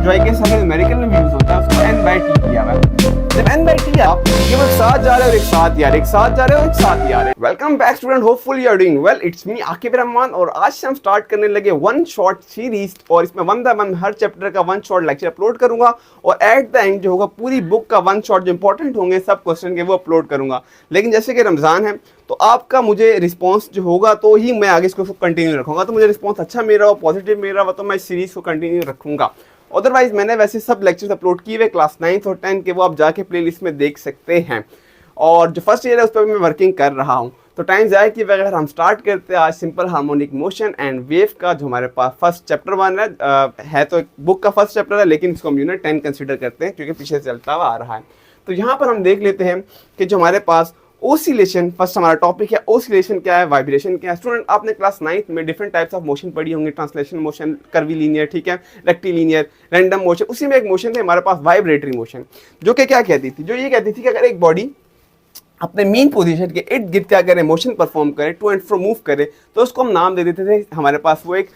जो I guess हमें numerical में यूज होता है उसको n/t किया हुआ है। जब n/t आप केवल साथ जा रहे हो और एक साथ जा रहे हो, एक साथ जा रहे हो, एक साथ जा रहे हो। Welcome back student, hopefully you are doing well. It's me Aqib Rahman और आज से हम स्टार्ट करने लगे वन शॉट सीरीज और इसमें one by one her chapter का वन शॉट लेक्चर अपलोड करूंगा और एट द एंड जो होगा पूरी बुक का वन शॉट जो इंपॉर्टेंट होंगे सब क्वेश्चन के वो अपलोड करूंगा। लेकिन जैसे कि रमजान है तो आपका मुझे रिस्पांस जो होगा तो ही मैं आगे इसको कंटिन्यू रखूंगा। तो मुझे रिस्पांस अच्छा मिल रहा हो, पॉजिटिव मिल रहा हो तो मैं इस सीरीज को कंटिन्यू रखूंगा। अदरवाइज मैंने वैसे सब लेक्चर्स अपलोड किए हुए क्लास 9 और 10 के, वो आप जाके प्लेलिस्ट में देख सकते हैं। और जो फर्स्ट ईयर है उस पर मैं वर्किंग कर रहा हूँ। तो टाइम ज़ाया कि अगर हम स्टार्ट करते हैं आज simple harmonic motion and wave का, जो हमारे पास फर्स्ट चैप्टर 1 है तो बुक का फर्स्ट चैप्टर है लेकिन इसको हम यूनिट 10 कंसिडर करते हैं क्योंकि पीछे से चलता हुआ आ रहा है। तो यहाँ पर हम देख लेते हैं कि जो हमारे पास ओसिलेशन, फर्स्ट हमारा टॉपिक है ओसिलेशन क्या है, वाइब्रेशन क्या है। स्टूडेंट आपने क्लास 9 में डिफरेंट टाइप्स ऑफ मोशन पढ़ी होंगी, ट्रांसलेशन मोशन, कर्वीलीनियर, ठीक है, रेक्टिलीनियर, रैंडम मोशन। उसी में एक मोशन थे हमारे पास वाइब्रेटरी मोशन, जो कि क्या कहती थी, जो ये कहती थी कि अगर एक बॉडी अपने मेन पोजीशन के इर्द गिर्द क्या करे, मोशन परफॉर्म करे, टू एंड फ्रो मूव करे, तो उसको हम नाम दे देते थे हमारे पास वो एक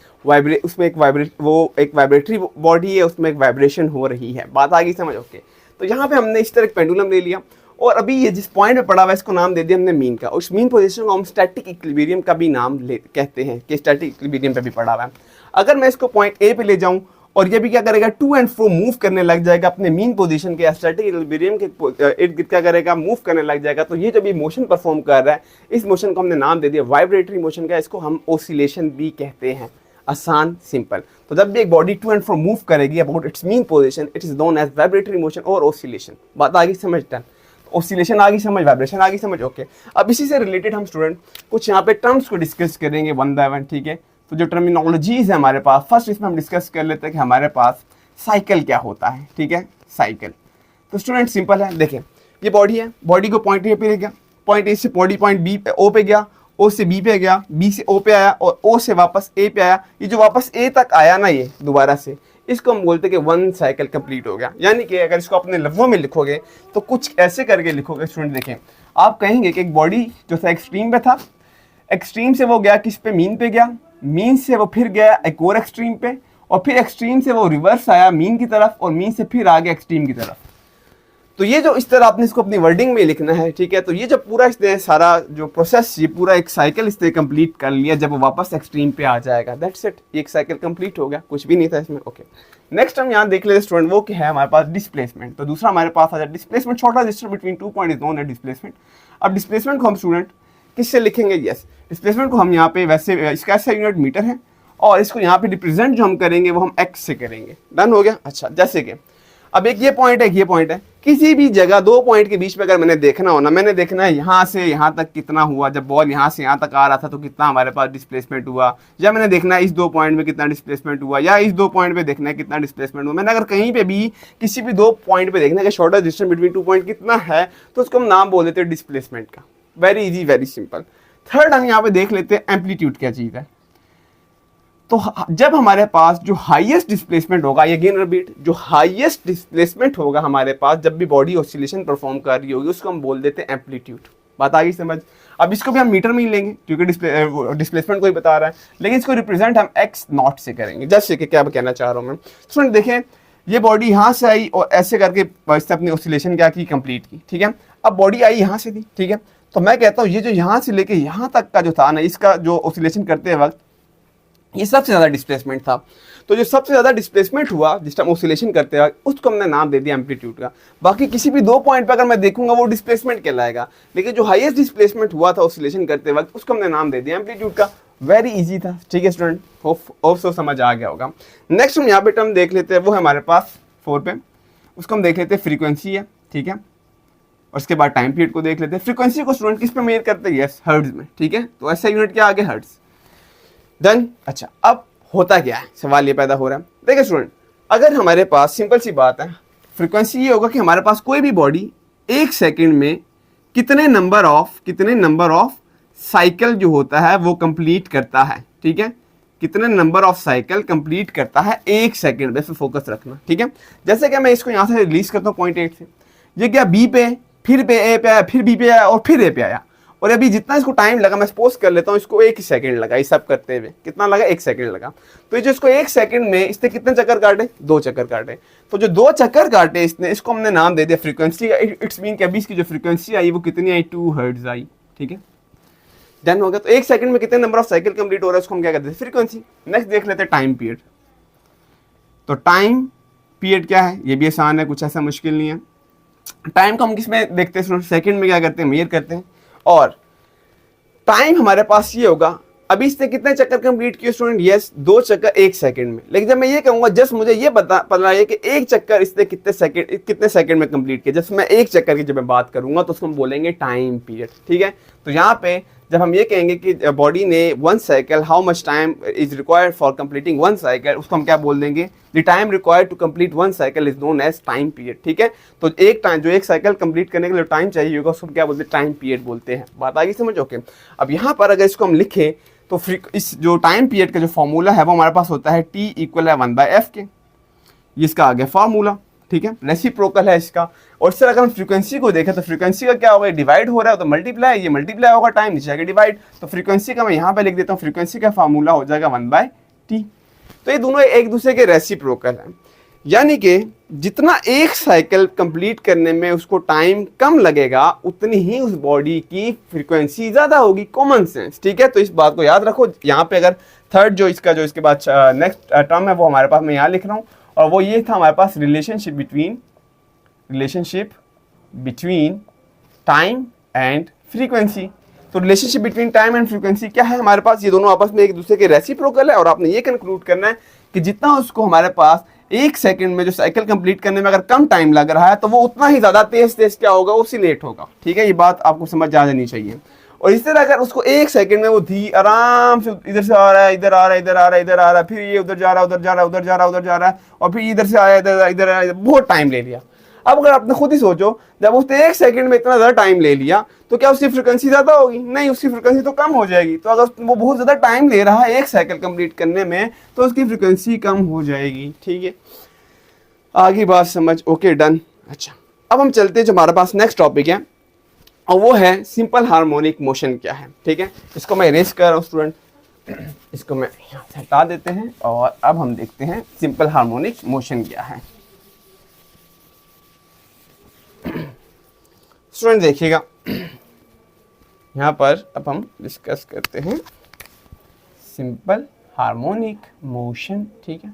उसमें एक वाइब्रेटरी बॉडी है, उसमें एक वाइब्रेशन हो रही है। बात आ गई समझ? ओके। तो यहाँ पे हमने इस तरह एक पेंडुलम ले लिया और अभी ये जिस पॉइंट पे पड़ा हुआ है इसको नाम दे दिया हमने मीन का। उस मीन पोजीशन को हम स्टैटिक इक्विलिब्रियम का भी नाम कहते हैं कि स्टैटिक इक्विलिब्रियम पे भी पड़ा हुआ है। अगर मैं इसको पॉइंट ए पे ले जाऊं और ये भी क्या करेगा, टू एंड फ्रो मूव करने लग जाएगा अपने मीन पोजीशन के स्टैटिक इक्विलिब्रियम के इर्द गिर्द क्या करेगा, मूव करने लग जाएगा। तो ये जब ये मोशन परफॉर्म कर रहा है इस मोशन को हमने नाम दे दिया वाइब्रेटरी मोशन का। इसको हम ओसिलेशन भी कहते हैं। आसान, सिंपल। तो जब भी एक body to and fro move करेगी about its mean position, it is known as vibratory motion और ओसिलेशन। बात आगे समझता है? ओसिलेशन आ गई समझ, वाइब्रेशन आ गई समझ। ओके। अब इसी से रिलेटेड हम स्टूडेंट कुछ यहाँ पे टर्म्स को डिस्कस करेंगे वन बाय वन, ठीक है। तो जो टर्मिनोलॉजीज है हमारे पास, फर्स्ट इसमें हम डिस्कस कर लेते हैं कि हमारे पास साइकिल क्या होता है, ठीक है, साइकिल। तो स्टूडेंट सिंपल है, देखें ये बॉडी है, बॉडी को पॉइंट ए पे ले गया, पॉइंट ए से बॉडी पॉइंट बी पे ओ पे गया, ओ से बी पे गया, बी से ओ पे आया और ओ से वापस ए पे आया। ये जो वापस ए तक आया ना, ये दोबारा से, इसको हम बोलते हैं कि वन साइकिल कंप्लीट हो गया। यानी कि अगर इसको अपने लफ्ज़ों में लिखोगे तो कुछ ऐसे करके लिखोगे स्टूडेंट। देखें आप कहेंगे कि एक बॉडी जो था एक्सट्रीम पे था, एक्सट्रीम से वो गया किस पे, मीन पे गया, मीन से वो फिर गया एक और एक्सट्रीम पे और फिर एक्सट्रीम से वो रिवर्स आया मीन की तरफ और मीन से फिर आ गया एक्सट्रीम की तरफ। तो ये जो इस तरह आपने इसको अपनी वर्डिंग में लिखना है, ठीक है। तो ये जब पूरा इसने सारा जो प्रोसेस, ये पूरा एक साइकिल इसने कंप्लीट कर लिया, जब वो वापस एक्सट्रीम पे आ जाएगा, दैट्स इट, एक साइकिल कंप्लीट हो गया, कुछ भी नहीं था इसमें। ओके। नेक्स्ट हम यहाँ देख लेते स्टूडेंट, वो क्या है हमारे पास, डिस्प्लेसमेंट। तो दूसरा हमारे पास आ जाए displacement, short distance between 2 point is known as displacement. अब डिस्प्लेसमेंट को हम स्टूडेंट किससे लिखेंगे? यस, डिस्प्लेसमेंट को हम यहाँ पे वैसे इसका ऐसा यूनिट मीटर है और इसको यहाँ पे रिप्रेजेंट जो हम करेंगे वो हम एक्स से करेंगे। डन हो गया? अच्छा, जैसे कि अब एक ये पॉइंट है, एक ये पॉइंट है, किसी भी जगह दो पॉइंट के बीच में अगर मैंने देखना हो ना, मैंने देखना है यहाँ से यहाँ तक कितना हुआ, जब बॉल यहाँ से यहाँ तक आ रहा था तो कितना हमारे पास डिस्प्लेसमेंट हुआ, या मैंने देखना है इस दो पॉइंट में कितना डिस्प्लेसमेंट हुआ, या इस दो पॉइंट पे देखना है कितना डिस्प्लेसमेंट हुआ। मैंने अगर कहीं पे भी किसी भी दो पॉइंट पे देखना है कि शॉर्टेस्ट डिस्टेंस बिटवीन 2 पॉइंट कितना है तो उसको हम नाम बोल देते हैं डिस्प्लेसमेंट का। Very easy, very simple. Third हम यहाँ पे देख लेते हैं एम्पलीट्यूड क्या चीज़ है। तो जब हमारे पास जो हाईएस्ट डिस्प्लेसमेंट होगा, ये अगेन रिपीट, जो हाईएस्ट डिस्प्लेसमेंट होगा हमारे पास जब भी बॉडी ऑसिलेशन परफॉर्म कर रही होगी उसको हम बोल देते हैं एम्पलीट्यूड। बात आ गई समझ? अब इसको भी हम मीटर में ही लेंगे क्योंकि डिस्प्लेसमेंट को ही बता रहा है, लेकिन इसको रिप्रेजेंट हम एक्स नॉट से करेंगे। जैसे कि क्या कहना चाह रहा हूँ मैं स्टूडेंट, देखें ये बॉडी यहाँ से आई और ऐसे करके इसने अपनी ऑसिलेशन क्या की, कंप्लीट की, ठीक है। अब बॉडी आई यहाँ से थी, ठीक है। तो मैं कहता हूँ ये जो यहाँ से लेके यहाँ तक का जो था ना, इसका जो ऑसिलेशन करते वक्त ये सबसे ज़्यादा डिस्प्लेसमेंट था। तो जो सबसे ज़्यादा डिस्प्लेसमेंट हुआ जिस टाइम ऑसिलेशन करते हैं उसको हमने नाम दे दिया एम्पलीट्यूड का। बाकी किसी भी दो पॉइंट पर अगर मैं देखूंगा वो डिस्प्लेसमेंट कहलाएगा, लेकिन जो हाईएस्ट डिस्प्लेसमेंट हुआ था ऑसिलेशन करते वक्त उसको हमने नाम दे दिया एम्पलीट्यूड का। वेरी इजी था, ठीक है स्टूडेंट, होप सो समझ आ गया होगा। नेक्स्ट हम यहाँ पे टर्म देख लेते हैं, वो है हमारे पास 4 पे, उसको हम देख लेते हैं फ्रीक्वेंसी है, ठीक है। और उसके बाद टाइम पीरियड को देख लेते हैं। फ्रीक्वेंसी को स्टूडेंट किस पे मेजर करते हैं? यस, हर्ट्ज में, ठीक है। तो ऐसा यूनिट क्या आ गया, हर्ट्ज। डन। अच्छा, अब होता क्या है, सवाल ये पैदा हो रहा है। देखिए स्टूडेंट, अगर हमारे पास सिंपल सी बात है, फ्रीक्वेंसी ये होगा कि हमारे पास कोई भी बॉडी एक सेकंड में कितने नंबर ऑफ साइकिल जो होता है वो कंप्लीट करता है, ठीक है। कितने नंबर ऑफ साइकिल कंप्लीट करता है एक सेकंड में, फोकस रखना, ठीक है। जैसे कि मैं इसको यहाँ से रिलीज करता हूँ पॉइंट 8 से, ये क्या बी पे, फिर पे ए पे आया, फिर बी पे आया और फिर ए पे आया, और अभी जितना इसको टाइम लगा, मैं सपोज कर लेता हूँ इसको 1 सेकंड लगा, ये सब करते हुए कितना लगा, 1 सेकंड लगा। तो ये जो इसको 1 सेकंड में इसने कितने चक्कर काटे, 2 चक्कर काटे। तो जो 2 चक्कर काटे इसने, इसको हमने नाम दे दिया फ्रीक्वेंसी। इट्स मीन कि अभी इसकी जो फ्रीक्वेंसी आई वो कितनी आई, 2 हर्ट्ज आई, ठीक है। डन हो गया। तो 1 सेकंड में कितने नंबर ऑफ साइकिल कंप्लीट हो रहा है, उसको हम क्या कहते हैं, फ्रीक्वेंसी। नेक्स्ट देख लेते हैं टाइम पीरियड। तो टाइम पीरियड क्या है, ये भी आसान है, कुछ ऐसा मुश्किल नहीं है। टाइम को हम किस में देखते हैं, सेकंड में क्या करते हैं, मेजर करते हैं। और टाइम हमारे पास ये होगा, अभी इसने कितने चक्कर कंप्लीट किए स्टूडेंट, यस 2 चक्कर 1 सेकंड में। लेकिन जब मैं ये कहूंगा जस्ट मुझे ये पता है कि 1 चक्कर इसने कितने सेकंड में कंप्लीट किया, जस्ट मैं 1 चक्कर की जब मैं बात करूंगा तो उसको हम बोलेंगे टाइम पीरियड, ठीक है। तो यहाँ पे जब हम ये कहेंगे कि बॉडी ने 1 cycle, how much time is required for completing 1 cycle, उसको हम क्या बोल देंगे, the time required to complete 1 cycle is known as time period, ठीक है। तो एक साइकिल कंप्लीट करने के लिए टाइम चाहिए होगा उसको क्या बोलते हैं, टाइम पीरियड बोलते हैं। बात आ गई समझ, ओके। अब यहाँ पर अगर इसको हम लिखें तो इस जो टाइम पीरियड का जो फॉर्मूला है वो हमारे पास होता है T इक्वल है 1/f के, ये इसका आ गया फॉर्मूला, ठीक है। रेसिप्रोकल है इसका। और इस तरह अगर हम फ्रीक्वेंसी को देखें तो फ्रीक्वेंसी का क्या होगा, डिवाइड हो रहा है तो मल्टीप्लाई, ये मल्टीप्लाई होगा, टाइम नीचे आगे डिवाइड। तो फ्रीक्वेंसी का मैं यहाँ पे लिख देता हूँ, फ्रीक्वेंसी का फार्मूला हो जाएगा 1/t। तो ये दोनों एक दूसरे के रेसिप्रोकल है, यानी कि जितना एक साइकिल कंप्लीट करने में उसको टाइम कम लगेगा उतनी ही उस बॉडी की फ्रीक्वेंसी ज्यादा होगी, कॉमन सेंस, ठीक है। तो इस बात को याद रखो। यहाँ पे अगर थर्ड जो इसके बाद नेक्स्ट टर्म है वो हमारे पास मैं यहाँ लिख रहा हूँ, और वो ये था हमारे पास relationship between time and frequency. तो relationship between time and frequency क्या है हमारे पास, ये दोनों आपस में एक दूसरे के रेसिप्रोकल है। और आपने ये कंक्लूड करना है कि जितना उसको हमारे पास 1 सेकंड में जो साइकिल कंप्लीट करने में अगर कम टाइम लग रहा है तो वो उतना ही ज्यादा तेज क्या होगा, ऑसिलेट होगा, ठीक है। ये बात आपको समझ आ जानी चाहिए। और इस तरह अगर उसको 1 सेकंड में वो आराम से इधर से आ रहा है, इधर आ रहा है, इधर आ रहा है, इधर आ रहा है, फिर ये उधर जा रहा है, उधर जा रहा है, उधर जा रहा है, उधर जा रहा है, और फिर इधर से आया, इधर आया, बहुत टाइम ले लिया। अब अगर आपने खुद ही सोचो, जब उसने 1 सेकंड में इतना ज्यादा टाइम ले लिया तो क्या उसकी फ्रीक्वेंसी ज्यादा होगी, नहीं, उसकी फ्रीक्वेंसी तो कम हो जाएगी। तो अगर वो बहुत ज्यादा टाइम ले रहा है 1 साइकिल कंप्लीट करने में तो उसकी फ्रीक्वेंसी कम हो जाएगी, ठीक है। आगे बात समझ, ओके डन। अच्छा, अब हम चलते हैं जो हमारे पास नेक्स्ट टॉपिक है और वो है सिंपल हार्मोनिक मोशन क्या है, ठीक है। इसको मैं इरेज कर रहा हूँ स्टूडेंट, इसको मैं यहाँ से हटा देते हैं और अब हम देखते हैं सिंपल हार्मोनिक मोशन क्या है। स्टूडेंट देखिएगा, यहाँ पर अब हम डिस्कस करते हैं सिंपल हार्मोनिक मोशन, ठीक है।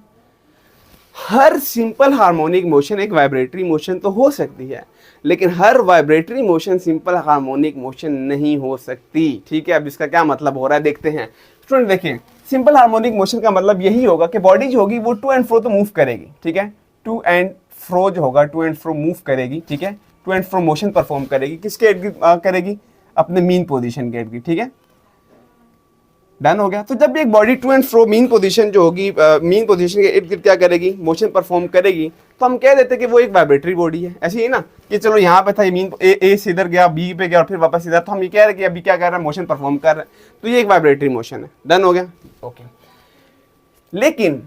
हर सिंपल हार्मोनिक मोशन एक वाइब्रेटरी मोशन तो हो सकती है, लेकिन हर vibratory motion simple harmonic motion नहीं हो सकती, ठीक है। अब इसका क्या मतलब हो रहा है देखते हैं स्टूडेंट। देखिए, सिंपल हार्मोनिक मोशन का मतलब यही होगा कि बॉडी जो होगी वो टू एंड फ्रो तो मूव करेगी, ठीक है। टू एंड फ्रो जो होगा, टू एंड फ्रो मूव करेगी, ठीक है। To and fro motion perform करेगी, किसके इर्द गिर्द करेगी, अपने मीन पोजीशन के इर्द गिर्द, ठीक है। डन हो गया। तो जब भी एक body to and fro mean position जो होगी, मीन पोजीशन के इर्द गिर्द क्या करेगी, मोशन परफॉर्म करेगी, तो हम कह देते हैं कि वो एक वाइब्रेटरी बॉडी है। ऐसे ही ना कि चलो यहाँ पे था, ये मीन ए से इधर गया, बी पे गया और फिर वापस इधर, तो हम ये कह रहे हैं कि अभी क्या कर रहा है, मोशन परफॉर्म कर रहा है, तो ये एक वाइब्रेटरी मोशन है। डन हो गया, ओके। लेकिन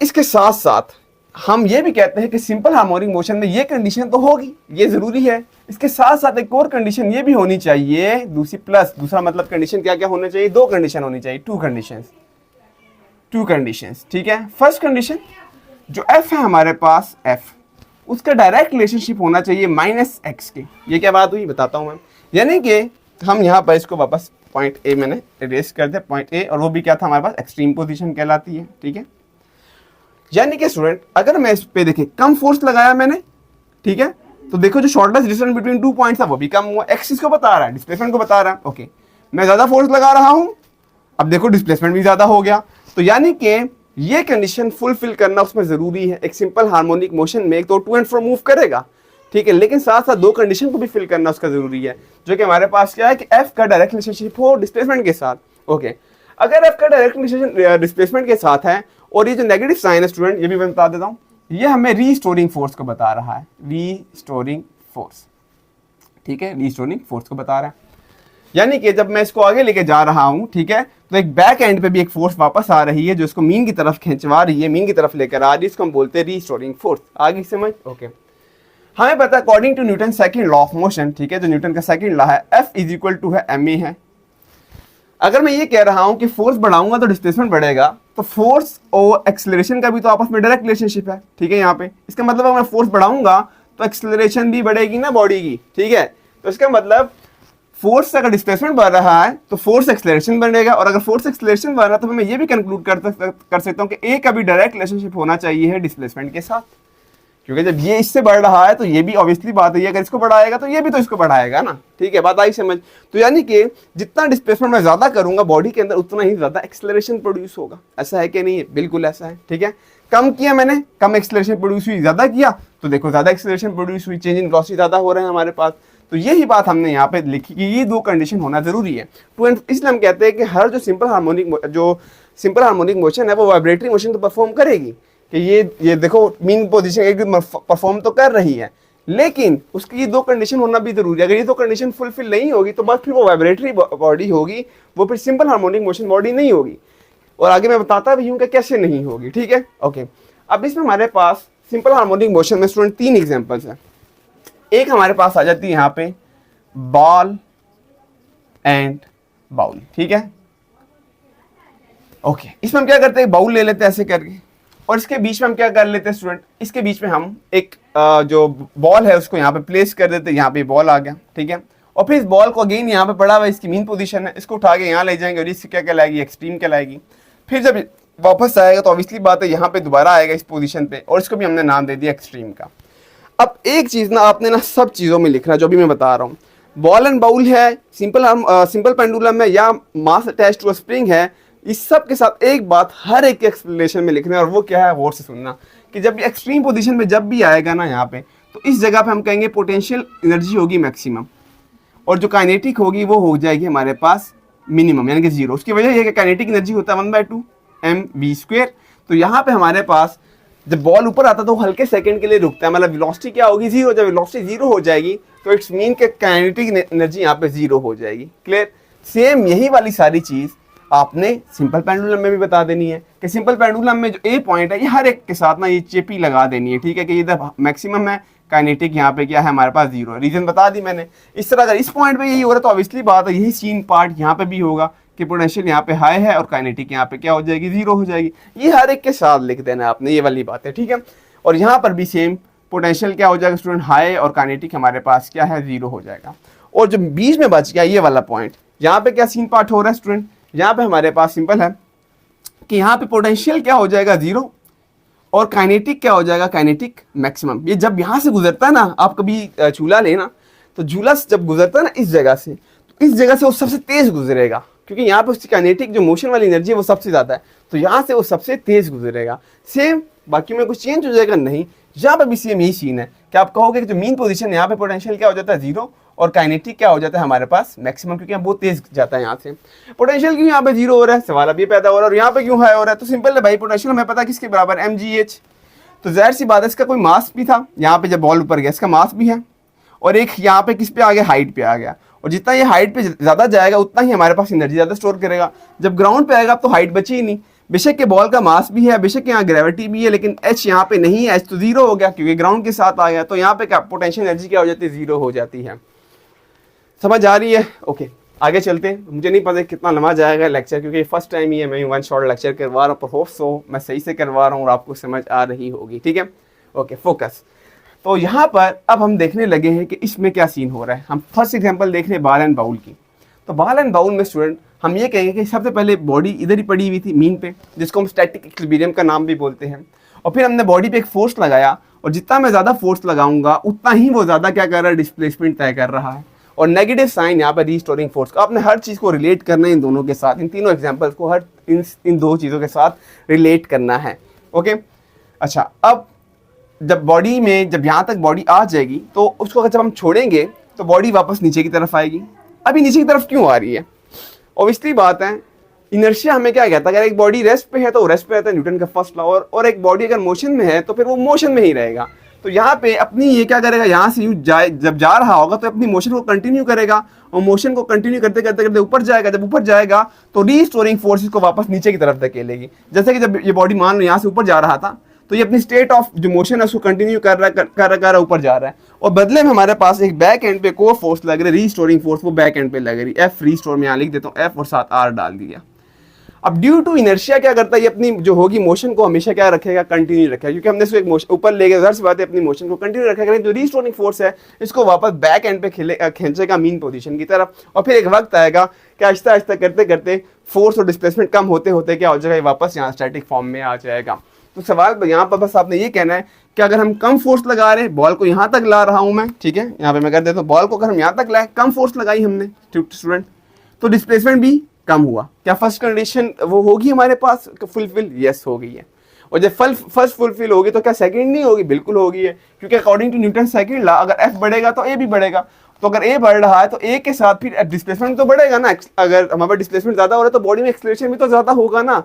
इसके साथ साथ हम ये भी कहते हैं कि सिंपल हार्मोनिक मोशन में ये कंडीशन तो होगी, ये जरूरी है। इसके साथ साथ एक और कंडीशन ये भी होनी चाहिए, दूसरा मतलब कंडीशन क्या क्या होना चाहिए, 2 कंडीशन होनी चाहिए, 2 कंडीशंस, ठीक है। फर्स्ट कंडीशन जो f है हमारे पास, f उसका डायरेक्ट रिलेशनशिप होना चाहिए -x के। ये क्या बात हुई बताता हूं मैं, यानी कि हम यहाँ पर इसको वापस पॉइंट ए मैंने इरेज कर दिया, पॉइंट ए, और वो भी क्या था हमारे पास, एक्सट्रीम पोजीशन कहलाती है, ठीक है। यानी कि स्टूडेंट अगर मैं इस पे देखें कम फोर्स लगाया मैंने, ठीक है, तो देखो जो शॉर्टेस्ट डिस्टेंस बिटवीन 2 पॉइंट्स है वो भी कम हुआ, एक्सिस को बता रहा है, डिस्प्लेसमेंट को बता रहा है, ओके। मैं ज्यादा फोर्स लगा रहा हूं, अब देखो डिस्प्लेसमेंट भी ज्यादा हो गया। तो यानी कि ये कंडीशन फुलफिल करना उसमें जरूरी है। एक सिंपल हार्मोनिक मोशन में एक तो टू एंड फ्रो मूव करेगा, ठीक है, लेकिन साथ साथ 2 कंडीशन को भी फिल करना उसका जरूरी है, जो कि हमारे पास क्या है कि f का डायरेक्ट रिलेशनशिप हो डिस्प्लेसमेंट के साथ, ओके। अगर f का डायरेक्ट रिलेशनशिप डिस्प्लेसमेंट के साथ है और ये जो नेगेटिव साइन है स्टूडेंट, ये भी मैं बता देता हूं, ये हमें रीस्टोरिंग फोर्स को बता रहा है, रीस्टोरिंग फोर्स, ठीक है, रीस्टोरिंग फोर्स को बता रहा है। यानी कि जब मैं इसको आगे लेके जा रहा हूं, ठीक है, तो एक बैक एंड पे भी एक फोर्स वापस आ रही है जो इसको मीन की तरफ खिंचवा रही है, मीन की तरफ लेकर आ रही है, इसको हम बोलते हैं रीस्टोरिंग फोर्स। आगे समझ, ओके। हमें पता है according to Newton second law of motion, ठीक है, जो न्यूटन का सेकंड लॉ है, F इज इक्वल टू है ma है। अगर मैं ये कह रहा हूं कि फोर्स बढ़ाऊंगा तो डिस्प्लेसमेंट बढ़ेगा, तो फोर्स और एक्सेलरेशन का भी तो आपस में डायरेक्ट रिलेशनशिप है, ठीक है। यहाँ पे इसका मतलब अगर मैं फोर्स बढ़ाऊंगा तो एक्सेलरेशन भी बढ़ेगी ना बॉडी की, ठीक है। तो इसका मतलब फोर्स से अगर डिस्प्लेसमेंट बढ़ रहा है तो फोर्स एक्सेलरेशन बढ़ेगा, और अगर फोर्स एक्सेलरेशन बढ़ रहा है तो मैं ये भी कंक्लूड कर सकता हूँ कि ए का भी डायरेक्ट रिलेशनशिप होना चाहिए है डिस्प्लेसमेंट के साथ, क्योंकि जब ये इससे बढ़ रहा है तो ये भी ऑब्वियसली बात है, अगर इसको बढ़ाएगा तो ये भी तो इसको बढ़ाएगा ना, ठीक है। बात आई समझ? तो यानी कि जितना डिस्प्लेसमेंट मैं ज्यादा करूंगा बॉडी के अंदर उतना ही ज्यादा एक्सेलरेशन प्रोड्यूस होगा। ऐसा है कि नहीं है? बिल्कुल ऐसा है, ठीक है। कम किया मैंने, कम एक्सेलरेशन प्रोड्यूस हुई, ज्यादा किया तो देखो ज्यादा एक्सेलरेशन प्रोड्यूस हुई, चेंज इन वेलोसिटी ज्यादा हो रहे हैं हमारे पास। तो यही बात हमने यहाँ पे लिखी कि ये दो कंडीशन होना जरूरी है। तो इसलिए हम कहते हैं कि हर जो सिंपल हार्मोनिक मोशन है वो वाइब्रेटरी मोशन तो परफॉर्म करेगी, कि ये देखो मीन पोजीशन एकदम परफॉर्म तो कर रही है, लेकिन उसकी ये दो कंडीशन होना भी जरूरी है। अगर ये दो कंडीशन फुलफिल नहीं होगी तो बस फिर वो वाइब्रेटरी बॉडी होगी, वो फिर सिंपल हार्मोनिक मोशन बॉडी नहीं होगी। और आगे मैं बताता भी हूँ कि कैसे नहीं होगी, ठीक है। ओके, अब इसमें हमारे पास सिंपल हार्मोनिक मोशन में स्टूडेंट 3 एग्जांपल्स हैं। एक हमारे पास आ जाती है यहाँ पे बॉल एंड बाउल, ठीक है। ओके, इसमें हम क्या करते हैं, बाउल ले लेते हैं ऐसे करके, और इसके बीच में हम क्या कर लेते हैं स्टूडेंट, इसके बीच में हम एक जो बॉल है उसको यहाँ पे प्लेस कर देते हैं। यहाँ पे बॉल आ गया, ठीक है। और फिर इस बॉल को अगेन यहाँ पे पड़ा हुआ, इसकी मीन पोजीशन है, इसको उठा के यहाँ ले जाएंगे और इससे क्या कहलाएगी, एक्सट्रीम कहलाएगी। फिर जब वापस आएगा तो ऑब्वियसली बात है यहाँ पे दोबारा आएगा इस पोजीशन पे, और इसको भी हमने नाम दे दिया एक्सट्रीम का। अब एक चीज ना आपने ना सब चीजों में लिखना जो भी मैं बता रहा हूँ। बॉल एंड बाउल है, सिंपल पेंडुलम है, या mass attach to a spring है, इस सब के साथ एक बात हर एक एक्सप्लेनेशन में लिखना है, और वो क्या है, गौर से सुनना कि जब एक्सट्रीम पोजीशन में जब भी आएगा ना यहाँ पे, तो इस जगह पे हम कहेंगे पोटेंशियल एनर्जी होगी मैक्सिमम, और जो काइनेटिक होगी वो हो जाएगी हमारे पास मिनिमम, यानी कि 0। उसकी वजह यह है कि काइनेटिक एनर्जी होता है 1/2 mv²। तो यहाँ पे हमारे पास जब बॉल ऊपर आता है तो हल्के सेकंड के लिए रुकता है, मतलब वेलोसिटी क्या होगी, 0। जब वेलोसिटी 0 हो जाएगी तो इट्स मीन के काइनेटिक एनर्जी यहाँ पे 0 हो जाएगी। क्लियर? सेम यही वाली सारी चीज आपने सिंपल पेंडुलम में भी बता देनी है कि सिंपल पेंडुलम में जो ए पॉइंट है ये हर एक के साथ ना ये चेपी लगा देनी है, ठीक है, कि इधर मैक्सिमम है, काइनेटिक यहाँ पे क्या है हमारे पास 0 है। रीजन बता दी मैंने। इस तरह अगर इस पॉइंट पे यही हो रहा है तो ऑब्वियसली बात है यही सीन पार्ट यहाँ पे भी होगा कि पोटेंशियल यहाँ पे हाई है और काइनेटिक यहाँ पे क्या हो जाएगी, 0 हो जाएगी। ये हर एक के साथ लिख देना है आपने, ये वाली बात है, ठीक है। और यहाँ पर भी सेम पोटेंशियल क्या हो जाएगा स्टूडेंट, हाई, और काइनेटिक हमारे पास क्या है, 0 हो जाएगा। और जो बीच में बच गया ये वाला पॉइंट, यहाँ पे क्या सीन पार्ट हो रहा है स्टूडेंट, यहाँ पे हमारे पास सिंपल है कि यहाँ पे पोटेंशियल क्या हो जाएगा 0, और काइनेटिक क्या हो जाएगा, काइनेटिक मैक्सिमम। ये जब यहाँ से गुजरता है ना, आप कभी झूला लेना, तो झूला जब गुजरता है ना इस जगह से, तो इस जगह से वो सबसे तेज गुजरेगा, क्योंकि यहाँ पे उसकी काइनेटिक जो मोशन वाली एनर्जी है वो सबसे ज्यादा है, तो यहाँ से वो सबसे तेज गुजरेगा। सेम बाकी में कुछ चेंज हो जाएगा नहीं, यहाँ पे भी सेम यही सीन है कि आप कहोगे कि जो मीन पोजीशन यहाँ पे पोटेंशियल क्या हो जाता है 0, और काइनेटिक क्या हो जाता है हमारे पास मैक्सिमम, क्योंकि यहाँ बहुत तेज जाता है यहाँ से। पोटेंशियल क्यों यहाँ पे 0 हो रहा है, सवाल अब ये पैदा हो रहा है, और यहाँ पे क्यों हाई हो रहा है, तो सिंपल है भाई, पोटेंशियल हमें पता है किसके बराबर, mgh। तो जाहिर सी बात है इसका कोई मास भी था, यहाँ पे जब बॉल ऊपर गया इसका मास भी है, और एक यहाँ पे किस पे आ गया, हाइट पे आ गया, और जितना ये हाइट पे ज्यादा जाएगा उतना ही हमारे पास एनर्जी ज्यादा स्टोर करेगा। जब ग्राउंड पे आएगा तो हाइट बची ही नहीं, बेशक के बॉल का मास भी है, बेशक यहाँ ग्रेविटी भी है, लेकिन h यहाँ पे नहीं है, h तो 0 हो गया क्योंकि ग्राउंड के साथ आ गया, तो यहाँ पे क्या पोटेंशियल एनर्जी क्या हो जाती है, 0 हो जाती है। समझ आ रही है? ओके, आगे चलते हैं। मुझे नहीं पता कितना लंबा जाएगा लेक्चर, क्योंकि फर्स्ट टाइम ही है मैं 1 शॉर्ट लेक्चर करवा रहा हूँ, पर होप सो मैं सही से करवा रहा हूँ और आपको समझ आ रही होगी, ठीक है। Okay, focus. तो यहाँ पर अब हम देखने लगे हैं कि इसमें क्या सीन हो रहा है। हम फर्स्ट एग्जांपल देख रहे हैं बॉल एंड बाउल की। तो बॉल एंड बाउल में स्टूडेंट हम ये कहेंगे कि सबसे पहले बॉडी इधर ही पड़ी हुई थी मीन पे, जिसको हम स्टैटिक इक्विलिब्रियम का नाम भी बोलते हैं, और फिर हमने बॉडी पे एक फोर्स लगाया, और जितना मैं ज़्यादा फोर्स लगाऊंगा उतना ही वो ज़्यादा क्या कर रहा है, डिस्प्लेसमेंट तय कर रहा है। और नेगेटिव साइन यहाँ पर रीस्टोरिंग फोर्स का। आपने हर चीज़ को रिलेट करना है इन दोनों के साथ, इन तीनों एग्जाम्पल्स को हर इन दो चीज़ों के साथ रिलेट करना है। ओके, अच्छा, अब जब बॉडी में जब यहाँ तक बॉडी आ जाएगी तो उसको जब हम छोड़ेंगे तो बॉडी वापस नीचे की तरफ आएगी। अभी नीचे की तरफ क्यों आ रही है? ऑब्वियसली बात है, इनर्शिया हमें क्या कहता है, अगर एक बॉडी रेस्ट पे है तो रेस्ट पे रहता है, न्यूटन का फर्स्ट लॉ, और एक बॉडी अगर मोशन में है तो फिर वो मोशन में ही रहेगा। तो यहाँ पे अपनी ये क्या करेगा, यहाँ से जब जा रहा होगा तो अपनी मोशन को कंटिन्यू करेगा, और मोशन को कंटिन्यू करते करते करते ऊपर जाएगा। जब ऊपर जाएगा तो रीस्टोरिंग फोर्स को वापस नीचे की तरफ धकेलेगी। जैसे कि जब ये बॉडी मान लो यहाँ से ऊपर जा रहा था, तो ये अपनी स्टेट ऑफ जो मोशन है उसको कंटिन्यू कर रहा है, ऊपर जा रहा है, और बदले में हमारे पास एक बैक एंड पे कोर फोर्स लग रही है, रीस्टोरिंग फोर्स, वो बैक एंड पे लग रही है, एफ रीस्टोर में यहाँ लिख देता हूँ, एफ और साथ आर डाल दिया। अब ड्यू टू इनर्शिया क्या करता है, ये अपनी जो होगी मोशन को हमेशा क्या रखेगा, कंटिन्यू रखेगा, क्योंकि हमने इसको एक मोशन ऊपर ले गए, सी बात है, अपनी मोशन को कंटिन्यू रखेगा। जो रीस्टोरिंग फोर्स है इसको वापस बैक एंड पे खींचेगा मीन पोजीशन की तरफ, और फिर एक वक्त आएगा कि आहिस्ता आहिस्ता करते करते फोर्स और डिस्प्लेसमेंट कम होते होते क्या हो जाएगा, वापस यहाँ स्टैटिक फॉर्म में आ जाएगा। तो सवाल यहाँ पर बस आपने ये कहना है कि अगर हम कम फोर्स लगा रहे हैं, बॉल को यहाँ तक ला रहा हूँ मैं, ठीक है, यहाँ पे मैं कर देता हूँ, बॉल को अगर हम यहाँ तक लाए, कम फोर्स लगाई हमने स्टूडेंट, तो डिस्प्लेसमेंट भी कम हुआ। क्या फर्स्ट कंडीशन वो होगी हमारे पास फुलफिल? यस हो गई है। और जब फर्स्ट फुलफिल होगी तो क्या सेकंड नहीं होगी? बिल्कुल होगी है, क्योंकि according to Newton second law अगर एफ बढ़ेगा तो ए भी बढ़ेगा। तो अगर ए बढ़ रहा है तो ए के साथ फिर डिस्प्लेसमेंट तो बढ़ेगा ना। अगर हमारे डिस्प्लेसमेंट ज्यादा हो रहा है तो बॉडी में एक्सेलरेशन भी तो ज्यादा होगा ना।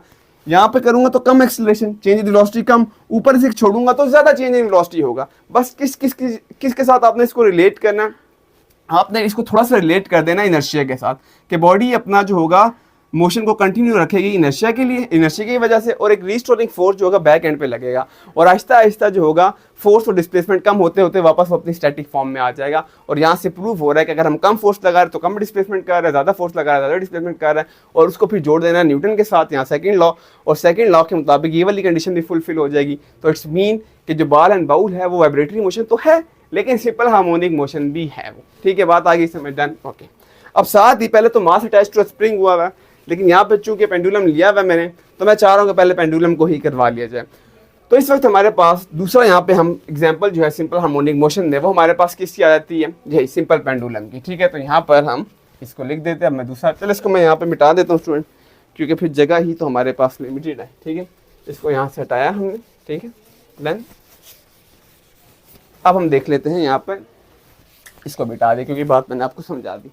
यहाँ पे करूंगा तो कम एक्सेलरेशन, चेंज इन वेलोसिटी कम, ऊपर से छोड़ूंगा तो ज्यादा चेंज इन वेलोसिटी होगा। बस किसके साथ आपने इसको रिलेट करना है, आपने इसको थोड़ा सा रिलेट कर देना इनर्शिया के साथ, कि बॉडी अपना जो होगा मोशन को कंटिन्यू रखेगी इनर्शिया के लिए, इनर्शिया की वजह से, और एक रीस्टोरिंग फोर्स जो होगा बैक एंड पे लगेगा, और आहिस्ता आहिस्ता जो होगा फोर्स और डिस्प्लेसमेंट कम होते होते वापस अपनी स्टैटिक फॉर्म में आ जाएगा। और यहाँ से प्रूव हो रहा है कि अगर हम कम फोर्स लगा रहे हैं तो कम डिस्प्लेसमेंट कर रहे हैं, ज़्यादा फोर्स लगा रहे हैं ज़्यादा डिस्प्लेसमेंट कर रहे हैं, और उसको फिर जोड़ देना है न्यूटन के साथ यहाँ सेकंड लॉ, और सेकंड लॉ के मुताबिक ये वाली कंडीशन भी फुलफिल हो जाएगी। तो इट्स मीन कि जो बॉल एंड बाउल है वो वाइब्रेटरी मोशन तो है, लेकिन सिंपल हार्मोनिक मोशन भी है वो। ठीक है, बात आ गई समझ? डन। ओके, अब साथ ही पहले तो मास अटैच टू स्प्रिंग हुआ है, लेकिन यहाँ पे चूंकि पेंडुलम लिया हुआ मैंने, तो मैं चाह रहा हूँ कि पहले पेंडुलम को ही करवा लिया जाए। तो इस वक्त हमारे पास दूसरा यहाँ पे हम एग्जांपल जो है सिंपल हार्मोनिक मोशन है वो हमारे पास किसकी आ जाती है, यही सिंपल पेंडुलम की। ठीक है, तो यहाँ पर हम इसको लिख देते हैं। अब मैं दूसरा, चलो इसको मैं यहाँ पे मिटा देता हूँ स्टूडेंट, क्योंकि फिर जगह ही तो हमारे पास लिमिटेड है। ठीक है, इसको यहाँ से हटाया हमने। ठीक है, डन। अब हम देख लेते हैं यहाँ पर, इसको मिटा दें क्योंकि बात मैंने आपको समझा दी।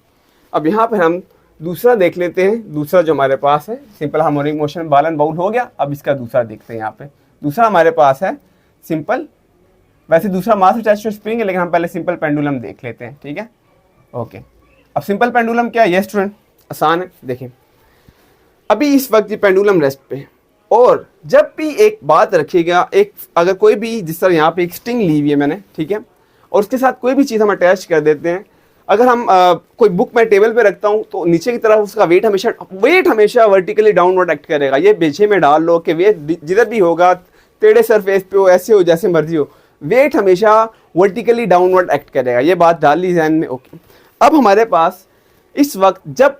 अब यहाँ पर हम दूसरा देख लेते हैं। दूसरा जो हमारे पास है simple harmonic motion ball and bowl हो गया। अब इसका दूसरा देखते हैं। यहाँ पे दूसरा हमारे पास है सिंपल, वैसे दूसरा मास अटैच्ड टू स्प्रिंग है, लेकिन हम पहले सिंपल पेंडुलम देख लेते हैं। ठीक है, ओके। अब सिंपल पेंडुलम क्या है? ये स्टूडेंट आसान है। देखिए, अभी इस वक्त ये पेंडुलम रेस्ट पे, और जब भी एक बात रखिएगा, एक अगर कोई भी, जिस तरह यहाँ पे एक स्टिंग ली हुई है मैंने, ठीक है, और उसके साथ कोई भी चीज़ हम अटैच कर देते हैं। अगर हम कोई बुक मैं टेबल पे रखता हूँ तो नीचे की तरफ उसका वेट हमेशा वर्टिकली डाउनवर्ड एक्ट करेगा। ये पीछे में डाल लो कि वेट जिधर भी होगा, टेढ़े सरफेस पे हो, ऐसे हो, जैसे मर्जी हो, वेट हमेशा वर्टिकली डाउनवर्ड एक्ट करेगा। ये बात डाल ली ध्यान में। ओके, अब हमारे पास इस वक्त जब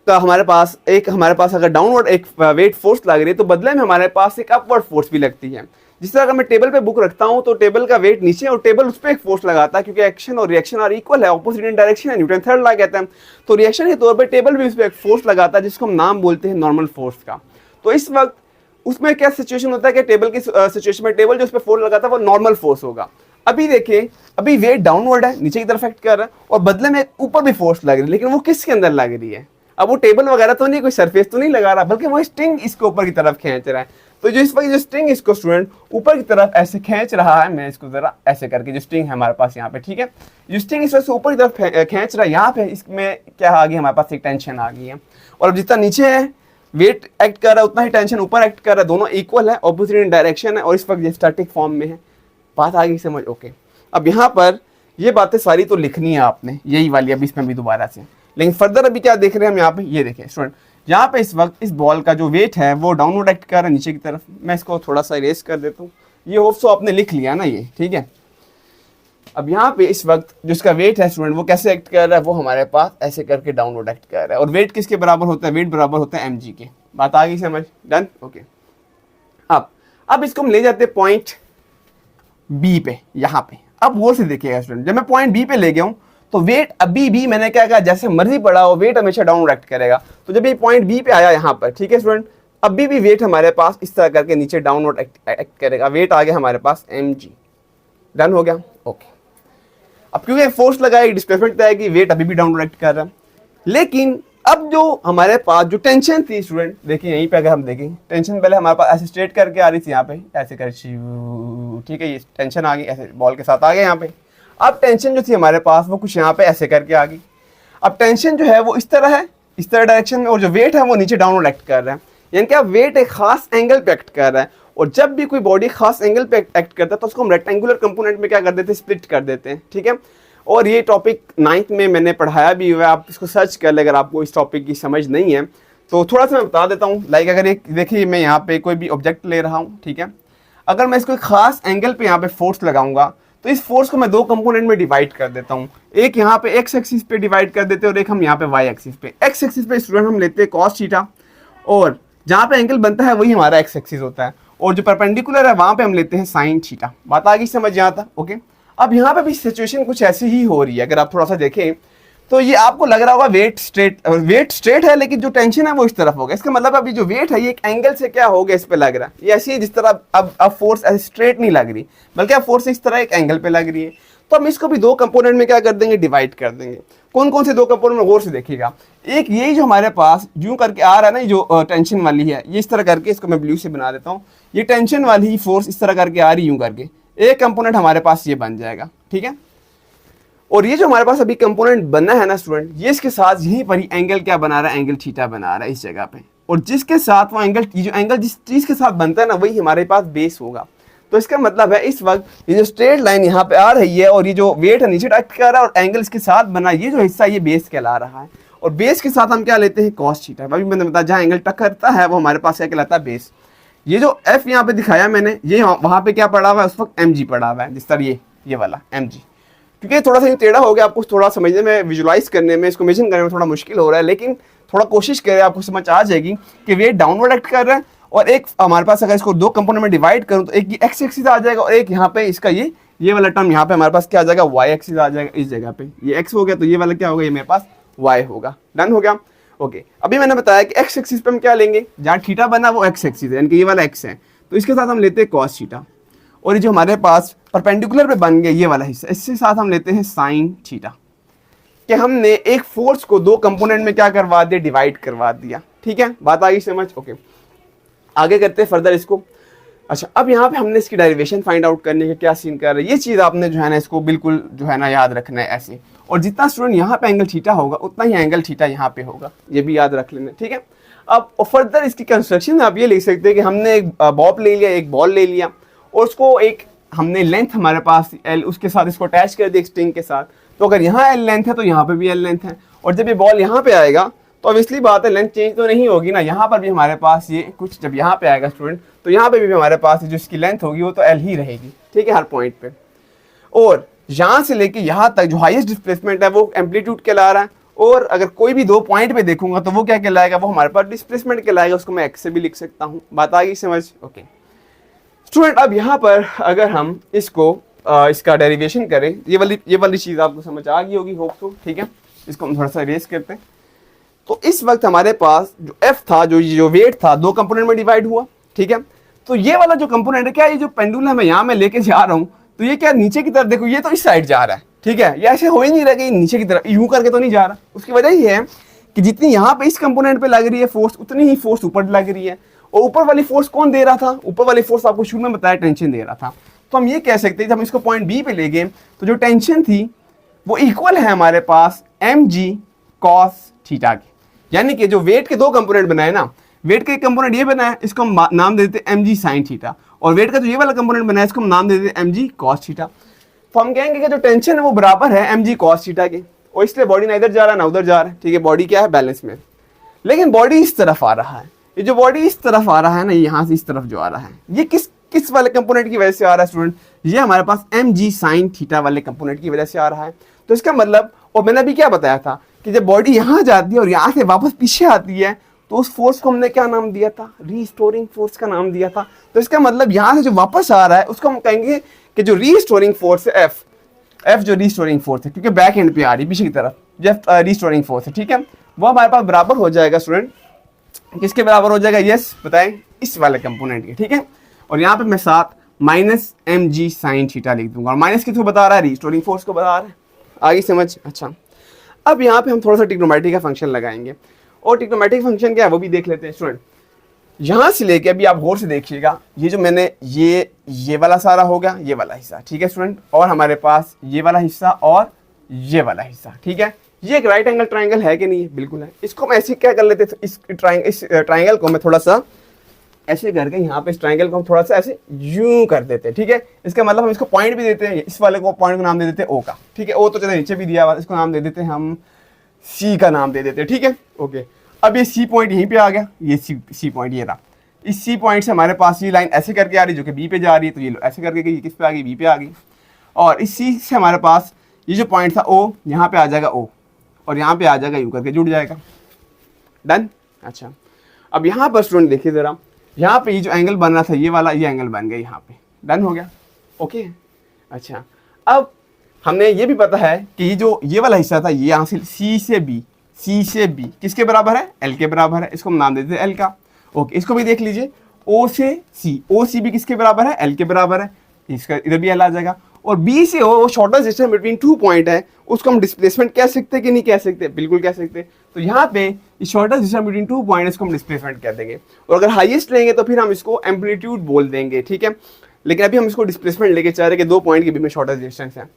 हमारे पास अगर डाउनवर्ड एक वेट फोर्स लग रही है, तो बदले में हमारे पास एक अपवर्ड फोर्स भी लगती है। जिस तरह अगर मैं टेबल पे बुक रखता हूं तो टेबल का वेट नीचे और टेबल उस पर एक फोर्स लगाता है, क्योंकि एक्शन और रिएक्शन आर इक्वल है, ऑपोजिट इन डायरेक्शन है, न्यूटन थर्ड लॉ कहते हैं। तो रिएक्शन के तौर पे टेबल भी उस पर एक फोर्स लगाता है, जिसको हम नाम बोलते हैं नॉर्मल फोर्स का। तो इस वक्त उसमें क्या सिचुएशन होता है कि टेबल की सिचुएशन में टेबल जो उस पर फोर्स लगाता है वो नॉर्मल फोर्स होगा। अभी देखिए, अभी वेट डाउनवर्ड है, नीचे की तरफ एक्ट कर रहा है, और बदले में ऊपर भी फोर्स लग रही है, लेकिन वो किसके अंदर लग रही है? अब वो टेबल वगैरह तो नहीं, कोई सरफेस तो नहीं लगा रहा, बल्कि वो स्ट्रिंग इसको ऊपर की तरफ खींच रहा है। तो जो इस वक्त जो स्ट्रिंग इसको स्टूडेंट ऊपर की तरफ ऐसे खींच रहा है, मैं इसको जरा ऐसे करके, जो स्ट्रिंग है हमारे पास यहाँ पे, ठीक है, जो स्ट्रिंग इस वक्त से ऊपर की तरफ खींच रहा है, यहाँ पे इसमें क्या आ गई, हमारे पास एक टेंशन आ गई है। और अब जितना नीचे है वेट एक्ट कर रहा है, उतना ही टेंशन ऊपर एक्ट कर रहा है, दोनों इक्वल है, ऑपोजिट इन डायरेक्शन है, और इस वक्त ये स्टैटिक फॉर्म में है। बात आ गई समझ? ओके, अब यहाँ पर ये बातें सारी तो लिखनी है आपने, यही वाली, अभी इसमें भी दोबारा से, लेकिन फर्दर अभी क्या देख रहे हैं हम यहाँ पे, ये देखें स्टूडेंट, यहाँ पे इस वक्त इस बॉल का जो वेट है वो डाउनवर्ड एक्ट कर रहा है नीचे की तरफ। मैं इसको थोड़ा सा इरेज कर देता हूँ, ये होप सो आपने लिख लिया ना ये, ठीक है। अब यहाँ पे इस वक्त जो इसका वेट है स्टूडेंट, वो कैसे एक्ट कर रहा है, वो हमारे पास ऐसे करके डाउनवर्ड एक्ट कर रहा है, और वेट किसके बराबर होता है? वेट बराबर होता है mg के। बात आ गई समझ? डन। ओके, अब इसको हम ले जाते हैं पॉइंट बी पे, यहाँ पे। अब वो से देखिएगा स्टूडेंट, जब मैं पॉइंट बी पे ले गया हूँ तो वेट अभी भी मैंने क्या कहा, जैसे मर्जी पड़ा हो, वेट हमेशा डाउनवर्ड एक्ट करेगा। तो जब ये पॉइंट बी पे आया यहाँ पर, ठीक है स्टूडेंट, अभी भी वेट हमारे पास इस तरह करके नीचे डाउनवर्ड एक्ट करेगा। वेट आ गया हमारे पास mg। डन हो गया? ओके। अब क्योंकि फोर्स लगाएगी, डिस्प्लेसमेंट तय की, वेट अभी भी डाउनवर्ड एक्ट कर रहा है। लेकिन अब जो हमारे पास जो टेंशन थी स्टूडेंट, देखिए यहीं पे अगर हम देखें, टेंशन पहले हमारे पास ऐसे स्ट्रेट करके आ रही थी, यहाँ पे ऐसे कर, ठीक है, ये टेंशन आ गई, ऐसे बॉल के साथ आ गया यहाँ पे। अब टेंशन जो थी हमारे पास वो कुछ यहाँ पे ऐसे करके आ गई। अब टेंशन जो है वो इस तरह है, इस तरह डायरेक्शन में, और जो वेट है वो नीचे डाउनवर्ड एक्ट कर रहा है। यानी कि अब वेट एक खास एंगल पे एक्ट कर रहा है, और जब भी कोई बॉडी खास एंगल पे एक्ट करता है तो उसको हम रेक्टेंगुलर कंपोनेंट में क्या कर देते हैं, स्प्लिट कर देते हैं, ठीक है। और ये टॉपिक 9th में मैंने पढ़ाया भी हुआ है, आप इसको सर्च कर ले अगर आपको इस टॉपिक की समझ नहीं है तो। थोड़ा सा मैं बता देता हूँ। लाइक अगर एक देखिए मैं यहाँ पे कोई भी ऑब्जेक्ट ले रहा हूँ, ठीक है, अगर मैं इसको एक खास एंगल पे यहाँ पे फोर्स लगाऊंगा तो इस फोर्स को मैं दो कंपोनेंट में डिवाइड कर देता हूँ। एक यहाँ पे एक्स एक्सिस पे डिवाइड कर देते हैं और एक हम यहाँ पे वाई एक्सिस पे। एक्स एक्सिस पे स्टूडेंट हम लेते हैं कॉस थीटा, और जहाँ पे एंगल बनता है वही हमारा एक्स एक्सिस होता है, और जो परपेंडिकुलर है वहाँ पे हम लेते हैं साइन थीटा। बात आ गई समझ यहाँ तक? ओके। अब यहाँ पे भी सिचुएशन कुछ ऐसी ही हो रही है। अगर आप थोड़ा सा देखें तो ये आपको लग रहा होगा वेट स्ट्रेट है, लेकिन जो टेंशन है वो इस तरफ होगा। इसका मतलब अभी जो वेट है ये एक एंगल से क्या हो गया, इस पे लग रहा है। ये ऐसी है जिस तरह अब फोर्स ऐसे स्ट्रेट नहीं लग रही, बल्कि अब फोर्स इस तरह एक एंगल पे लग रही है। तो हम इसको भी दो कंपोनेंट में क्या कर देंगे, डिवाइड कर देंगे। कौन कौन से दो कंपोनेंट में गौर से देखिएगा। एक यही जो हमारे पास यूं करके आ रहा है ना, जो टेंशन वाली है, ये इस तरह करके, इसको मैं ब्लू से बना देता हूँ। ये टेंशन वाली ही फोर्स इस तरह करके आ रही यूं करके, एक कंपोनेंट हमारे पास ये बन जाएगा, ठीक है। और ये जो हमारे पास अभी कंपोनेंट बना है ना स्टूडेंट, ये इसके साथ यहीं पर ही एंगल क्या बना रहा है, एंगल थीटा बना रहा है इस जगह पे। और जिसके साथ वो एंगल, जो एंगल जिस चीज के साथ बनता है ना, वही हमारे पास बेस होगा। तो इसका मतलब है इस वक्त ये जो स्ट्रेट लाइन यहाँ पे आ रही है और ये जो वेट है नीचे टच कर रहा है और एंगल इसके साथ बना, ये जो हिस्सा ये बेस कहला रहा है। और बेस के साथ हम क्या लेते हैं, कॉस थीटा। अभी मैंने बताया जहाँ एंगल टच करता है वो हमारे पास क्या कहलाता है, बेस। ये जो एफ यहाँ पे दिखाया मैंने, ये वहाँ पे क्या पड़ा हुआ है, उस वक्त mg पड़ा हुआ है, जिस तरह ये वाला mg। क्योंकि थोड़ा सा ये टेढ़ा हो गया, आपको थोड़ा समझने में, विजुलाइज करने में, इसको इमेजिन करने में थोड़ा मुश्किल हो रहा है, लेकिन थोड़ा कोशिश करें, आपको समझ आ जाएगी कि वेट डाउनवर्ड एक्ट कर रहा है। और एक हमारे पास अगर इसको दो कंपोनेंट में डिवाइड करूं तो एक एक्स एक्सिस आ जाएगा और एक यहाँ पे इसका ये वाला टर्म यहाँ पे हमारे पास क्या आ जाएगा, वाई एक्सिस आ जाएगा इस जगह पे। ये एक्स हो गया तो ये वाला क्या होगा, ये मेरे पास वाई होगा। डन हो गया? ओके। अभी मैंने बताया कि एक्स एक्सिस पे हम क्या लेंगे, जहाँ थीटा बना वो एक्स एक्सिस है, यानी कि ये वाला एक्स है, तो इसके साथ हम लेते हैं कॉस थीटा। और ये जो हमारे पास परपेंडिकुलर पे बन गया ये वाला हिस्सा, इसके साथ हम लेते हैं साइन थीटा। कि हमने एक फोर्स को दो कंपोनेंट में क्या करवा दिया, डिवाइड करवा दिया, ठीक है। बात आ गई समझ? ओके, आगे करते हैं फर्दर इसको। अच्छा, अब यहाँ पे हमने इसकी डेरिवेशन फाइंड आउट करने का क्या सीन कर रहे हैं, ये चीज़ आपने जो है ना इसको बिल्कुल जो है ना याद रखना है ऐसे। और जितना स्टूडेंट यहाँ पे एंगल थीटा होगा उतना ही एंगल थीटा यहाँ पे होगा, ये भी याद रख लेना, ठीक है। अब फर्दर इसकी कंस्ट्रक्शन आप ये लिख सकते हैं कि हमने एक बॉब ले लिया, एक बॉल ले लिया, और उसको एक हमने लेंथ हमारे पास L, उसके साथ इसको अटैच कर दिया स्ट्रिंग के साथ। तो अगर यहाँ L लेंथ है तो यहाँ पे भी L लेंथ है, और जब ये बॉल यहाँ पे आएगा तो ऑब्वियसली बात है लेंथ चेंज तो नहीं होगी ना, यहाँ पर भी हमारे पास ये कुछ, जब यहाँ पे आएगा स्टूडेंट तो यहाँ पे भी हमारे पास जो इसकी लेंथ होगी वो तो L ही रहेगी, ठीक है, हर पॉइंट पे। और यहाँ से लेके यहाँ तक जो हाईएस्ट डिस्प्लेसमेंट है वो एम्पलीट्यूड कहला रहा है। और अगर कोई भी दो पॉइंट पे देखूंगा तो वो क्या कहलाएगा, वो हमारे पास डिस्प्लेसमेंट कहलाएगा, उसको मैं एक्स से भी लिख सकता हूँ। बात आ गई समझ? ओके स्टूडेंट, अब यहाँ पर अगर हम इसको इसका डेरिवेशन करें, ये वाली चीज़ आपको समझ आ गई होगी, होप सो, ठीक है। इसको हम थोड़ा सा रेस करते हैं। तो इस वक्त हमारे पास जो एफ था, जो वेट था, दो कंपोनेंट में डिवाइड हुआ, ठीक है। तो ये वाला जो कंपोनेंट है, क्या ये जो पेंडुलम है यहाँ मैं लेके जा रहा हूँ, तो ये क्या नीचे की तरफ, देखो ये तो इस साइड जा रहा है, ठीक है, ये ऐसे हो ही नहीं रहा कि नीचे की तरफ यूं करके तो नहीं जा रहा। उसकी वजह ये है कि जितनी यहाँ पे इस कंपोनेंट पे लग रही है फोर्स, उतनी ही फोर्स ऊपर लग रही है। और ऊपर वाली फोर्स कौन दे रहा था, ऊपर वाली फोर्स आपको शुरू में बताया टेंशन दे रहा था। तो हम ये कह सकते हैं जब हम इसको पॉइंट बी पे ले गए तो जो टेंशन थी वो इक्वल है हमारे पास mg cos थीटा की। यानी कि जो वेट के दो कंपोनेंट बनाए ना, वेट का एक कंपोनेंट ये बनाया, इसको हम नाम दे देते हैं mg sin थीटा, और वेट का जो ये वाला कंपोनेंट बनाया इसको हम नाम दे देते हैं mg cos थीटा। तो हम कहेंगे कि जो टेंशन है वो बराबर है mg cos थीटा के, और इसलिए बॉडी ना इधर जा रहा है ना उधर जा रहा है, ठीक है। बॉडी क्या है, बैलेंस में। लेकिन बॉडी इस तरफ आ रहा है, ये जो बॉडी इस तरफ आ रहा है ना, यहाँ से इस तरफ जो आ रहा है, ये किस वाले कंपोनेंट की वजह से आ रहा है स्टूडेंट, ये हमारे पास mg sin थीटा वाले कंपोनेंट की वजह से आ रहा है। तो इसका मतलब, और मैंने अभी क्या बताया था कि जब बॉडी यहाँ जाती है और यहाँ से वापस पीछे आती है तो उस फोर्स को हमने क्या नाम दिया था, रीस्टोरिंग फोर्स का नाम दिया था। तो इसका मतलब यहाँ से जो वापस आ रहा है उसको हम कहेंगे कि जो रीस्टोरिंग फोर्स है एफ जो रीस्टोरिंग फोर्स है, क्योंकि बैक एंड पे आ रही है पीछे की तरफ, जब रीस्टोरिंग फोर्स है, ठीक है, वो हमारे पास बराबर हो जाएगा स्टूडेंट, किसके बराबर हो जाएगा, यस बताएं, इस वाले कंपोनेंट के, ठीक है। और यहाँ पे मैं साथ माइनस mg sin थीटा लिख दूंगा, और माइनस किसको बता रहा है, रीस्टोरिंग फोर्स को बता रहा है। आगे समझ? अच्छा, अब यहाँ पे हम थोड़ा सा ट्रिग्नोमेट्री का फंक्शन लगाएंगे, और ट्रिग्नोमेट्रिक फंक्शन क्या है वो भी देख लेते हैं स्टूडेंट। यहाँ से लेके अभी आप गौर से देखिएगा, ये जो मैंने ये वाला सारा हो गया, ये वाला हिस्सा, ठीक है स्टूडेंट, और हमारे पास ये वाला हिस्सा और ये वाला हिस्सा, ठीक है। ये एक राइट एंगल ट्राइंगल है कि नहीं है, बिल्कुल है। इसको हम ऐसे क्या कर लेते हैं, इस ट्राइंगल को मैं थोड़ा सा ऐसे करके यहाँ पे इस ट्रायंगल को हम थोड़ा सा ऐसे यूं कर देते हैं, ठीक है। इसका मतलब हम इसको पॉइंट भी देते हैं, इस वाले को पॉइंट को नाम दे देते हैं ओ का, ठीक है। ओ तो चलो नीचे भी दिया हुआ, इसको नाम दे देते हैं हम सी का नाम दे देते हैं, ठीक है, ओके। अब ये सी पॉइंट यहीं पे आ गया, ये सी पॉइंट ये रहा। इस सी पॉइंट से हमारे पास ये लाइन ऐसे करके आ रही है जो कि बी पे जा रही है, तो ये ऐसे करके गई, किस पे आ गई, बी पे आ गई। और इस सी से हमारे पास ये जो पॉइंट था ओ, यहाँ पे आ जाएगा ओ, और यहाँ पे आ जाएगा यू करके जुड़ जाएगा। डन। अच्छा, अब यहाँ पर स्टूडेंट देखिए ज़रा, यहाँ पे ये जो एंगल बन रहा था ये वाला, ये एंगल बन गया यहाँ पे। डन हो गया, ओके। अच्छा, अब हमने ये भी पता है कि ये वाला हिस्सा था, ये यहाँ से सी से बी किसके बराबर है, एल के बराबर है। इसको हम नाम देते हैं एल का, ओके। इसको भी देख लीजिए, ओ सी भी किसके बराबर है, एल के बराबर है। इसका इधर भी एल आ जाएगा। और बी से वो शॉर्टेस्ट डिस्टेंस बिटवीन 2 पॉइंट है, उसको हम डिस्प्लेसमेंट कह सकते हैं कि नहीं कह सकते, बिल्कुल कह सकते हैं। तो यहाँ पे शॉर्टेस्ट डिस्टेंस बिटवीन 2 पॉइंट इसको हम डिस्प्लेसमेंट कह देंगे। और अगर हाईएस्ट लेंगे तो फिर हम इसको एम्पलीट्यूड बोल देंगे, ठीक है। लेकिन अभी हम इसको डिस्प्लेसमेंट लेके चल रहे हैं कि 2 पॉइंट के बीच में शॉर्टेस्ट डिस्टेंस है।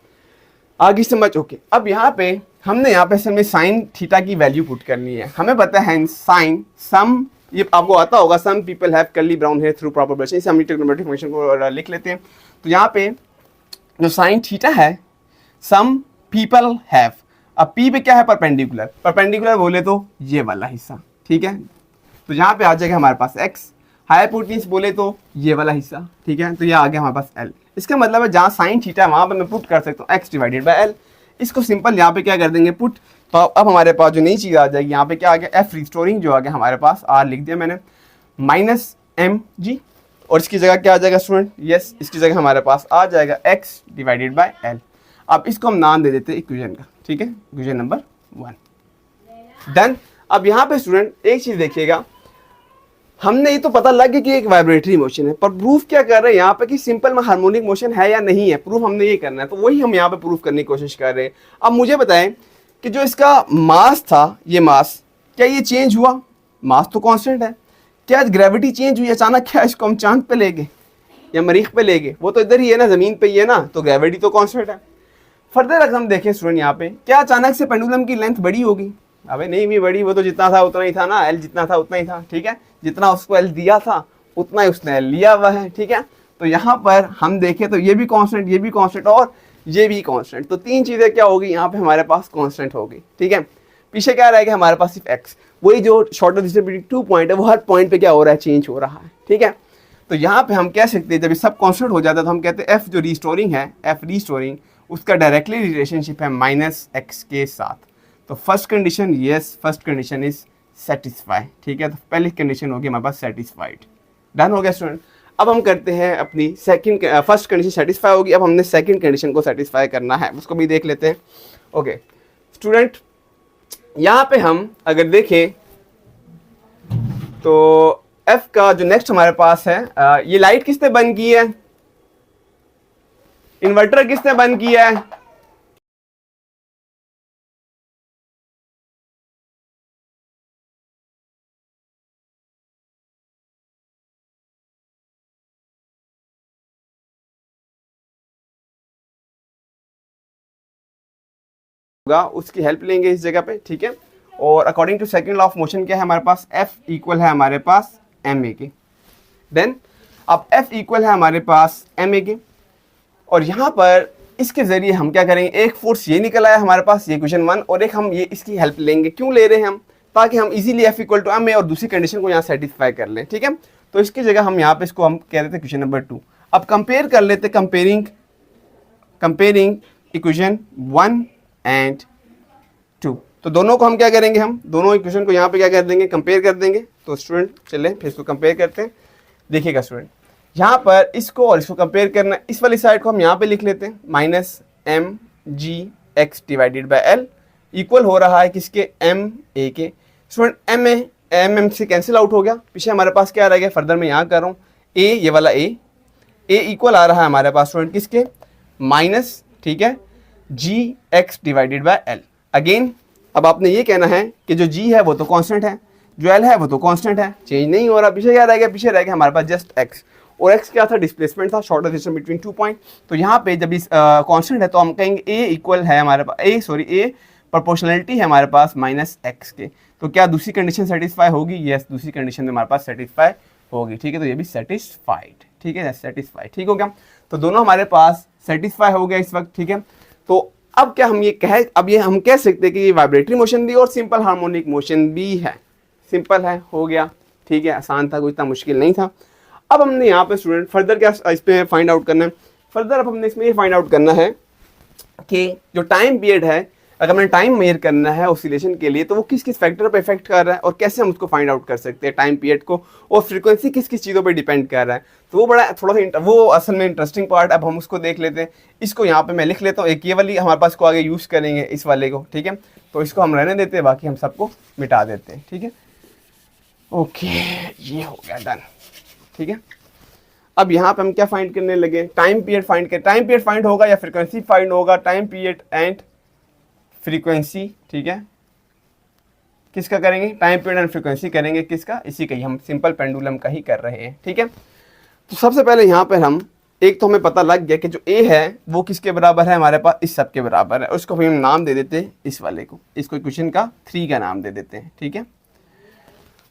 आगे समझ, ओके। अब यहाँ पे हमने यहाँ पे असल में साइन थीटा की वैल्यू पुट करनी है। हमें पता है साइन सम, ये आपको आता होगा, some people have curly brown hair through proper brushing. इसे हम ट्रिग्नोमेट्रिक फंक्शन को लिख लेते हैं। तो यहाँ पे जो साइन थीटा है, सम पीपल हैव, अब पी पे क्या है, परपेंडिकुलर बोले तो ये वाला हिस्सा, ठीक है। तो यहाँ पे आ जाएगा हमारे पास एक्स, हाइपोटेन्यूज बोले तो ये वाला हिस्सा, ठीक है। तो ये आ गया हमारे पास एल। इसका मतलब है जहाँ साइन थीटा वहाँ पर मैं पुट कर सकता हूँ एक्स डिवाइडेड बाय एल। इसको सिंपल यहाँ पे क्या कर देंगे, पुट। तो अब हमारे पास जो नई चीज़ आ जाएगी, यहाँ पे क्या आ गया, एफ रिस्टोरिंग जो आ गया हमारे पास, आर लिख दिया मैंने, माइनस एम जी। और इसकी जगह क्या आ जाएगा स्टूडेंट, यस, इसकी जगह हमारे पास आ जाएगा एक्स डिवाइडेड बाय एल। अब इसको हम नाम दे देते हैं इक्वेशन का, ठीक है, इक्वेशन नंबर 1। डन। अब यहाँ पे स्टूडेंट एक चीज़ देखिएगा, हमने ये तो पता लग गया कि एक वाइब्रेटरी मोशन है, पर प्रूफ क्या कर रहे हैं यहाँ पे कि सिंपल में हार्मोनिक मोशन है या नहीं है, प्रूफ हमने ये करना है। तो वही हम यहाँ पे प्रूफ करने की कोशिश कर रहे हैं। अब मुझे बताएं कि जो इसका मास था, ये मास क्या ये चेंज हुआ, मास तो कांस्टेंट है। क्या ग्रेविटी चेंज हुई अचानक, क्या इसको हम चांद पे ले गए या मरीख पे ले गए, वो तो इधर ही है ना, ज़मीन पे ही है ना, तो ग्रेविटी तो कांस्टेंट है। फर्दर अगर हम देखें स्टूडेंट यहाँ पे, क्या अचानक से पेंडुलम की लेंथ बड़ी होगी, अबे नहीं भी बड़ी, वो तो जितना था उतना ही था ना, एल जितना था उतना ही था, ठीक है। जितना उसको एल दिया था उतना ही उसने एल लिया हुआ है, ठीक है। तो यहाँ पर हम देखें तो ये भी कांस्टेंट, ये भी कांस्टेंट और ये भी कांस्टेंट, तो 3 चीज़ें क्या होगी यहाँ पे हमारे पास कांस्टेंट होगी, ठीक है। पीछे क्या रहेगा हमारे पास, सिर्फ एक्स, वही जो शॉर्टेस्ट डिस्टेंस बिटवीन 2 पॉइंट है वो हर पॉइंट पे क्या हो रहा है, चेंज हो रहा है, ठीक है। तो यहाँ पे हम कह सकते हैं जब ये सब कांस्टेंट हो जाता है तो हम कहते हैं एफ जो रिस्टोरिंग है, एफ रिस्टोरिंग, उसका डायरेक्टली रिलेशनशिप है माइनस एक्स के साथ। तो first condition, yes, first condition is satisfy, ठीक है। तो पहली कंडीशन होगी हमारे पास सेटिस्फाइड। डन हो गया स्टूडेंट। अब हम करते हैं अपनी फर्स्ट कंडीशन सेटिस्फाई होगी, अब हमने सेकंड कंडीशन को सेटिस्फाई करना है, उसको भी देख लेते हैं। ओके स्टूडेंट, यहाँ पे हम अगर देखें तो एफ का जो नेक्स्ट हमारे पास है, ये लाइट किसने बंद की है, इन्वर्टर किसने बंद किया है, उसकी हेल्प लेंगे इस जगह पे, ठीक है। और according to second law of motion क्या है हमारे पास, एफ इक्वल है हमारे पास एम ए के। देन अब एफ इक्वल है हमारे पास एम ए के, और यहाँ पर इसके जरिए हम क्या करेंगे, एक फोर्स ये निकल आया हमारे पास, ये क्वेश्चन 1, और एक हम ये इसकी हेल्प लेंगे। क्यों ले रहे हैं हम, ताकि हम easily F equal to M A और दूसरी कंडीशन को यहाँ सेटिस्फाई कर लें, ठीक है। तो इसकी जगह हम यहाँ पे इसको हम कह देते हैं क्वेश्चन नंबर 2। अब कंपेयर कर लेते, कंपेयरिंग इक्वेशन 1 एंड 2। तो दोनों को हम क्या करेंगे, हम दोनों इक्वेशन को यहाँ पे क्या कर देंगे, कंपेयर कर देंगे। तो स्टूडेंट चलें फिर इसको कंपेयर करते हैं। देखिएगा स्टूडेंट, यहाँ पर इसको और इसको कंपेयर करना है, इस वाली साइड को हम यहाँ पे लिख लेते हैं, minus M G X divided by L equal हो रहा है किसके, एम ए के। स्टूडेंट एम से कैंसिल आउट हो गया, पीछे हमारे पास क्या रह गया, फर्दर मैं यहाँ कर रहा हूँ, ए, ये वाला ए इक्वल आ रहा है हमारे पास स्टूडेंट किसके, माइनस, ठीक है, G X divided by L. Again अब आपने ये कहना है कि जो जी है वो तो कांस्टेंट है, जो एल है वो तो कांस्टेंट है, चेंज नहीं हो रहा। पीछे क्या रह गया, पीछे रह गया हमारे पास जस्ट एक्स, और एक्स क्या था, डिस्प्लेसमेंट था, शॉर्टेस्ट डिस्टेंस बिटवीन 2 पॉइंट। तो यहाँ पे जब इस कांस्टेंट है तो हम कहेंगे ए इक्वल है हमारे पास, ए प्रोपोर्शनलिटी है हमारे पास माइनस एक्स के। तो क्या दूसरी कंडीशन सेटिस्फाई होगी, यस, दूसरी कंडीशन हमारे पास सेटिस्फाई होगी, ठीक है। तो ये भी सेटिस्फाइड, ठीक है, सेटिस्फाइड, ठीक हो गया। तो दोनों हमारे पास सेटिस्फाई हो गया इस वक्त, ठीक है। तो अब क्या हम ये हम कह सकते हैं कि ये वाइब्रेटरी मोशन भी और सिंपल हार्मोनिक मोशन भी है। सिंपल है, हो गया, ठीक है, आसान था, कोई इतना मुश्किल नहीं था। अब हमने यहाँ पे स्टूडेंट फर्दर क्या इस पे फाइंड आउट करना है, फर्दर अब हमने इसमें ये फाइंड आउट करना है कि जो टाइम पीरियड है, अगर मैंने टाइम मेजर करना है ऑसिलेशन के लिए, तो वो किस किस फैक्टर पे इफेक्ट कर रहा है और कैसे हम उसको फाइंड आउट कर सकते हैं टाइम पीरियड को, और फ्रीक्वेंसी किस किस चीज़ों पे डिपेंड कर रहा है। तो वो बड़ा थोड़ा सा वो असल में इंटरेस्टिंग पार्ट, अब हम उसको देख लेते हैं। इसको यहाँ पे मैं लिख लेता हूँ, एक ये वाली हमारे पास को आगे यूज़ करेंगे इस वाले को, ठीक है। तो इसको हम रहने देते हैं, बाकी हम सबको मिटा देते हैं, ठीक है। ओके, ये हो गया डन, ठीक है। अब यहाँ पे हम क्या फाइंड करने लगे, टाइम पीरियड फाइंड कर, टाइम पीरियड फाइंड होगा या फ्रीक्वेंसी फाइंड होगा, टाइम पीरियड एंड फ्रीक्वेंसी, ठीक है। किसका करेंगे, टाइम पीरियड एंड फ्रीक्वेंसी करेंगे, किसका, इसी का ही, हम सिंपल पेंडुलम का ही कर रहे हैं, ठीक है। तो सबसे पहले यहाँ पर हम एक तो हमें पता लग गया कि जो ए है वो किसके बराबर है, हमारे पास इस सब के बराबर है, उसको हम नाम दे देते हैं इस वाले को, इसको इक्वेशन का 3 का नाम दे देते हैं, ठीक है।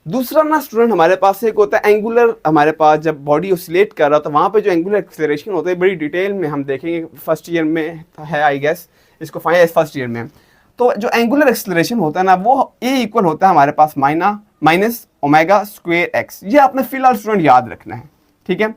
दूसरा ना स्टूडेंट हमारे पास एक होता है एंगुलर, हमारे पास जब बॉडी ऑसिलेट कर रहा है तो वहाँ पे जो एंगुलर एक्सेलरेशन होता है बड़ी डिटेल में हम देखेंगे, फर्स्ट ईयर में है आई गेस, इसको फाइनल फर्स्ट ईयर में। तो जो एंगुलर एक्सेलरेशन होता है ना, वो ए इक्वल होता है हमारे पास माइनस ओमेगा स्क्वायर एक्स। ये आपने फिलहाल स्टूडेंट याद रखना है, ठीक है।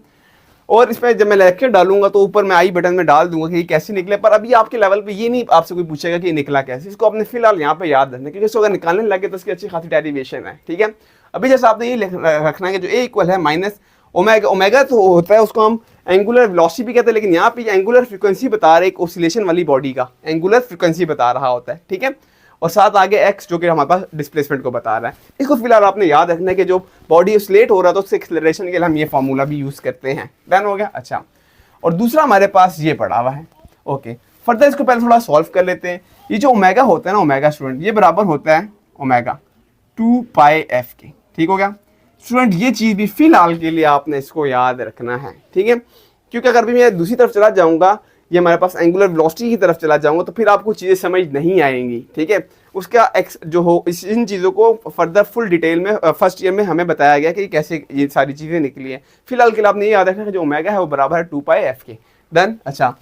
और इस पर जब मैं लेक्चर डालूंगा तो ऊपर मैं आई बटन में डाल दूंगा कि ये कैसे निकले, पर अभी आपके लेवल पे ये नहीं आपसे कोई पूछेगा कि ये निकला कैसे, इसको आपने फिलहाल यहाँ पे याद रखना है, क्योंकि इसको अगर निकालने लगे तो इसकी अच्छी खासी डेरिवेशन है, ठीक है। अभी जैसे आपने ये रखना है कि जो ए इक्वल है माइनस ओमेगा, ओमेगा तो होता है उसको हम एंगुलर वेलोसिटी भी कहते हैं, लेकिन यहाँ पे एंगुलर फ्रीक्वेंसी बता रहा है, एक ऑसिलेशन वाली बॉडी का एंगुलर फ्रीक्वेंसी बता रहा होता है, ठीक है। और साथ आगे एक्स जो कि हमारे पास डिस्प्लेसमेंट को बता रहा है। इसको फिलहाल आपने याद रखना है कि जो बॉडी ऑसिलेट हो रहा है तो उससे एक्सेलरेशन के लिए हम ये फार्मूला भी यूज करते हैं। डन हो गया, अच्छा। और दूसरा हमारे पास ये पड़ा हुआ है, ओके। फर्दर इसको पहले थोड़ा सॉल्व कर लेते हैं। ये जो ओमेगा होता है ना, ओमेगा स्टूडेंट ये बराबर होता है ओमेगा 2 पाई एफ के, ठीक हो गया स्टूडेंट। ये चीज़ भी फिलहाल के लिए आपने इसको याद रखना है, ठीक है। क्योंकि अगर भी मैं दूसरी तरफ चला जाऊंगा, ये हमारे पास एंगुलर वेलोसिटी की तरफ चला जाऊंगा, तो फिर आपको चीज़ें समझ नहीं आएंगी, ठीक है। उसका एक्स जो हो इन चीज़ों को फर्दर फुल डिटेल में फर्स्ट ईयर में हमें बताया गया कि कैसे ये सारी चीज़ें निकली है। फिलहाल के लिए आपने ये याद रखना कि जो ओमेगा है वो बराबर है 2 पाई एफ के। डन, अच्छा,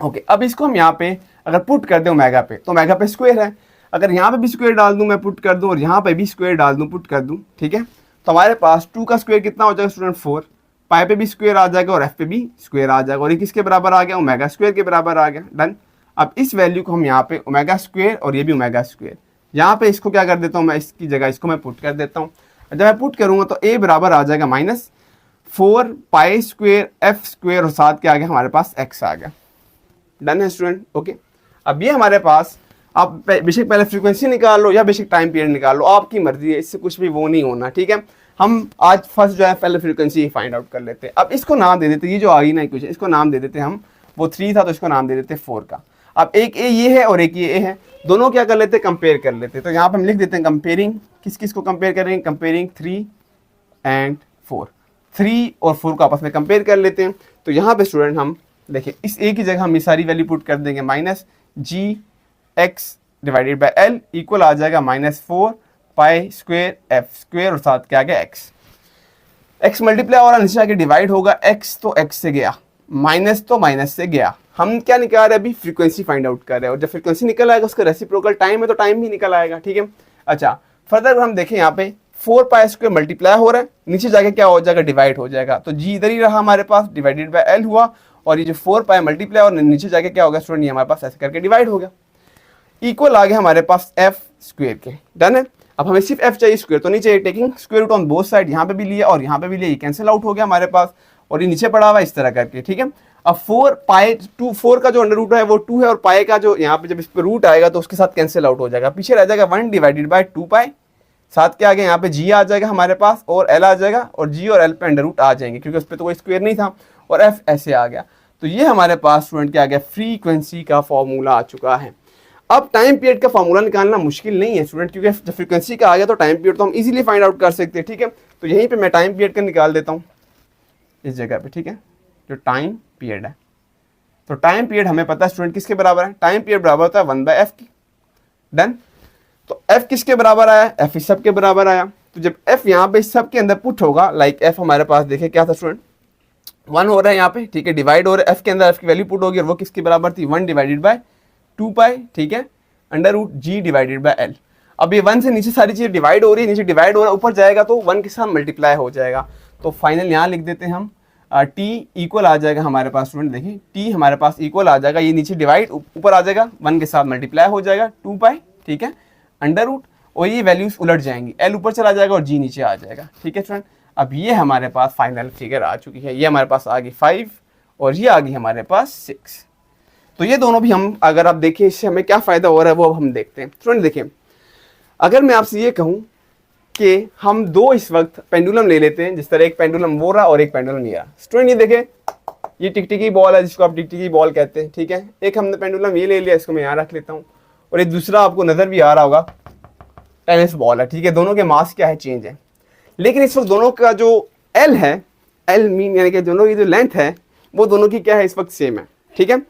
ओके। अब इसको हम यहाँ पे अगर पुट कर दें ओमेगा पे, तो ओमेगा पे स्क्वायर है, अगर यहाँ पे भी स्क्वायर डाल दूँ मैं पुट कर दूँ, और यहाँ पे भी स्क्वायर डाल दूँ पुट कर दूँ, ठीक है। तो हमारे पास 2 का स्क्वायर कितना हो जाएगा स्टूडेंट 4, पाई पे भी स्क्वायर आ जाएगा और एफ पे भी स्क्वायर आ जाएगा, और ये किसके बराबर आ गया, ओमेगा स्क्वायर के बराबर आ गया। डन। अब इस वैल्यू को हम यहाँ पे ओमेगा स्क्वायर और ये भी ओमेगा स्क्वायर, यहाँ पे इसको क्या कर देता हूँ मैं, इसकी जगह इसको मैं पुट कर देता हूँ। जब मैं पुट करूँगा तो ए बराबर आ जाएगा -4 पाई स्क्वायर एफ स्क्वायर, और साथ क्या आ गया हमारे पास एक्स आ गया। डन है स्टूडेंट, ओके। अब ये हमारे पास आप बेशक पहले फ्रीक्वेंसी निकाल लो या बेशक टाइम पीरियड निकाल लो, आपकी मर्जी है, इससे कुछ भी वो नहीं होना, ठीक है। हम आज फर्स्ट जो है पहले फ्रीक्वेंसी फाइंड आउट कर लेते हैं। अब इसको नाम दे देते, ये जो आ गई ना इक्वेशन, इसको नाम दे देते हम, वो 3 था तो इसको नाम दे देते 4 का। अब एक ए ये है और एक ये ए है, दोनों क्या कर लेते हैं, कंपेयर कर लेते हैं। तो यहाँ पे हम लिख देते हैं कंपेयरिंग, किस किस को कंपेयर करेंगे, कंपेयरिंग 3 एंड 4, 3 और 4 को आपस में कंपेयर कर लेते हैं। तो यहाँ पे स्टूडेंट हम देखिए इस ए की जगह हम ये सारी वैल्यू पुट कर देंगे, -g(x) divided by L equal आ जाएगा -4 पाई स्क्वायर एफ स्क्वायर, और साथ क्या आ गया एक्स। एक्स मल्टीप्लाई और नीचे आके डिवाइड होगा, एक्स तो एक्स से गया, माइनस तो माइनस से गया। हम क्या निकाल रहे हैं अभी, फ्रीक्वेंसी फाइंड आउट कर रहे हैं, और जब फ्रीक्वेंसी निकल आएगा उसका रेसिप्रोकल टाइम है तो टाइम भी निकल आएगा, ठीक है। अच्छा, फर्दर हम देखें यहाँ पे 4 पाई स्क्वायर मल्टीप्लाई हो रहा है, नीचे जाके क्या हो जाएगा, डिवाइड हो जाएगा। तो जी इधर ही रहा हमारे पास, डिवाइडेड बाय एल हुआ, और ये जो 4 पाई मल्टीप्लाई और नीचे जाके क्या होगा स्टूडेंट, ये हमारे पास ऐसे करके डिवाइड हो गया, इक्वल आ गया हमारे पास एफ स्क्वायर के। डन है। अब हमें सिर्फ एफ चाहिए, स्क्वायर तो नहीं चाहिए, taking square root on both side, यहाँ पे भी लिया और यहाँ पे भी लिया, ये कैंसिल आउट हो गया हमारे पास, और ये नीचे पड़ा हुआ इस तरह करके, ठीक है। अब 4 पाई 2, 4 का जो अंडर रूट है वो 2 है, और पाई का जो यहाँ पे जब इस पर रूट आएगा तो उसके साथ कैंसिल आउट हो जाएगा, पीछे रह जाएगा 1 डिवाइडेड बाय 2 पाई, साथ क्या आ गया यहाँ पे जी आ जाएगा हमारे पास, और एल आ जाएगा, और जी और एल पे अंडर रूट आ जाएंगे क्योंकि उस पर तो कोई स्क्वायर नहीं था, और एफ ऐसे आ गया। तो ये हमारे पास स्टूडेंट क्या आ गया, फ्रीक्वेंसी का फॉर्मूला आ चुका है। अब टाइम पीरियड का फॉर्मूला निकालना मुश्किल नहीं है स्टूडेंट, क्योंकि जब फ्रीक्वेंसी का आ गया तो टाइम पीरियड तो हम इजीली फाइंड आउट कर सकते हैं, ठीक है। तो यहीं पे मैं टाइम पीरियड का निकाल देता हूँ इस जगह पे, ठीक है। जो टाइम पीरियड है, तो टाइम पीरियड हमें पता है स्टूडेंट किसके बराबर है, टाइम पीरियड बराबर होता है 1/f की। डन। तो f किसके बराबर आया, f इस सब के बराबर आया, तो जब f यहाँ पे सबके अंदर पुट होगा, लाइक f हमारे पास देखे क्या था स्टूडेंट, 1 हो रहा है यहाँ पे, ठीक है, डिवाइड हो रहा है, f के अंदर f की वैल्यू पुट होगी और वो किसके बराबर थी, 1 डिवाइडेड बाय 2 पाई, ठीक है, under root g divided by l। अब ये 1 से नीचे सारी चीज़ें डिवाइड हो रही है, नीचे डिवाइड हो रहा है, ऊपर जाएगा तो 1 के साथ मल्टीप्लाई हो जाएगा। तो फाइनल यहाँ लिख देते हैं हम t इक्वल आ जाएगा हमारे पास स्टूडेंट, देखिए t हमारे पास इक्वल आ जाएगा, ये नीचे डिवाइड ऊपर आ जाएगा, 1 के साथ मल्टीप्लाई हो जाएगा 2 पाई, ठीक है, अंडर रूट, और ये वैल्यूज उलट जाएंगी, l ऊपर चला जाएगा और g नीचे आ जाएगा, ठीक है स्टूडेंट। अब ये हमारे पास फाइनल फिगर आ चुकी है, ये हमारे पास आ गई 5 और ये आ गई हमारे पास 6। तो ये दोनों भी हम, अगर आप देखिए इससे हमें क्या फ़ायदा हो रहा है वो अब हम देखते हैं स्टूडेंट। देखिए अगर मैं आपसे ये कहूँ कि हम दो इस वक्त पेंडुलम ले लेते हैं, जिस तरह एक पेंडुलम वो रहा और एक पेंडुलम ये रहा स्टूडेंट, ये देखें, ये टिकटिकी बॉल है जिसको आप टिकटिकी बॉल कहते हैं, ठीक है, एक हमने पेंडुलम ये ले लिया, इसको मैं यहाँ रख लेता हूँ, और एक दूसरा आपको नज़र भी आ रहा होगा टेनिस बॉल है, ठीक है, दोनों के मास क्या है, चेंज है, लेकिन इस वक्त दोनों का जो एल है, एल मीन यानी कि दोनों की जो लेंथ है वो दोनों की क्या है इस वक्त सेम है, ठीक है।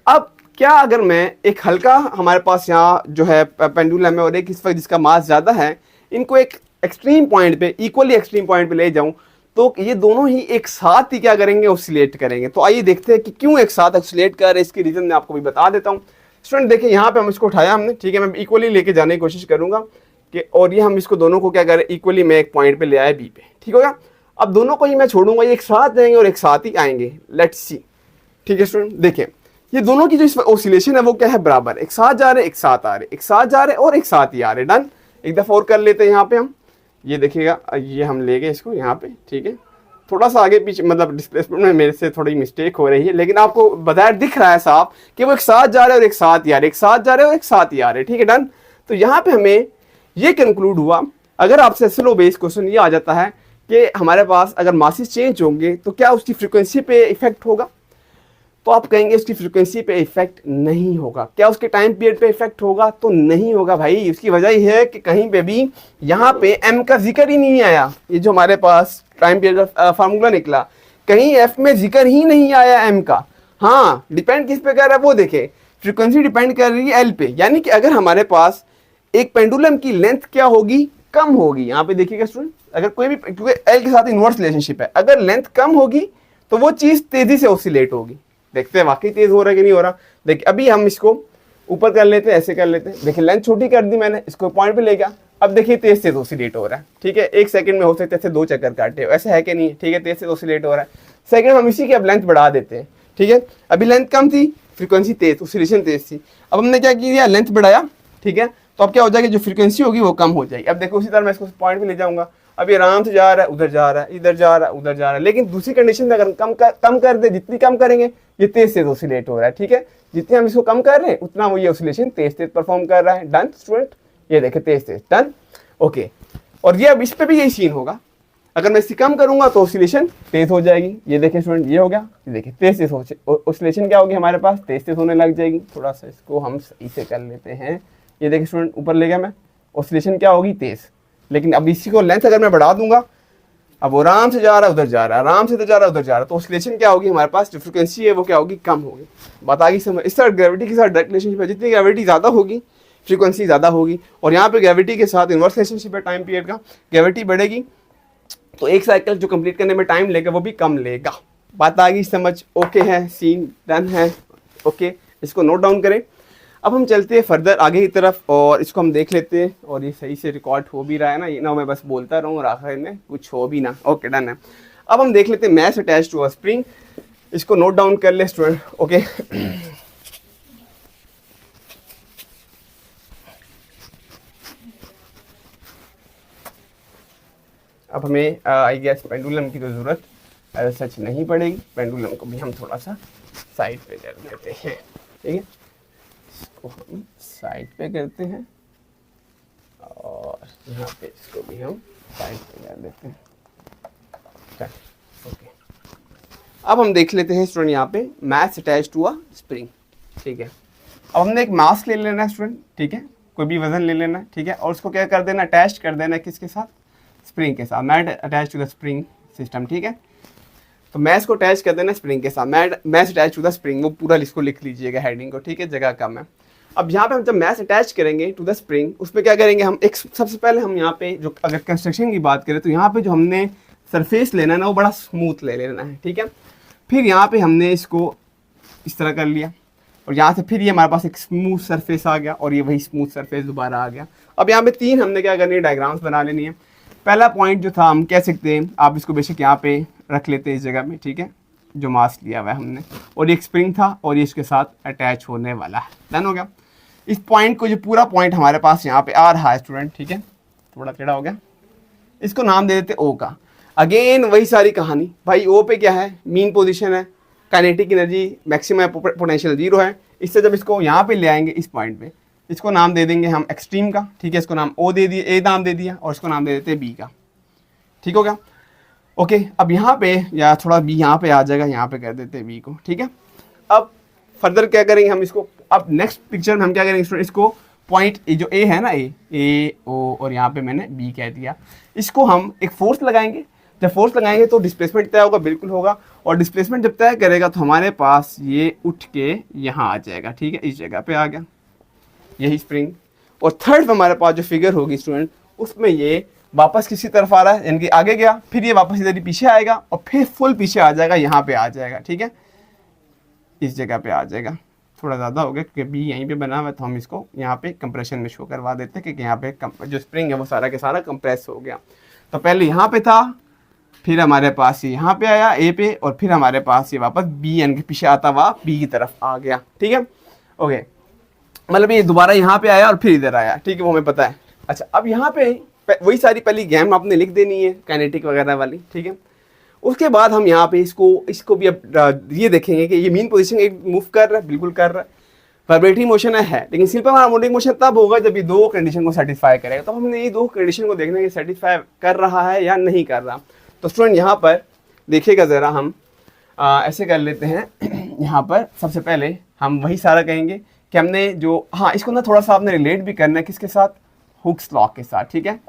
अब क्या अगर मैं एक हल्का हमारे पास यहाँ जो है पेंडुलम है और एक इस वक्त जिसका मास ज़्यादा है, इनको एक एक्सट्रीम पॉइंट पे, इक्वली एक्सट्रीम पॉइंट पे ले जाऊँ तो ये दोनों ही एक साथ ही क्या करेंगे, ऑसिलेट करेंगे। तो आइए देखते हैं कि क्यों एक साथ ऑसिलेट कर रहे हैं, इसकी रीज़न मैं आपको भी बता देता हूँ स्टूडेंट। देखिए यहाँ पे हम इसको उठाया हमने, ठीक है, मैं इक्वली लेके जाने की कोशिश करूँगा कि, और ये हम इसको दोनों को क्या करें, इक्वली मैं एक पॉइंट पे ले आए बी पे, ठीक होगा। अब दोनों को ही मैं छोड़ूंगा, ये एक साथ जाएंगे और एक साथ ही आएंगे, लेट्स सी, ठीक है स्टूडेंट। देखिए ये दोनों की जो ऑसिलेशन है वो क्या है, बराबर, एक साथ जा रहे, एक साथ आ रहे, एक साथ जा रहे और एक साथ ही आ रहे, डन। एक दफ़ा और कर लेते हैं यहाँ पे हम, ये देखिएगा, ये हम ले गए इसको यहाँ पे, ठीक है, थोड़ा सा आगे पीछे, मतलब डिस्प्लेसमेंट में मेरे से थोड़ी मिस्टेक हो रही है, लेकिन आपको बजाय दिख रहा है साफ कि वो एक साथ जा रहे और एक साथ ही आ रहे, एक साथ जा रहे और एक साथ ही आ रहे, ठीक है, डन। तो यहाँ पे हमें ये कंक्लूड हुआ, अगर आपसे स्लो बेस क्वेश्चन ये आ जाता है कि हमारे पास अगर मासेस चेंज होंगे तो क्या उसकी फ्रीक्वेंसी पे इफेक्ट होगा, तो आप कहेंगे उसकी फ्रीक्वेंसी पे इफेक्ट नहीं होगा। क्या उसके टाइम पीरियड पे इफेक्ट होगा, तो नहीं होगा भाई। उसकी वजह यह है कि कहीं पे भी यहाँ पे एम का जिक्र ही नहीं आया, ये जो हमारे पास टाइम पीरियड का फार्मूला निकला, कहीं एफ में जिक्र ही नहीं आया एम का। हाँ, डिपेंड किस पे कर रहा है वो देखे, फ्रीक्वेंसी डिपेंड कर रही है एल पे, यानी कि अगर हमारे पास एक पेंडुलम की लेंथ क्या होगी, कम होगी। यहाँ पे देखिएगा स्टूडेंट, अगर कोई भी, क्योंकि एल के साथ इनवर्स रिलेशनशिप है, अगर लेंथ कम होगी तो वो चीज़ तेजी से ऑसिलेट होगी। देखते हैं वाकई तेज हो रहा है कि नहीं हो रहा। देखिए अभी हम इसको ऊपर कर लेते हैं, ऐसे कर लेते हैं, देखिए लेंथ छोटी कर दी मैंने, इसको पॉइंट पे ले गया, अब देखिए तेज से ऑसिलेट हो रहा है, ठीक है, 1 सेकंड में हो सकते हैं 2 चक्कर काटे, ऐसा है कि नहीं, ठीक है, तेज से ऑसिलेट हो रहा है। सेकंड हम इसी की अब लेंथ बढ़ा देते हैं, ठीक है, अभी लेंथ कम थी, फ्रीक्वेंसी तेज, ऑसिलेशन तेज थी, अब हमने क्या किया, लेंथ बढ़ाया, ठीक है, तो अब क्या हो जाएगा, जो फ्रीक्वेंसी होगी वो कम हो जाएगी। अब देखो उसी तरह मैं इसको पॉइंट पे ले जाऊंगा, अब ये आराम से जा रहा है, उधर जा रहा है, इधर जा रहा है, उधर जा रहा है, लेकिन दूसरी कंडीशन में अगर कम कर दे, जितनी कम करेंगे ये तेज तेज ऑसिलेट हो रहा है, ठीक है, जितने हम इसको कम कर रहे हैं उतना वो ये ऑसिलेशन तेज तेज परफॉर्म कर रहा है, डन स्टूडेंट, ये देखे तेज तेज, डन, ओके। और ये अब इस पे भी यही सीन होगा, अगर मैं इससे कम करूंगा तो ऑसिलेशन तेज हो जाएगी, ये देखें स्टूडेंट, ये हो गया, ये देखिए तेज तेज ऑसिलेशन क्या होगी हमारे पास, तेज तेज होने लग जाएगी। थोड़ा सा इसको हम सही से कर लेते हैं, ये देखिए स्टूडेंट, ऊपर ले गया मैं, ऑसिलेशन क्या होगी, तेज, लेकिन अब इसी को लेंथ अगर मैं बढ़ा दूंगा, अब वो आराम से जा रहा है, उधर जा रहा है, आराम से इधर जा रहा है, उधर जा रहा है, तो ऑसिलेशन क्या होगी हमारे पास, जो फ्रीक्वेंसी है वो क्या होगी, कम होगी। बात आ गई समझ। इस तरह ग्रेविटी के साथ डायरेक्ट रिलेशनशिप है, जितनी ग्रेविटी ज़्यादा होगी फ्रीक्वेंसी ज़्यादा होगी, और यहाँ पे ग्रेविटी के साथ इन्वर्स रिलेशनशिप है टाइम पीरियड का, ग्रेविटी बढ़ेगी तो एक साइकिल जो कंप्लीट करने में टाइम लेगा वो भी कम लेगा। बात आ गई समझ, ओके है, सीन डन है, ओके, इसको नोट डाउन करें। अब हम चलते हैं फर्दर आगे की तरफ और इसको हम देख लेते हैं, और ये सही से रिकॉर्ड हो भी रहा है ना, ये ना मैं बस बोलता रहूँ और आखिर में कुछ हो भी ना, ओके डन है। अब हम देख लेते हैं mass attach to a spring, इसको नोट डाउन कर ले स्टूडेंट, ओके। अब हमें आई गेस पेंडुलम की तो ज़रूरत सच नहीं पड़ेगी, पेंडुलम को भी हम थोड़ा सा साइड पे कर देते हैं, ठीक है, इसको हम साइड पे करते हैं और यहाँ पे इसको भी हम साइड पे कर देते हैं, ओके। अब हम देख लेते हैं स्टूडेंट यहाँ पे mass attach to a spring, ठीक है। अब हमने एक मास ले लेना है स्टूडेंट, ठीक है, कोई भी वजन ले लेना है, ठीक है, और उसको क्या कर देना, अटैच कर देना है किसके साथ, स्प्रिंग के साथ, mass attach to the spring system, ठीक है। तो मैस को अटैच कर देना स्प्रिंग के साथ, mass attach to the spring, वो पूरा इसको लिख लीजिएगा हेडिंग को, ठीक है, जगह कम है। अब यहाँ पे हम जब मैश अटैच करेंगे टू द स्प्रिंग, उसमें क्या करेंगे हम, एक सबसे पहले हम यहाँ पे जो अगर कंस्ट्रक्शन की बात करें तो यहाँ पे जो हमने सरफेस लेना है ना वो बड़ा स्मूथ ले लेना है, ठीक है। फिर यहाँ पे हमने इसको इस तरह कर लिया और यहाँ से फिर ये हमारे पास एक स्मूथ सरफेस आ गया और ये वही स्मूथ सरफेस दोबारा आ गया। अब यहाँ पे 3 हमने क्या करनी है, डायग्राम्स बना लेनी है। पहला पॉइंट जो था हम कह सकते हैं, आप इसको बेशक यहाँ पे रख लेते हैं इस जगह में, ठीक है, जो मास्क लिया हुआ है हमने, और ये एक स्प्रिंग था और ये इसके साथ अटैच होने वाला है। डन हो गया। इस पॉइंट को, जो पूरा पॉइंट हमारे पास यहाँ पे आ रहा है स्टूडेंट, ठीक है, थोड़ा टेढ़ा हो गया, इसको नाम दे देते ओ का। अगेन वही सारी कहानी भाई, ओ पे क्या है, मीन पोजीशन है, काइनेटिक एनर्जी मैक्सिमम पोटेंशियल 0 है। इससे जब इसको यहाँ पे ले आएंगे इस पॉइंट पे, इसको नाम दे देंगे हम एक्सट्रीम का, ठीक है, इसको नाम ओ दे दिए, ए नाम दे दिया, और इसको नाम दे देते हैं बी का। ठीक हो गया, ओके। अब यहाँ पे या थोड़ा बी यहाँ पे आ जाएगा, यहाँ पे कर देते हैं बी को, ठीक है। अब फर्दर क्या करेंगे हम इसको, अब नेक्स्ट पिक्चर में हम क्या करेंगे, इसको पॉइंट जो ए है ना, ए ओ और यहाँ पे मैंने बी कह दिया, इसको हम एक फोर्स लगाएंगे। जब फोर्स लगाएंगे तो डिस्प्लेसमेंट तय होगा, बिल्कुल होगा, और डिस्प्लेसमेंट जब तय करेगा तो हमारे पास ये उठ के यहाँ आ जाएगा, ठीक है, इस जगह पे आ गया, यही स्प्रिंग। और थर्ड हमारे पास जो फिगर होगी स्टूडेंट, उसमें ये वापस किसी तरफ आ रहा है, यानी कि आगे गया, फिर ये वापस इधर ही पीछे आएगा और फिर फुल पीछे आ जाएगा, यहाँ पे आ जाएगा, ठीक है, इस जगह पे आ जाएगा। थोड़ा ज़्यादा हो गया क्योंकि बी यहीं पे बना हुआ है, तो हम इसको यहाँ पे कंप्रेशन में शो करवा देते हैं, क्योंकि यहाँ पे जो स्प्रिंग है वो सारा के सारा कंप्रेस हो गया। तो पहले यहाँ पे था, फिर हमारे पास ये यहाँ पे आया ए पे, और फिर हमारे पास ये वापस बी यानी कि पीछे आता हुआ बी की तरफ आ गया, ठीक है, ओके। मतलब ये दोबारा यहाँ पे आया और फिर इधर आया, ठीक है, वो हमें पता है। अच्छा, अब यहाँ पे वही सारी पहली गेम आपने लिख देनी है, काइनेटिक वगैरह वाली, ठीक है। उसके बाद हम यहाँ पे इसको भी अब ये देखेंगे कि ये मीन पोजीशन एक मूव कर रहा है, बिल्कुल कर रहा है, वाइब्रेटरी मोशन है, लेकिन सिंपल हार्मोनिक मोशन तब होगा जब ये 2 कंडीशन को सेटिस्फाई करेगा। तो हमने ये 2 कंडीशन को देखना है कि सेटिस्फाई कर रहा है या नहीं कर रहा। तो स्टूडेंट यहाँ पर देखिएगा ज़रा, हम ऐसे कर लेते हैं। यहाँ पर सबसे पहले हम वही सारा कहेंगे कि हमने जो, हाँ, इसको ना थोड़ा सा आपने रिलेट भी करना है किसके साथ, हुक्स लॉ के साथ, ठीक है।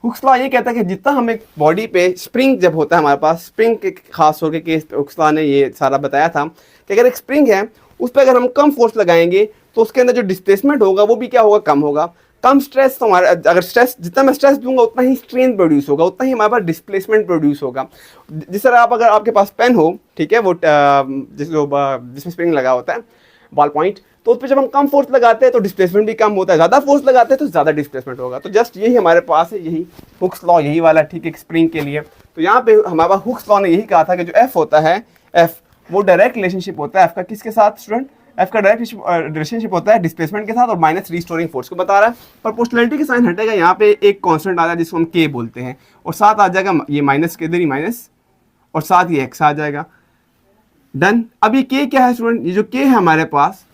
हुक्स लॉ ये कहता है कि जितना हम एक बॉडी पे स्प्रिंग जब होता है हमारे पास, स्प्रिंग के खास होकर केस पे हुक्स लॉ ने ये सारा बताया था कि अगर एक स्प्रिंग है उस पर अगर हम कम फोर्स लगाएंगे तो उसके अंदर जो डिस्प्लेसमेंट होगा वो भी क्या होगा, कम होगा। कम स्ट्रेस तो हमारा, अगर स्ट्रेस, जितना मैं स्ट्रेस दूंगा उतना ही स्ट्रेन प्रोड्यूस होगा, उतना ही हमारे पास डिस्प्लेसमेंट प्रोड्यूस होगा। जिस तरह आप, अगर आपके पास पेन हो, ठीक है, वो जिसमें स्प्रिंग लगा होता है, बॉल पॉइंट, तो उस पर जब हम कम फोर्स लगाते हैं तो डिस्प्लेसमेंट भी कम होता है, ज़्यादा फोर्स लगाते हैं तो ज़्यादा डिस्प्लेसमेंट होगा। तो जस्ट यही हमारे पास है, यही हुक्स लॉ, यही वाला, ठीक है, स्प्रिंग के लिए। तो यहाँ पे हमारे पास हुक्स लॉ ने यही कहा था कि जो एफ होता है, एफ वो डायरेक्ट रिलेशनशिप होता है एफ का किसके साथ स्टूडेंट, एफ का डायरेक्ट रिलेशनशिप होता है डिस्प्लेसमेंट के साथ और माइनस रिस्टोरिंग फोर्स को बता रहा है। प्रोपोर्शनैलिटी के साइन हटेगा, यहाँ पे एक कांस्टेंट आ जाएगा जिसको हम के बोलते हैं, और साथ आ जाएगा ये माइनस के इधर ही माइनस, और साथ ये एक्स आ जाएगा। डन। अब ये के क्या है स्टूडेंट, ये जो के है हमारे पास,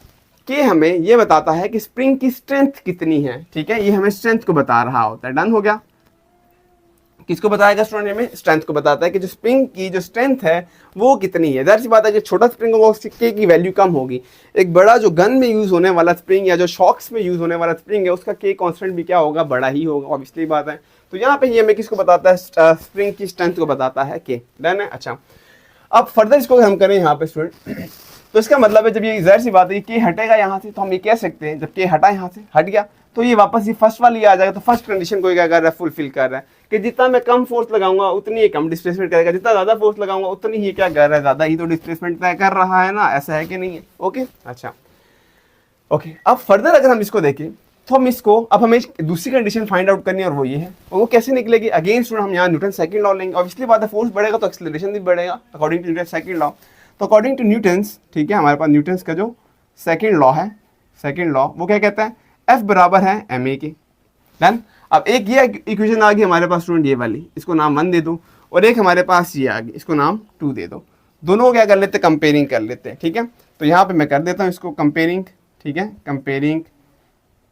के हमें ये बताता है कि स्प्रिंग की स्ट्रेंथ कितनी है, ठीक है, ये हमें स्ट्रेंथ को बता रहा होता है। डन हो गया। किसको बताएगा स्टूडेंट, हमें स्ट्रेंथ को बताता है कि जो स्प्रिंग की जो स्ट्रेंथ है वो कितनी है। जाहिर सी बात है कि छोटा स्प्रिंग होगा उसकी के की वैल्यू कम होगी। एक बड़ा जो गन में यूज होने वाला स्प्रिंग या जो शॉक्स में यूज होने वाला स्प्रिंग है उसका के कांस्टेंट भी क्या होगा, बड़ा ही होगा, ऑब्वियसली बात है। तो यहाँ पे ये हमें किसको बताता है, स्प्रिंग की स्ट्रेंथ को बताता है के। डन है। अच्छा, अब फर्दर इसको हम करें यहाँ पे स्टूडेंट, तो इसका मतलब है जब ये जाहिर सी बात है कि हटेगा यहाँ से, तो हम ये कह सकते हैं जब के हटा यहाँ से, हट गया, तो ये वापस ये फर्स्ट वाली आ जाएगा। तो फर्स्ट कंडीशन को क्या कर रहा है, फुलफिल कर रहा है कि जितना मैं कम फोर्स लगाऊंगा उतनी ये कम डिस्प्लेसमेंट करेगा, जितना ज्यादा फोर्स लगाऊंगा उतनी ही क्या कर रहा है, ज्यादा ही तो डिस्प्लेसमेंट तय कर रहा है ना, ऐसा है कि नहीं है। ओके, अच्छा, ओके। अब फर्दर अगर हम इसको देखें तो हम इसको, अब हमें दूसरी कंडीशन फाइंड आउट करनी है और वो ये है, और वो कैसे निकलेगी, अगेन स्टूडेंट हम यहाँ न्यूटन सेकंड लॉ लेंगे। ऑब्वियसली बात है फोर्स बढ़ेगा तो एक्सेलरेशन भी बढ़ेगा according to Newton second law. तो अकॉर्डिंग टू न्यूटन्स, ठीक है, हमारे पास न्यूटन्स का जो सेकंड लॉ है, सेकंड लॉ वो क्या कहता है, F बराबर है ma के। डन। अब एक ये इक्वेशन आ गई हमारे पास स्टूडेंट, ये वाली, इसको नाम 1 दे दो, और एक हमारे पास ये आ गई, इसको नाम 2 दे दो। दोनों को क्या कर लेते हैं, कंपेयरिंग कर लेते हैं, ठीक है। तो यहाँ पे मैं कर देता हूँ इसको कंपेयरिंग, ठीक है, कंपेयरिंग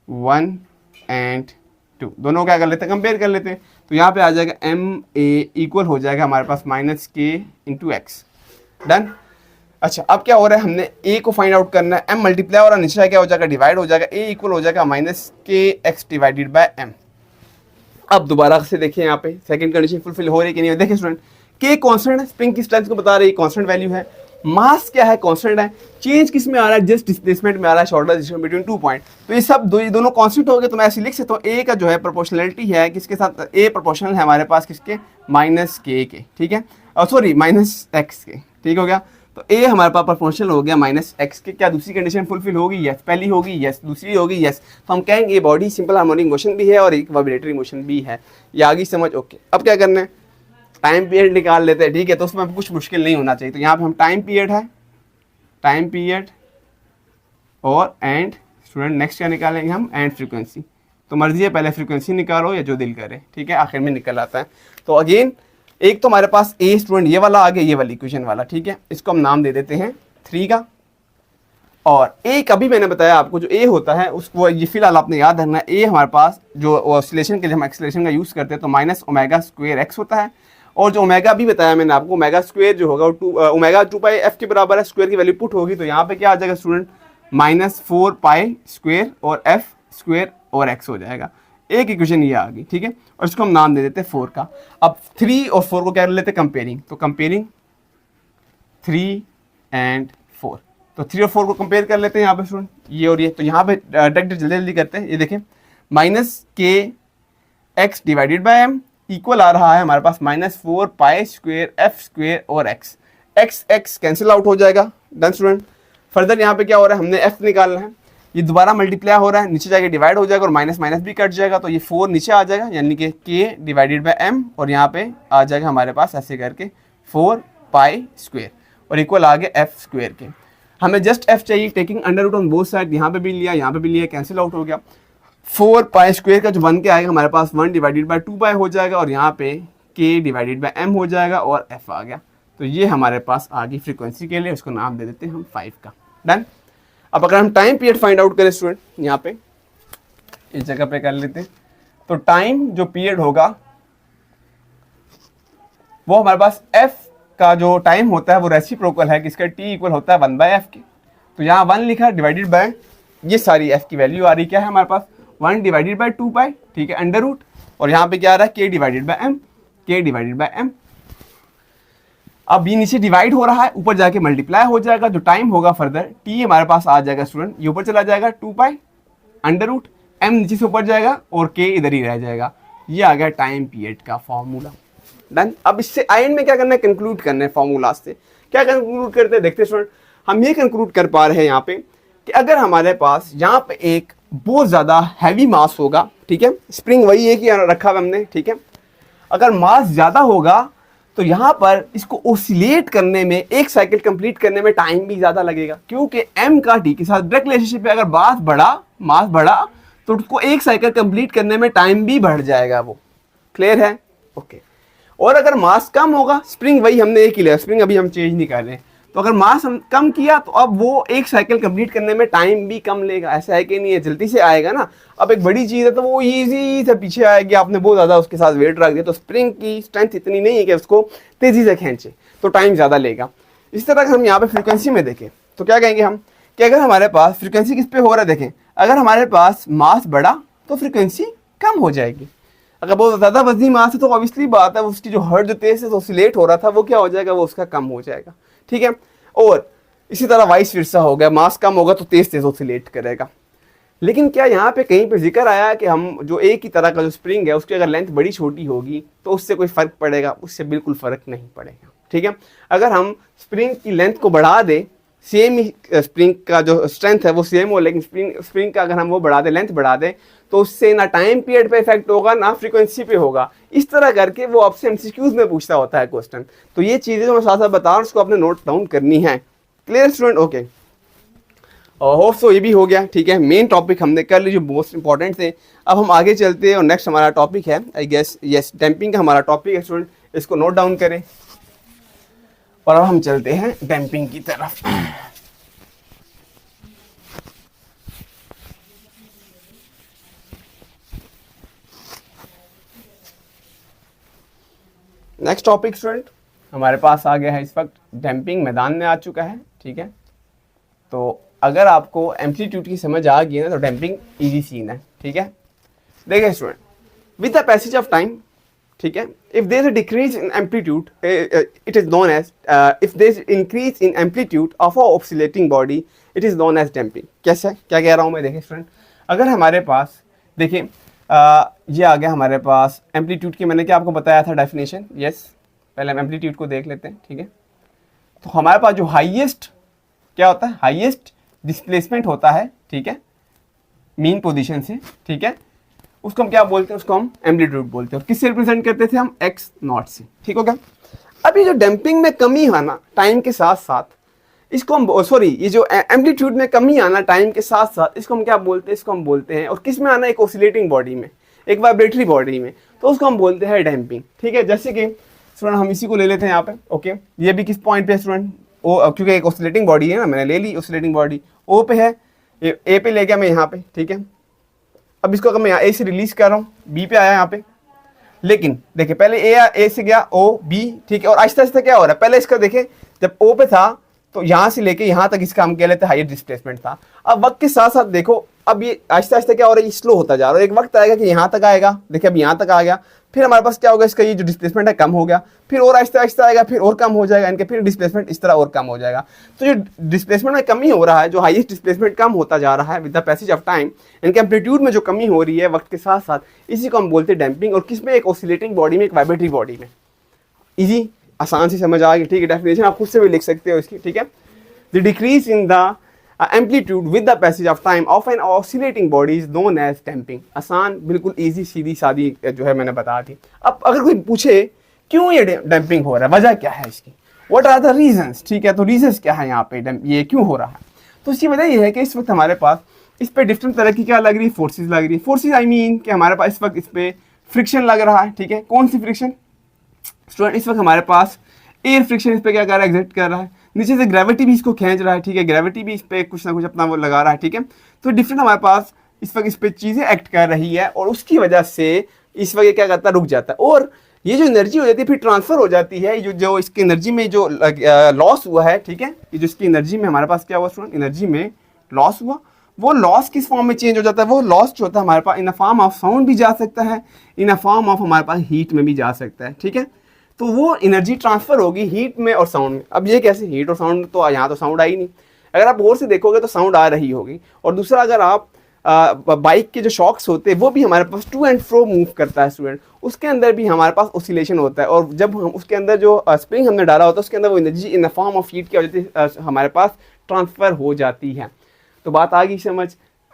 1 and 2, दोनों को क्या कर लेते हैं, कंपेयर कर लेते हैं। तो यहाँ पे आ जाएगा ma इक्वल हो जाएगा हमारे पास -k × x। डन। अच्छा, अब क्या हो रहा है, हमने a को फाइंड आउट करना है, m मल्टीप्लाई और नीचे क्या हो जाएगा, डिवाइड हो जाएगा, a इक्वल हो जाएगा -kx डिवाइडेड बाय m। अब दोबारा से देखिए यहाँ पे सेकंड कंडीशन फुलफिल हो रही है कि नहीं, देखिए स्टूडेंट, k कांस्टेंट है, स्प्रिंग की स्ट्रेंथ को बता रही है, कांस्टेंट वैल्यू है, मास क्या है, कांस्टेंट है। चेंज किस में आ रहा है, जस्ट डिस्प्लेसमेंट में आ रहा है, शॉर्टर डिस्टेंस बिटवीन 2 पॉइंट। तो ये सब दोनों कांस्टेंट हो गए, तो मैं ऐसे लिख सकता हूँ ए का जो है प्रोपोर्शनलिटी है किसके साथ, ए प्रोपोर्शनल है हमारे पास किसके, माइनस के के, ठीक है, सॉरी माइनस एक्स के, ठीक हो गया। तो ए हमारे पास प्रोपोर्शनल हो गया माइनस एक्स के। क्या दूसरी कंडीशन फुलफिल होगी, यस। पहली होगी यस, दूसरी होगी यस। तो हम कहेंगे ये बॉडी सिंपल हार्मोनिक मोशन भी है और एक वाइब्रेटरी मोशन भी है। ये आगे समझ, ओके। अब क्या करना है, टाइम पीरियड निकाल लेते हैं, ठीक है। तो उसमें कुछ मुश्किल नहीं होना चाहिए। तो यहाँ पे हम टाइम पीरियड है, टाइम पीरियड और एंड स्टूडेंट नेक्स्ट क्या निकालेंगे हम, एंड फ्रीक्वेंसी। तो मर्जी है पहले फ्रीक्वेंसी निकालो या जो दिल करे, ठीक है, आखिर में निकल आता है। तो अगेन एक तो हमारे पास ए स्टूडेंट ये वाला आ गया, ये वाली इक्वेशन वाला, ठीक है। इसको हम नाम दे देते हैं 3 का। और ए कभी मैंने बताया आपको जो ए होता है उसको ये फिलहाल आपने याद रखना, ए हमारे पास जो ऑसिलेशन के लिए हम एक्सेलरेशन का यूज़ करते हैं तो माइनस ओमेगा स्क्वायर एक्स होता है। और जो ओमेगा भी बताया मैंने आपको, ओमेगा स्क्वायर जो होगा ओमेगा 2 पाई एफ के बराबर है, स्क्वायर की वैल्यू पुट होगी तो यहाँ पे क्या आ जाएगा स्टूडेंट, माइनस 4 पाई स्क्वायर और एफ स्क्वायर और एक्स हो जाएगा। एक इक्वेशन ये आ गई, ठीक है। और इसको हम नाम दे देते हैं 4 का। अब 3 और 4 को क्या लेते हैं, कंपेयरिंग। तो कंपेयरिंग 3 एंड 4, तो 3 और 4 को कंपेयर कर लेते हैं यहाँ पे स्टूडेंट, ये और ये। तो यहाँ पे डायरेक्ट जल्दी जल्दी करते हैं, ये देखें minus K X divided by M equal आ रहा है हमारे पास minus 4 pi square F square और X. X X cancel out हो जाएगा, डन स्टूडेंट। फर्दर यहाँ पे क्या हो रहा है, हमने एफ निकालना है, ये दोबारा मल्टीप्लाई हो रहा है, नीचे जाके डिवाइड हो जाएगा और माइनस माइनस भी कट जाएगा। तो ये 4 नीचे आ जाएगा, यानी कि के डिवाइडेड बाय एम, और यहाँ पे आ जाएगा हमारे पास ऐसे करके 4 पाई स्क्वायर और इक्वल आ गया एफ स्क्वायर के। हमें जस्ट एफ चाहिए, taking under root on both side, यहाँ पे भी लिया यहाँ पे भी लिया, कैंसिल आउट हो गया। 4 पाई स्क्वायर का जो बन के आएगा हमारे पास 1 डिवाइडेड बाय 2 पाई हो जाएगा और यहाँ पे के डिवाइडेड बाय एम हो जाएगा और एफ आ गया। तो ये हमारे पास आ गई फ्रीक्वेंसी के लिए, उसको नाम दे देते हैं हम 5 का, डन। अब अगर हम टाइम पीरियड फाइंड आउट करें स्टूडेंट, यहाँ पे इस जगह पे कर लेते हैं, तो टाइम जो पीरियड होगा वो हमारे पास एफ का जो टाइम होता है वो रेसिप्रोकल है किसका, टी इक्वल होता है 1 बाय एफ के। तो यहाँ 1 लिखा डिवाइडेड बाय ये सारी एफ की वैल्यू आ रही क्या है हमारे पास 1 डिवाइडेड बाय 2 पाई, ठीक है, अंडर रूट। और यहाँ पे क्या आ रहा है के डिवाइडेड बाय एम, के डिवाइडेड बाय एम। अब ये नीचे डिवाइड हो रहा है, ऊपर जाके मल्टीप्लाई हो जाएगा, जो टाइम होगा फर्दर टी हमारे पास आ जाएगा स्टूडेंट, ये ऊपर चला जाएगा 2 पाई अंडर रूट, एम नीचे से ऊपर जाएगा और के इधर ही रह जाएगा। ये आ गया टाइम पीरियड का फॉर्मूला, डन। अब इससे एंड में क्या करना है, कंक्लूड करना है फॉर्मूला से। क्या कंक्लूड करते हैं, देखते हैं स्टूडेंट। हम ये कंक्लूड कर पा रहे हैं यहाँ पे कि अगर हमारे पास यहाँ पे एक बहुत ज़्यादा हैवी मास होगा, ठीक है, स्प्रिंग वही है कि रखा हुआ हमने, ठीक है, अगर मास ज़्यादा होगा तो यहाँ पर इसको ओसिलेट करने में, एक साइकिल कंप्लीट करने में टाइम भी ज़्यादा लगेगा, क्योंकि एम का टी के साथ डायरेक्ट रिलेशनशिप है। अगर मास बढ़ा तो उसको एक साइकिल कंप्लीट करने में टाइम भी बढ़ जाएगा, वो क्लियर है, ओके। और अगर मास कम होगा, स्प्रिंग वही हमने एक ही लिया, स्प्रिंग अभी हम चेंज नहीं कर रहे हैं, तो अगर मास हम कम किया तो अब वो एक साइकिल कंप्लीट करने में टाइम भी कम लेगा। ऐसा है कि नहीं है, जल्दी से आएगा ना। अब एक बड़ी चीज़ है तो वो इजी से पीछे आएगी, आपने बहुत ज़्यादा उसके साथ वेट रख दिया तो स्प्रिंग की स्ट्रेंथ इतनी नहीं है कि उसको तेज़ी से खींचे, तो टाइम ज़्यादा लेगा। इस तरह से हम यहाँ पे फ्रिक्वेंसी में देखें तो क्या कहेंगे हम कि अगर हमारे पास फ्रिक्वेंसी किस पे हो रहा है, देखें अगर हमारे पास मास बढ़ा तो फ्रिक्वेंसी कम हो जाएगी। अगर बहुत ज़्यादा वजनी मास है तो ऑब्वियसली बात है उसकी जो हर्ट जो तेज से ऑसिलेट हो रहा था वो क्या हो जाएगा, वो उसका कम हो जाएगा, ठीक है। और इसी तरह वाइस वर्सा हो गया, मास कम होगा तो तेज तेज ऑसिलेट करेगा। लेकिन क्या यहाँ पे कहीं पे जिक्र आया है कि हम जो एक ही तरह का जो स्प्रिंग है उसकी अगर लेंथ बड़ी छोटी होगी तो उससे कोई फ़र्क पड़ेगा? उससे बिल्कुल फ़र्क नहीं पड़ेगा, ठीक है। अगर हम स्प्रिंग की लेंथ को बढ़ा दें, सेम ही स्प्रिंग का जो स्ट्रेंथ है वो सेम हो, लेकिन स्प्रिंग का अगर हम वो बढ़ा दें, लेंथ बढ़ा दें, तो उससे ना टाइम पीरियड पे इफेक्ट होगा ना फ्रीक्वेंसी पे होगा। इस तरह करके वो आपसे एमसीक्यूज में पूछता होता है क्वेश्चन। तो ये चीज़ें जो मैं साथ साथ बता रहा हूँ उसको आपने नोट डाउन करनी है। Clear student, okay. Hope so ये भी हो गया, ठीक है। मेन टॉपिक हमने कर ली जो मोस्ट इंपॉर्टेंट थे। अब हम आगे चलते हैं और नेक्स्ट हमारा टॉपिक है आई गेस यस डैम्पिंग का हमारा टॉपिक है स्टूडेंट, इसको नोट डाउन करें। और अब हम चलते हैं डैम्पिंग की तरफ। नेक्स्ट टॉपिक स्टूडेंट हमारे पास आ गया है इस वक्त, डैम्पिंग मैदान में आ चुका है, ठीक है। तो अगर आपको एम्पलीट्यूड की समझ आ गई है ना तो डैम्पिंग इजी सीन है, ठीक है। देखिए student, with the passage of time ठीक है, if there is a decrease in amplitude it is known as, if there is increase in amplitude of a oscillating body it is known as damping. कैसे, क्या कह रहा हूँ मैं, देखिए student, अगर हमारे पास देखिए ये आ गया हमारे पास एम्पलीट्यूड की, मैंने क्या आपको बताया था डेफिनेशन, यस, पहले हम एम्पलीट्यूड को देख लेते हैं, ठीक है। तो हमारे पास जो हाईएस्ट क्या होता है, हाईएस्ट डिस्प्लेसमेंट होता है, ठीक है, मीन पोजीशन से, ठीक है, उसको हम क्या बोलते हैं, उसको हम एम्पलीट्यूड बोलते हैं। और किससे रिप्रेजेंट करते थे हम, एक्स नॉट से, ठीक हो गया। अब ये जो डैम्पिंग में कमी आना टाइम के साथ साथ, इसको हम सॉरी ये जो एम्पलीट्यूड में कमी आना टाइम के साथ साथ, इसको हम क्या बोलते हैं, इसको हम बोलते हैं, और किस में आना, एक ऑसिलेटिंग बॉडी में, एक वाइब्रेटरी बॉडी में, तो उसको हम बोलते हैं डैम्पिंग, ठीक है। जैसे कि स्टूडेंट हम इसी को ले लेते हैं यहाँ पे, ओके, ये भी किस पॉइंट पे है स्टूडेंट, ओ, क्योंकि एक ऑसिलेटिंग बॉडी है ना, मैंने ले ली ऑसिलेटिंग बॉडी, ओ पे है, ए पे ले गया मैं यहाँ पे, ठीक है। अब इसको अगर मैं यहाँ ए से रिलीज कर रहा हूँ, बी पे आया यहाँ पे, लेकिन देखिए पहले ए से गया ओ बी, ठीक है, और आहिस्ता आहिस्ता क्या हो रहा है, पहले इसका देखें जब ओ पे था तो यहाँ से लेके यहाँ तक इसका हम कह लेते हैं हाईएस्ट डिस्प्लेसमेंट था। अब वक्त के साथ साथ देखो अब ये आहिस्ता आहिस्ता क्या हो रहा है, ये स्लो होता जा रहा है, एक वक्त आएगा कि यहाँ तक आएगा, देखिए अब यहाँ तक आ गया, फिर हमारे पास क्या होगा, इसका ये जो डिस्प्लेसमेंट है कम हो गया, फिर और आहिस्ता आहिस्ता आएगा, फिर और कम हो जाएगा, इनके फिर डिस्प्लेसमेंट इस तरह और कम हो जाएगा। तो जो डिस्प्लेसमेंट में कमी हो रहा है, जो हाईएस्ट डिस्प्लेसमेंट कम होता जा रहा है with the passage of time, इनके एम्पलीट्यूड में जो कमी हो रही है वक्त के साथ साथ, इसी को हम बोलते हैं डैम्पिंग। और किसमें, एक ऑसिलेटिंग बॉडी में, एक वाइब्रेटरी बॉडी में। इजी, आसान से समझ आ गई, ठीक है। डेफिनेशन आप खुद से भी लिख सकते हो इसकी, ठीक है। The decrease in the amplitude with the passage of time of an oscillating body is known as damping। आसान, बिल्कुल इजी, सीधी सादी जो है मैंने बता दी। अब अगर कोई पूछे क्यों ये डैम्पिंग हो रहा है, वजह क्या है इसकी, व्हाट आर द रीजंस, ठीक है, तो रीजंस क्या है यहाँ पे, ये क्यों हो रहा है, तो इसकी वजह ये है कि इस वक्त हमारे पास इस पे डिफरेंट तरह की क्या लग रही है, फोर्सेज लग रही है। फोर्सेज आई मीन कि हमारे पास इस वक्त इस पे फ्रिक्शन लग रहा है, ठीक है। कौन सी फ्रिक्शन स्टूडेंट, इस वक्त हमारे पास एयर फ्रिक्शन इस पे क्या कर रहा है, एग्जर्ट कर रहा है, नीचे से ग्रेविटी भी इसको खींच रहा है, ठीक है, ग्रेविटी भी इस पे कुछ ना कुछ अपना वो लगा रहा है, ठीक है। तो डिफरेंट हमारे पास इस वक्त इस पे चीज़ें एक्ट कर रही है, और उसकी वजह से इस वक्त क्या करता है, रुक जाता है, और ये जो एनर्जी हो जाती है फिर ट्रांसफर हो जाती है, जो इसकी एनर्जी में जो लॉस हुआ है, ठीक है, ये जो इसकी एनर्जी में हमारे पास क्या हुआ स्टूडेंट, एनर्जी में लॉस हुआ, वो लॉस किस फॉर्म में चेंज हो जाता है, वो लॉस जो होता है हमारे पास इन अ फॉर्म ऑफ साउंड भी जा सकता है, इन अ फॉर्म ऑफ हमारे पास हीट में भी जा सकता है, ठीक है। तो वो एनर्जी ट्रांसफर होगी हीट में और साउंड में। अब ये कैसे, हीट और साउंड, तो यहाँ तो साउंड आई नहीं, अगर आप गौर से देखोगे तो साउंड आ रही होगी। और दूसरा, अगर आप बाइक के जो शॉक्स होते हैं वो भी हमारे पास टू एंड फ्रो मूव करता है स्टूडेंट, उसके अंदर भी हमारे पास ऑसिलेशन होता है, और जब हम उसके अंदर जो स्प्रिंग हमने डाला होता है उसके अंदर वो energy in the form of heat की वजह से हमारे पास ट्रांसफर हो जाती है। तो बात आ गई समझ,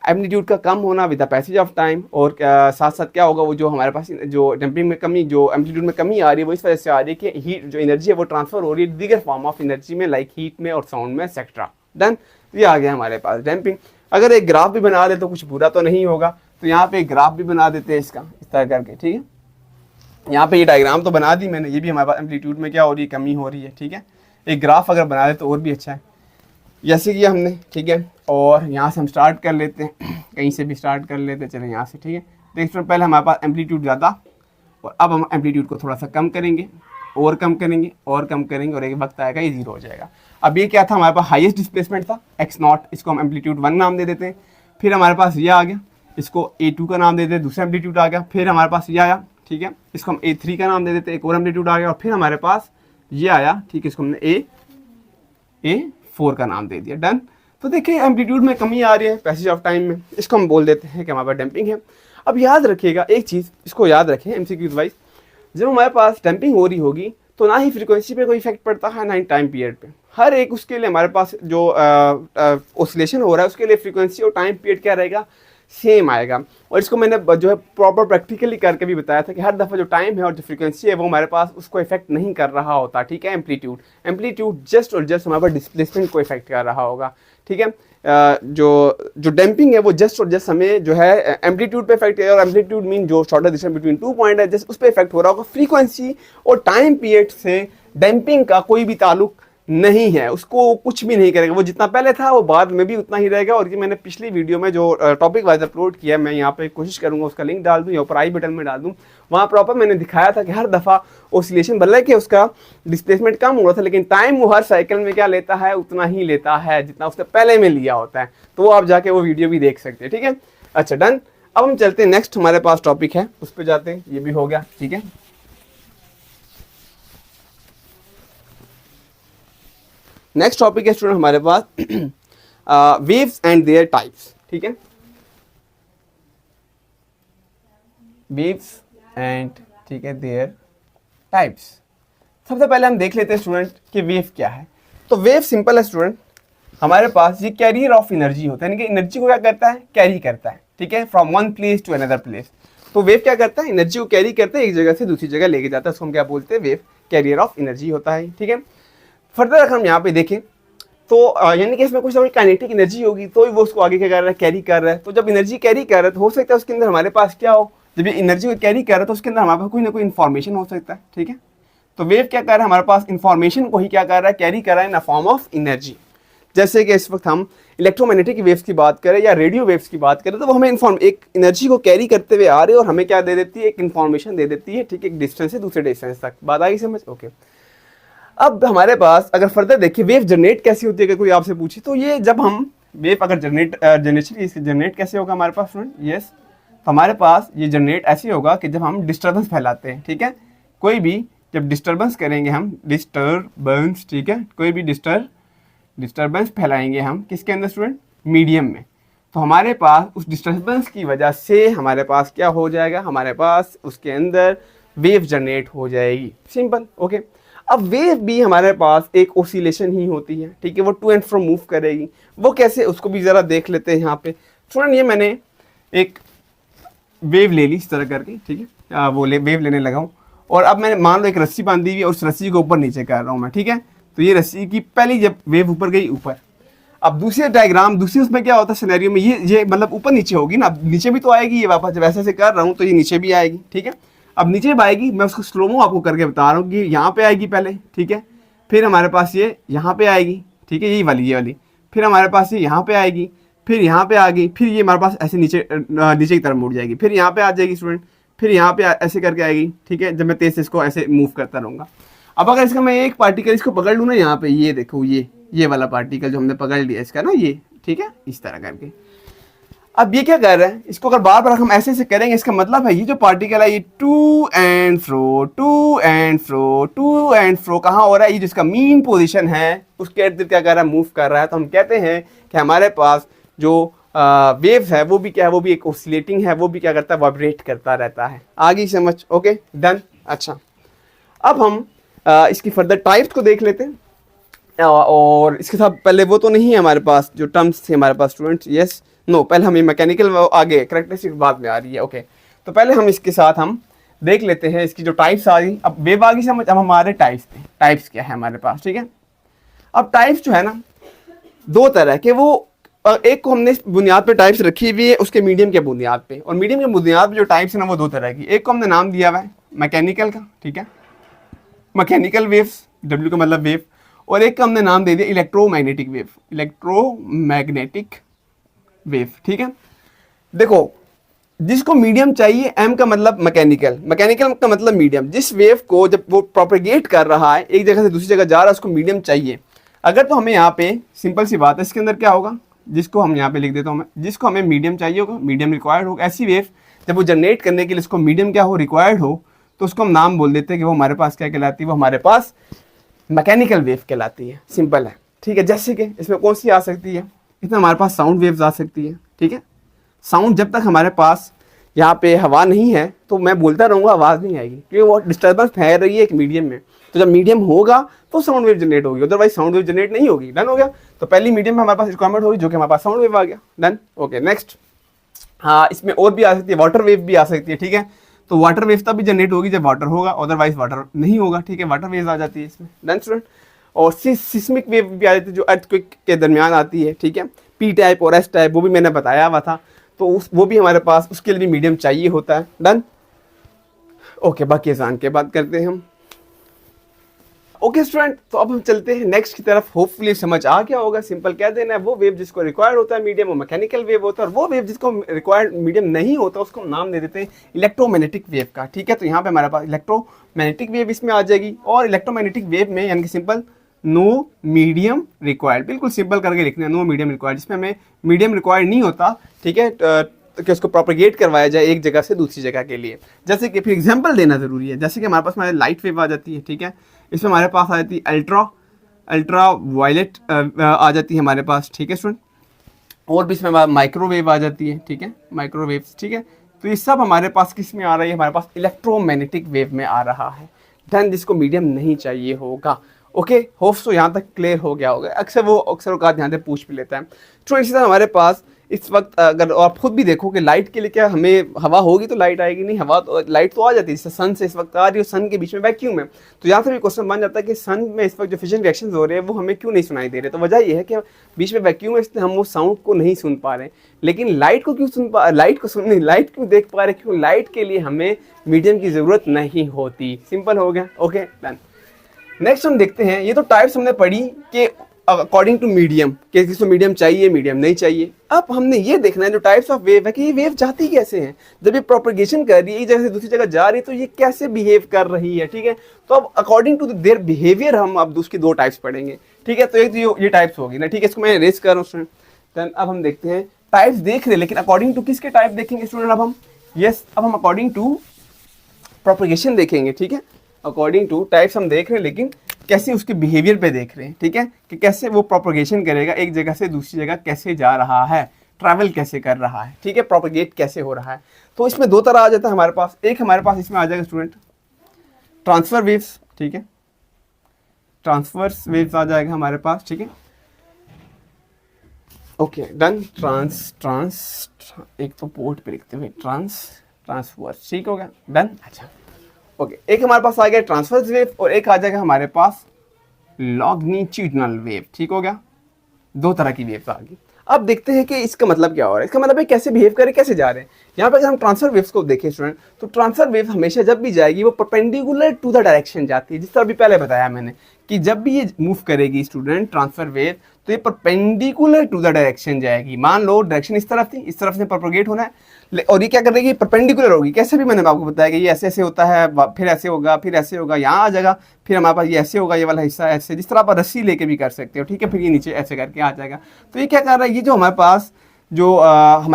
एम्पलीट्यूड का कम होना with the passage of time, और साथ साथ क्या होगा, वो जो हमारे पास जो डैम्पिंग में कमी, जो एम्पलीट्यूड में कमी आ रही है, वो इस वजह से आ रही है कि हीट जो एनर्जी है वो ट्रांसफर हो रही है दिगर फॉर्म ऑफ एनर्जी में, लाइक हीट में और साउंड में एक्सेट्रा। डन, ये आ गया हमारे पास डैम्पिंग। अगर एक ग्राफ भी बना दे तो कुछ बुरा तो नहीं होगा, तो यहाँ पे एक ग्राफ भी बना देते हैं इसका, इस तरह करके, ठीक है। यहाँ पे ये डायग्राम तो बना दी मैंने, ये भी हमारे पास एम्पलीट्यूड में क्या हो रही है, कमी हो रही है, ठीक है। एक ग्राफ अगर बना दे तो और भी अच्छा है, जैसे किया हमने, ठीक है। और यहाँ से हम स्टार्ट कर लेते हैं, कहीं से भी स्टार्ट कर लेते हैं, चलें यहाँ से, ठीक है। देखिए पहले हमारे पास एम्पलीट्यूड ज़्यादा, और अब हम एम्पलीट्यूड को थोड़ा सा कम करेंगे, और कम करेंगे, और कम करेंगे, और एक वक्त आएगा ये जीरो हो जाएगा। अब ये क्या था, हमारे पास हाईएस्ट डिस्प्लेसमेंट था एक्स नॉट, इसको हम एम्पलीट्यूड 1 नाम दे देते हैं। फिर हमारे पास ये आ गया, इसको A2 का नाम दे देते, दूसरा एम्पलीट्यूड आ गया। फिर हमारे पास ये आया, ठीक है, इसको हम A3 का नाम दे देते, एक और एम्पलीट्यूड आ गया। और फिर हमारे पास ये आया, ठीक है, इसको हमने A4 का नाम दे दिया। डन। तो देखिए एम्पलीट्यूड में कमी आ रही है पैसेज ऑफ टाइम में, इसको हम बोल देते हैं कि हमारे पास डैम्पिंग है। अब याद रखिएगा एक चीज़, इसको याद रखें एमसीक्यूज वाइज, जब हमारे पास डैम्पिंग हो रही होगी तो ना ही फ्रीक्वेंसी पे कोई इफेक्ट पड़ता है, ना ही टाइम पीरियड पे। हर एक उसके लिए हमारे पास जो ऑसिलेशन हो रहा है उसके लिए फ्रीक्वेंसी और टाइम पीरियड क्या रहेगा, सेम आएगा। और इसको मैंने जो है प्रॉपर प्रैक्टिकली करके भी बताया था कि हर दफ़ा जो टाइम है और जो फ्रीक्वेंसी है वो हमारे पास उसको इफेक्ट नहीं कर रहा होता, ठीक है। एम्पलीट्यूड जस्ट और जस्ट हमारे पास डिस्प्लेसमेंट को इफेक्ट कर रहा होगा, ठीक है। जो डैम्पिंग है वो जस्ट और जस्ट हमें जो है एम्पलीट्यूड पे इफेक्ट है, और एम्पलीट्यूड मीन जो शॉर्टर डिस्टेंस बिटवीन 2 पॉइंट है जस्ट उस पर इफेक्ट हो रहा होगा। फ्रीक्वेंसी और टाइम पीरियड से डैम्पिंग का कोई भी ताल्लुक नहीं है, उसको कुछ भी नहीं करेगा। वो जितना पहले था वो बाद में भी उतना ही रहेगा। और ये मैंने पिछली वीडियो में जो टॉपिक वाइज अपलोड किया, मैं यहाँ पे कोशिश करूँगा उसका लिंक डाल दूँ या ऊपर आई बटन में डाल दूँ, वहाँ प्रॉपर मैंने दिखाया था कि हर दफ़ा ऑसिलेशन भले कि उसका डिस्प्लेसमेंट कम हो रहा था, लेकिन टाइम वो हर साइकिल में क्या लेता है, उतना ही लेता है जितना उसने पहले में लिया होता है। तो वो आप जाके वो वीडियो भी देख सकते हैं, ठीक है। अच्छा डन। अब हम चलते हैं नेक्स्ट, हमारे पास टॉपिक है उस पर जाते हैं। ये भी हो गया, ठीक है। नेक्स्ट टॉपिक है स्टूडेंट हमारे पास वेव्स एंड देयर टाइप्स, ठीक है, वेव्स एंड, ठीक है, देयर टाइप्स। सबसे पहले हम देख लेते हैं स्टूडेंट कि वेव क्या है। तो वेव सिंपल है स्टूडेंट, हमारे पास ये कैरियर ऑफ एनर्जी होता है, यानी कि एनर्जी को क्या करता है, कैरी करता है, ठीक है, from one place to another place. तो वेव क्या करता है, एनर्जी को कैरी करते हैं, एक जगह से दूसरी जगह लेके जाता है, उसको हम क्या बोलते हैं, वेव, कैरियर ऑफ एनर्जी होता है, ठीक है। फर्दर अगर हम यहाँ पे देखें तो यानी कि इसमें कुछ ना कुछ काइनेटिक एनर्जी होगी तो वो उसको आगे क्या कर रहा है, कैरी कर रहा है। तो जब एनर्जी कैरी कर रहा है तो हो सकता है उसके अंदर हमारे पास क्या हो, जब ये एनर्जी को कैरी कर रहा है तो उसके अंदर हमारे पास कोई ना कोई इन्फॉर्मेशन हो सकता है, ठीक है। तो वेव क्या कर रहा है, हमारे पास इन्फॉर्मेशन को ही क्या कर रहा है, कैरी कर रहा है इन अ फॉर्म ऑफ एनर्जी। जैसे कि इस वक्त हम इलेक्ट्रोमैग्नेटिक वेव्स की बात करें या रेडियो वेव्स की बात करें तो वो हमें एक एनर्जी को कैरी करते हुए आ रही है और हमें क्या दे देती है, एक इन्फॉर्मेशन दे देती है, ठीक है, एक डिस्टेंस से दूसरे डिस्टेंस तक। बात आई समझ, ओके। अब हमारे पास अगर फर्दर देखिए वेव जनरेट कैसी होती है, अगर कोई आपसे पूछे तो ये जब हम वेव अगर जनरेट कैसे होगा हमारे पास स्टूडेंट, यस, तो हमारे पास ये जनरेट ऐसे होगा कि जब हम डिस्टर्बेंस फैलाते हैं, ठीक है, कोई भी जब डिस्टर्बेंस करेंगे हम, डिस्टर्बेंस, ठीक है, कोई भी डिस्टर्बेंस फैलाएंगे हम किसके अंदर स्टूडेंट, मीडियम में, तो हमारे पास उस डिस्टर्बेंस की वजह से हमारे पास क्या हो जाएगा, हमारे पास उसके अंदर वेव जनरेट हो जाएगी, सिंपल, ओके। अब वेव भी हमारे पास एक ओसिलेशन ही होती है, ठीक है, वो टू एंड फ्रो मूव करेगी। वो कैसे, उसको भी ज़रा देख लेते हैं यहाँ पे स्टूडेंट। ये मैंने एक वेव ले ली इस तरह करके, ठीक है, वेव लेने लगा हूँ और अब मैंने मान लो एक रस्सी बांधी हुई है और उस रस्सी को ऊपर नीचे कर रहा हूँ मैं, ठीक है। तो ये रस्सी की पहली जब वेव ऊपर गई ऊपर, अब दूसरे डायग्राम दूसरे उसमें क्या होता है सिनेरियो में, ये मतलब ऊपर नीचे होगी ना, नीचे भी तो आएगी ये वापस, जब ऐसे कर रहा हूँ तो ये नीचे भी आएगी, ठीक है। अब नीचे जब आएगी मैं उसको स्लोमो आपको करके बता रहा हूँ कि यहाँ पे आएगी पहले, ठीक है, फिर हमारे पास ये यहाँ पे आएगी, ठीक है, ये वाली, फिर हमारे पास ये यहाँ पे आएगी, फिर यहाँ पे आ गई, फिर ये हमारे पास ऐसे नीचे की तरफ मुड़ जाएगी, फिर यहाँ पे आ जाएगी स्टूडेंट, फिर यहाँ पे ऐसे करके आएगी, ठीक है, जब मैं तेज से इसको ऐसे मूव करता रहूँगा। अब अगर इसका मैं एक पार्टिकल इसको पकड़ लूँ ना, यहाँ पे ये देखो, ये वाला पार्टिकल जो हमने पकड़ लिया इसका ना, ये, ठीक है, इस तरह करके। अब ये क्या कर रहा है, इसको अगर बार बार हम ऐसे ऐसे करेंगे, इसका मतलब है ये जो पार्टिकल है ये टू एंड फ्रो कहाँ हो रहा है, ये जिसका मीन पोजीशन है उसके इर्द गिर्द क्या कर रहा है, मूव कर रहा है। तो हम कहते हैं कि हमारे पास जो वेव्स है वो भी क्या है, वो भी एक ऑसिलेटिंग है, वो भी क्या करता है, वाइब्रेट करता रहता है। आगे समझ, ओके, डन। अच्छा, अब हम इसकी फर्दर टाइप्स को देख लेते हैं और इसके साथ पहले वो तो नहीं है हमारे पास जो टर्म्स थे हमारे पास स्टूडेंट्स, यस, नो, पहले हमें मैकेनिकल आगे कैरेक्टरिस्टिक बाद में आ रही है, ओके। तो पहले हम इसके साथ हम देख लेते हैं इसकी जो टाइप्स आ गई। अब वेव आ गई समझ, अब हमारे टाइप्स थे, टाइप्स क्या है हमारे पास, ठीक है। अब टाइप्स जो है ना दो तरह के, वो एक को हमने बुनियाद पे टाइप्स रखी हुई है उसके मीडियम के बुनियाद पे, और मीडियम के बुनियाद पे जो टाइप्स है ना वो दो तरह की। एक को हमने नाम दिया हुआ है मैकेनिकल का, ठीक है, मैकेनिकल वेव्स, डब्ल्यू का मतलब वेव, और एक का हमने नाम दे दिया इलेक्ट्रोमैग्नेटिक वेव, इलेक्ट्रोमैग्नेटिक वेव, ठीक है। देखो, जिसको मीडियम चाहिए, एम का मतलब मैकेनिकल, मैकेनिकल का मतलब मीडियम, जिस वेव को जब वो प्रोपेगेट कर रहा है एक जगह से दूसरी जगह जा रहा है उसको मीडियम चाहिए। अगर तो हमें यहाँ पे सिंपल सी बात है, इसके अंदर क्या होगा, जिसको हम यहाँ पे लिख देता हूँ मैं, जिसको हमें मीडियम चाहिए होगा, मीडियम रिक्वायर्ड होगा। ऐसी वेव जब वो जनरेट करने के लिए इसको मीडियम क्या हो, रिक्वायर्ड हो, तो उसको हम नाम बोल देते हैं कि वो हमारे पास क्या कहलाती है, वो हमारे पास मैकेनिकल वेव कहलाती है, सिंपल है, ठीक है। जैसे कि इसमें कौन सी आ सकती है, इसमें हमारे पास साउंड वेव्स आ सकती है, ठीक है। साउंड जब तक हमारे पास यहाँ पे हवा नहीं है तो मैं बोलता रहूँगा, आवाज़ नहीं आएगी क्योंकि वो डिस्टर्बेंस फैल रही है एक मीडियम में। तो जब मीडियम होगा तो साउंड वेव जनरेट होगी, अदरवाइज साउंड वेव जनरेट नहीं होगी। डन हो गया। तो पहली मीडियम में हमारे पास रिक्वायरमेंट होगी जो कि हमारे पास साउंड वेव आ गया। Done, okay. नेक्स्ट, हाँ, इसमें और भी आ सकती है, वाटर वेव भी आ सकती है, ठीक है। तो वाटर वेव तब भी जनरेट होगी जब वाटर होगा, अदरवाइज वाटर नहीं होगा, ठीक है। वाटर वेव आ जाती है इसमें। Done student. और सिस्मिक वेव भी आ जाती है जो अर्थक्वेक के दरमियान आती है, ठीक है। पी टाइप और एस टाइप वो भी मैंने बताया हुआ था, तो वो भी हमारे पास उसके लिए भी मीडियम चाहिए होता है। Done, okay. बाकी आसान के बात करते हैं हम। ओके स्टूडेंट, तो अब हम चलते हैं नेक्स्ट की तरफ। होपफुली समझ आ गया होगा। सिंपल कह देना है, वो वेव जिसको रिक्वायर्ड होता है मीडियम वो मैकेनिकल वेव होता है, और वो वेव जिसको रिक्वायर्ड मीडियम नहीं होता उसको हम नाम दे देते हैं इलेक्ट्रोमैग्नेटिक वेव का, ठीक है। तो यहाँ पे हमारे पास इलेक्ट्रोमैग्नेटिक वेव इसमें आ जाएगी, और इलेक्ट्रोमैग्नेटिक वेव में यानी कि सिंपल नो मीडियम रिक्वायर्ड, बिल्कुल सिंपल करके लिखना है, नो मीडियम रिक्वायर्ड, जिसमें हमें मीडियम रिक्वायर्ड नहीं होता, ठीक है, कि उसको प्रोपेगेट करवाया जाए एक जगह से दूसरी जगह के लिए। जैसे कि फिर एग्जांपल देना जरूरी है, जैसे कि हमारे पास लाइट वेव आ जाती है, ठीक है। इसमें हमारे पास आ जाती है अल्ट्रा अल्ट्रा वायलेट आ जाती है हमारे पास, ठीक है स्टूडेंट। और भी इसमें माइक्रोवेव आ जाती है, ठीक है, माइक्रोवेव, ठीक है। तो ये सब हमारे पास किस में आ रही है, हमारे पास इलेक्ट्रोमैग्नेटिक वेव में आ रहा है। धन जिसको मीडियम नहीं चाहिए होगा। ओके, होप सो यहाँ तक क्लियर हो गया होगा। अक्सर औकात यहाँ से पूछ भी लेता है। तो इसी तरह हमारे पास इस वक्त अगर आप खुद भी देखो कि लाइट के लिए क्या हमें हवा होगी तो लाइट आएगी, नहीं, हवा तो लाइट तो आ जाती है, जैसे सन से इस वक्त आ रही है, सन के बीच में वैक्यूम है। तो यहाँ से भी क्वेश्चन बन जाता है कि सन में इस वक्त जो फिजन रिएक्शन हो रहे हैं वो हमें क्यों नहीं सुनाई दे रहे। तो वजह यह है कि बीच में वैक्यूम है, इसलिए हम वो साउंड को नहीं सुन पा रहे। लेकिन लाइट को क्यों लाइट क्यों देख पा रहे, क्यों, लाइट के लिए हमें मीडियम की जरूरत नहीं होती। सिंपल हो गया। Okay done. नेक्स्ट हम देखते हैं, ये तो टाइप्स हमने पढ़ी कि अकॉर्डिंग टू मीडियम, कि किसको मीडियम चाहिए, मीडियम नहीं चाहिए। अब हमने ये देखना है जो टाइप्स ऑफ वेव है कि ये वेव जाती कैसे हैं। जब ये प्रोपगेशन कर रही है, एक जगह से दूसरी जगह जा रही है, तो ये कैसे बिहेव कर रही है, ठीक है। तो अब अकॉर्डिंग टू देयर बिहेवियर हम अब उसकी दो टाइप्स पढ़ेंगे, ठीक है। तो एक तो ये टाइप्स होगी ना, ठीक है, इसको मैं रेस कर रहा हूँ स्टूडेंट। देन अब हम देखते हैं टाइप्स देख रहे हैं, लेकिन अकॉर्डिंग टू किसके टाइप देखेंगे स्टूडेंट। अब हम अब हम अकॉर्डिंग टू प्रोपगेशन देखेंगे, ठीक है। अकॉर्डिंग टू टाइप्स हम देख रहे हैं, लेकिन कैसे उसके बिहेवियर पे देख रहे हैं, ठीक है, कि कैसे वो प्रोपगेशन करेगा, एक जगह से दूसरी जगह कैसे जा रहा है, ट्रैवल कैसे कर रहा है, ठीक है, प्रोपगेट कैसे हो रहा है। तो इसमें दो तरह आ जाता है हमारे पास। एक हमारे पास इसमें आ जाएगा स्टूडेंट ट्रांसफर वेव्स, ठीक है, ट्रांसवर्स वेव्स आ जाएगा हमारे पास, ठीक है। Okay done. एक तो पोर्ट पे लिखते हुए ट्रांसवर्स, ठीक हो गया, डन। अच्छा ओके, एक हमारे पास आ गया ट्रांसवर्स वेव और एक आ जाएगा हमारे पास लॉन्गिट्यूडिनल वेव, ठीक हो गया। दो तरह की वेव्स आ गई। अब देखते हैं कि इसका मतलब क्या हो रहा है। इसका मतलब है कैसे बिहेव करे, कैसे जा रहे हैं। यहाँ पर अगर हम ट्रांसफर वेव्स को देखें स्टूडेंट, तो ट्रांसफर वेव हमेशा जब भी जाएगी वो परपेंडिकुलर टू द डायरेक्शन जाती है। जिस तरह भी पहले बताया मैंने कि जब भी ये मूव करेगी स्टूडेंट ट्रांसफर वेव, तो ये परपेंडिकुलर टू द डायरेक्शन जाएगी। मान लो डायरेक्शन इस तरफ थी, इस तरफ से प्रोपगेट होना है, और ये क्या करेगी, परपेंडिकुलर होगी। कैसे भी मैंने आपको बताया कि ये ऐसे ऐसे होता है, फिर ऐसे होगा, फिर ऐसे होगा, यहाँ आ जाएगा, फिर हमारे पास ये ऐसे होगा, ये वाला हिस्सा ऐसे, जिस तरह आप रस्सी लेके भी कर सकते हो, ठीक है। फिर ये नीचे ऐसे करके आ जाएगा। तो ये क्या कर रहा है, ये जो हमारे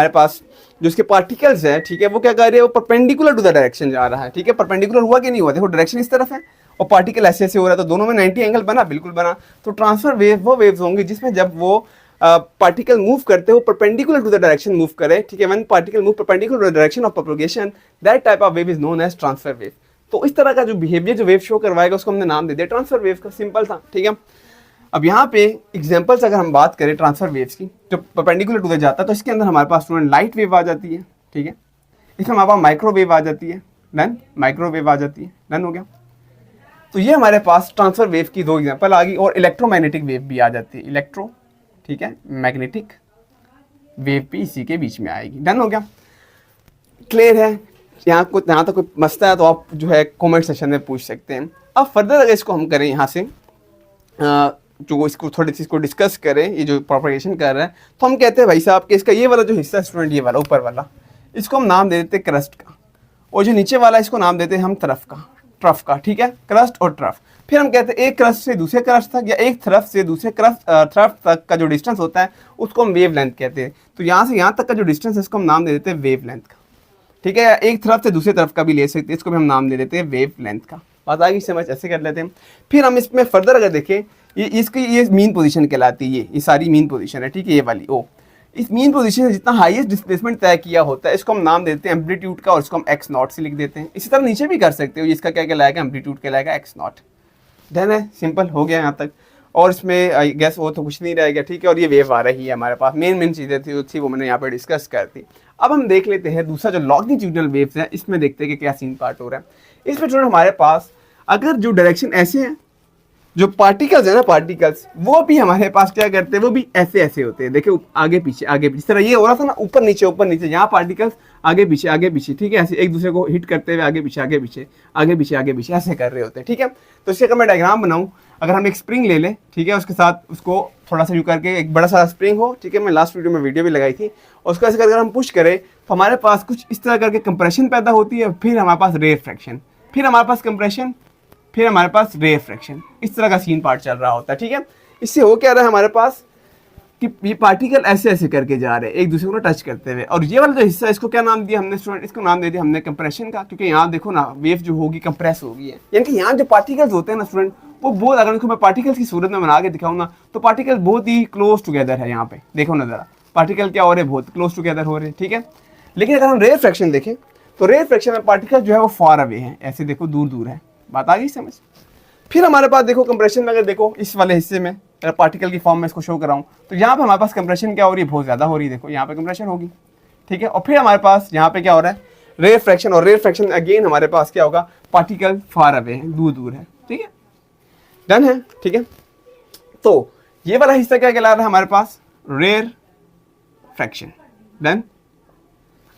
पास जो इसके पार्टिकल्स है, ठीक है, वो क्या कर रहे हैं, वो परपेंडिकुलर टू द डायरेक्शन जा रहा है, ठीक है। परपेंडिकुलर हुआ कि नहीं हुआ, देखो डायरेक्शन इस तरफ है और पार्टिकल ऐसे ऐसे हो रहा है, तो दोनों में 90 एंगल बना, बिल्कुल बना। तो ट्रांसफर वेव वो वेव्स होंगी जिसमें जब वो पार्टिकल मूव करते हो perpendicular to the direction move करे, ठीक है। When particle move perpendicular to the direction of propagation, that type of wave is known as transverse wave. तो इस तरह का जो बिहेवियर जो वेव शो करवाएगा उसको हमने नाम दे दिया ट्रांसफर वेव का। सिंपल था, ठीक है। अब यहाँ पे एग्जांपल्स अगर हम बात करें ट्रांसफर वेव्स की जो परपेंडिकुलर टू द जाता है, तो इसके अंदर हमारे पास स्टूडेंट लाइट वेव आ जाती है, ठीक है। इसमें हमारे पास माइक्रोवेव आ जाती है, डन, माइक्रोवेव आ जाती है, डन हो गया। तो ये हमारे पास ट्रांसफर वेव की दो एग्जांपल आ गई। और इलेक्ट्रोमैग्नेटिक वेव भी आ जाती है, इलेक्ट्रो, ठीक है, मैग्नेटिक वेव भी इसी के बीच में आएगी, डन हो गया। क्लियर है। यहाँ तक कोई मसला है तो आप जो है कमेंट सेक्शन में पूछ सकते हैं। अब फर्दर अगर इसको हम करें यहाँ से जो इसको थोड़ी सी इसको डिस्कस करें, ये जो प्रोपगेशन कर रहा है, तो हम कहते हैं भाई साहब कि इसका ये वाला जो हिस्सा स्टूडेंट, ये वाला ऊपर वाला, इसको हम नाम दे देते हैं क्रस्ट का, और जो नीचे वाला इसको नाम देते हैं हम ट्रफ का, ठीक है, क्रस्ट और ट्रफ। फिर हम कहते हैं एक क्रस्ट से दूसरे क्रस्ट तक या एक थ्रफ से दूसरे थ्रफ तक का जो डिस्टेंस होता है उसको हम वेव लेंथ कहते हैं। तो यहाँ से यहाँ तक का जो डिस्टेंस है इसको हम नाम दे देते हैं वेव लेंथ का, ठीक है। एक तरफ से दूसरी तरफ का भी ले सकते हैं, इसको भी हम नाम दे देते हैं वेव लेंथ का। बात आ गई समझ, ऐसे कर लेते हैं। फिर हम इसमें फर्दर अगर देखें, ये मीन पोजीशन कहलाती है, ये सारी मीन पोजीशन है, ठीक है, ये वाली ओ। इस मीन पोजीशन से जितना हाईएस्ट डिस्प्लेसमेंट तय किया होता है इसको हम नाम देते हैं एम्पलीट्यूड का, और इसको हम एक्स नॉट से लिख देते हैं। इसी तरह नीचे भी कर सकते हो, इसका क्या कहलाएगा, एम्पलीट्यूड कहलाएगा एक्स नॉट। डन है, सिंपल हो गया यहाँ तक। और इसमें आई गेस वो तो कुछ नहीं रहेगा, ठीक है। और ये वेव आ रही है हमारे पास, मेन चीज़ें थी वो मैंने यहाँ पर डिस्कस कर दी। अब हम देख लेते हैं दूसरा जो लॉन्गिट्यूडिनल वेव्स है, इसमें देखते हैं कि क्या सीन पार्ट हो रहा है। इसमें जो हमारे पास अगर जो डायरेक्शन ऐसे है, जो पार्टिकल्स है ना, पार्टिकल्स वो भी हमारे पास क्या करते हैं, वो भी ऐसे ऐसे होते हैं। देखिए आगे पीछे जिस तरह ये हो रहा था ना, ऊपर नीचे, यहाँ पार्टिकल्स आगे पीछे, ठीक है, ऐसे एक दूसरे को हिट करते हुए आगे पीछे ऐसे कर रहे होते हैं, ठीक है। तो इससे अगर मैं डायग्राम बनाऊँ, अगर हम एक स्प्रिंग ले लें, ठीक है, उसके साथ उसको थोड़ा सा यू करके एक बड़ा सा स्प्रिंग हो, ठीक है, मैं लास्ट वीडियो में वीडियो भी लगाई थी, और उसको ऐसे अगर हम पुश करें तो हमारे पास कुछ इस तरह करके कंप्रेशन पैदा होती है, फिर हमारे पास रिफ्रैक्शन, फिर हमारे पास कंप्रेशन, फिर हमारे पास रिफ्रैक्शन, इस तरह का सीन पार्ट चल रहा होता है, ठीक है। इससे हो क्या रहा है हमारे पास कि ये पार्टिकल ऐसे ऐसे करके जा रहे हैं एक दूसरे को टच करते हुए। और ये वाला जो हिस्सा, इसको क्या नाम दिया हमने स्टूडेंट, इसको नाम दे दिया हमने कंप्रेशन का, क्योंकि यहाँ देखो ना वेव जो होगी कंप्रेस होगी है, यानी कि यहाँ जो पार्टिकल्स होते हैं ना स्टूडेंट, वो बहुत, अगर देखो मैं पार्टिकल्स की सूरत में बना के दिखाऊँ ना, तो पार्टिकल बहुत ही क्लोज टुगेदर है। यहाँ पे देखो ना ज़रा, पार्टिकल क्या हो रहे हैं, बहुत क्लोज टुगेदर हो रहे हैं, ठीक है। लेकिन अगर हम रेयर फ्रैक्शन देखें तो रेयर फ्रैक्शन में पार्टिकल जो है वो फार अवे है, ऐसे देखो दूर दूर है। बात आ गई समझ। फिर हमारे पास देखो कंप्रेशन में, अगर देखो इस वाले हिस्से में अगर पार्टिकल की फॉर्म में इसको शो कराऊँ तो यहाँ पे हमारे पास कंप्रेशन क्या हो रही है, बहुत ज़्यादा हो रही है। देखो यहाँ पे कंप्रेशन होगी, ठीक है। और फिर हमारे पास यहाँ पे क्या हो रहा है, रेयर फ्रैक्शन। और रेयर फ्रैक्शन अगेन हमारे पास क्या होगा, पार्टिकल फार अवे है, दूर दूर है, ठीक है। डन है, ठीक है। तो ये वाला हिस्सा क्या कहला रहा है हमारे पास, रेयर फ्रैक्शन। डन।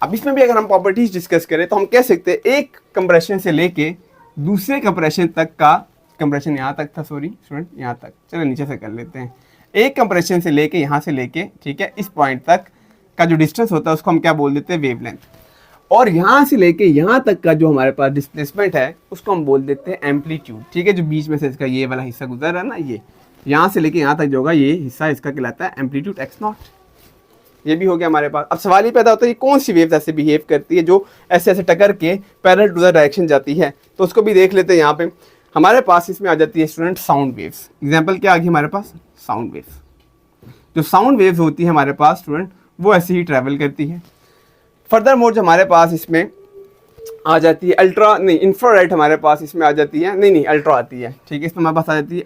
अब इसमें भी अगर हम प्रॉपर्टीज डिस्कस करें तो हम कह सकते हैं एक कंप्रेशन से लेके दूसरे कंप्रेशन तक का, कंप्रेशन यहाँ तक था, सॉरी स्टूडेंट, यहाँ तक, चलो नीचे से कर लेते हैं। एक कंप्रेशन से लेके यहाँ से लेके, ठीक है, इस पॉइंट तक का जो डिस्टेंस होता है उसको हम क्या बोल देते हैं, वेवलेंथ। और यहाँ से लेके यहाँ तक का जो हमारे पास डिस्प्लेसमेंट है उसको हम बोल देते हैं एम्पलीट्यूड, ठीक है। जो बीच में से इसका ये वाला हिस्सा गुजर रहा है ना, ये यहाँ से लेके यहाँ तक जो होगा ये हिस्सा इसका कहलाता है एम्पलीट्यूड एक्स नॉट। ये भी हो गया हमारे पास। अब सवाल ही पैदा होता है कि कौन सी वेव ऐसे बिहेव करती है जो ऐसे ऐसे टकर के पैरेलल टू द डायरेक्शन जाती है, तो उसको भी देख लेते हैं। यहाँ पे हमारे पास इसमें आ जाती है स्टूडेंट साउंड वेव्स। एग्जाम्पल क्या आ गई हमारे पास, साउंड वेव्स। जो साउंड वेव्स होती है हमारे पास स्टूडेंट, वो ऐसे ही ट्रैवल करती है। फर्दर मोर जो हमारे पास इसमें आ जाती है अल्ट्रा, नहीं इंफ्रारेड हमारे पास इसमें आ जाती है, नहीं अल्ट्रा आती है, ठीक है। इसमें हमारे पास आ जाती है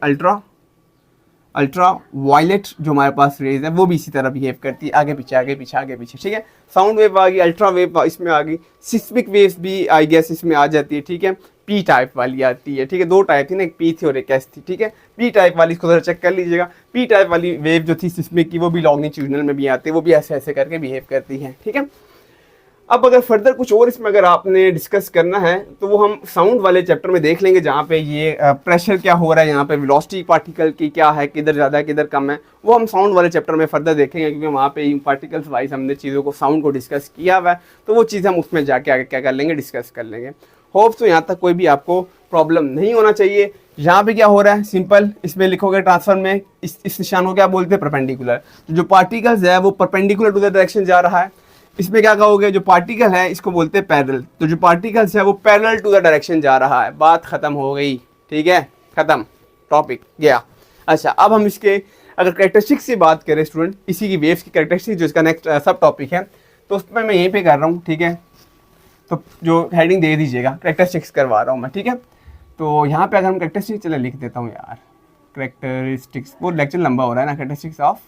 अल्ट्रा वायलेट जो हमारे पास रेज है, वो भी इसी तरह बिहेव करती है, आगे पीछे आगे पीछे आगे पीछे, ठीक है। साउंड वेव आ गई, अल्ट्रा वेव इसमें आ गई, सिस्मिक वेव्स भी आई गेस इसमें आ जाती है, ठीक है। पी टाइप वाली आती है, ठीक है। दो टाइप थी ना, एक पी थी और एक एस थी, ठीक है। पी टाइप वाली इसको जरा चेक कर लीजिएगा। पी टाइप वाली वेव जो थी सिस्मिक की, वो भी लॉन्गिट्यूडिनल में भी आती है, वो भी ऐसे ऐसे करके बिहेव करती है, ठीक है। अब अगर फर्दर कुछ और इसमें अगर आपने डिस्कस करना है तो वो हम साउंड वाले चैप्टर में देख लेंगे, जहाँ पे ये प्रेशर क्या हो रहा है, यहाँ पे वेलोसिटी पार्टिकल की क्या है, किधर ज़्यादा है किधर कम है, वो हम साउंड वाले चैप्टर में फर्दर देखेंगे, क्योंकि वहाँ पे पार्टिकल्स वाइज हमने चीज़ों को, साउंड को डिस्कस किया हुआ है, तो वो चीज़ हम उसमें जाके आगे क्या कर लेंगे, डिस्कस कर लेंगे। होप तो यहाँ तक कोई भी आपको प्रॉब्लम नहीं होना चाहिए। यहाँ पे क्या हो रहा है, सिंपल इसमें लिखोगे ट्रांसफर में इस निशान को क्या बोलते हैं, परपेंडिकुलर। जो पार्टिकल्स है वो परपेंडिकुलर टू द डायरेक्शन जा रहा है। इसमें क्या कहोगे, जो पार्टिकल है इसको बोलते हैं पैरेलल, तो जो पार्टिकल्स है वो पैरेलल टू द डायरेक्शन जा रहा है। बात खत्म हो गई, ठीक है, खत्म, टॉपिक गया। अच्छा, अब हम इसके अगर कैरेक्टरिस्टिक्स से बात करें स्टूडेंट, इसी की वेव्स की कैरेक्टरिस्टिक्स जो इसका नेक्स्ट सब टॉपिक है, तो उसमें मैं यहीं पे कर रहा हूँ, ठीक है। तो जो हेडिंग दे दीजिएगा, कैरेक्टरिस्टिक्स करवा रहा हूँ मैं, ठीक है। तो यहाँ पे अगर हम कैरेक्टरिस्टिक्स, चलो लिख देता हूँ यार, कैरेक्टरिस्टिक्स, वो लेक्चर लंबा हो रहा है ना, कैरेक्टरिस्टिक्स ऑफ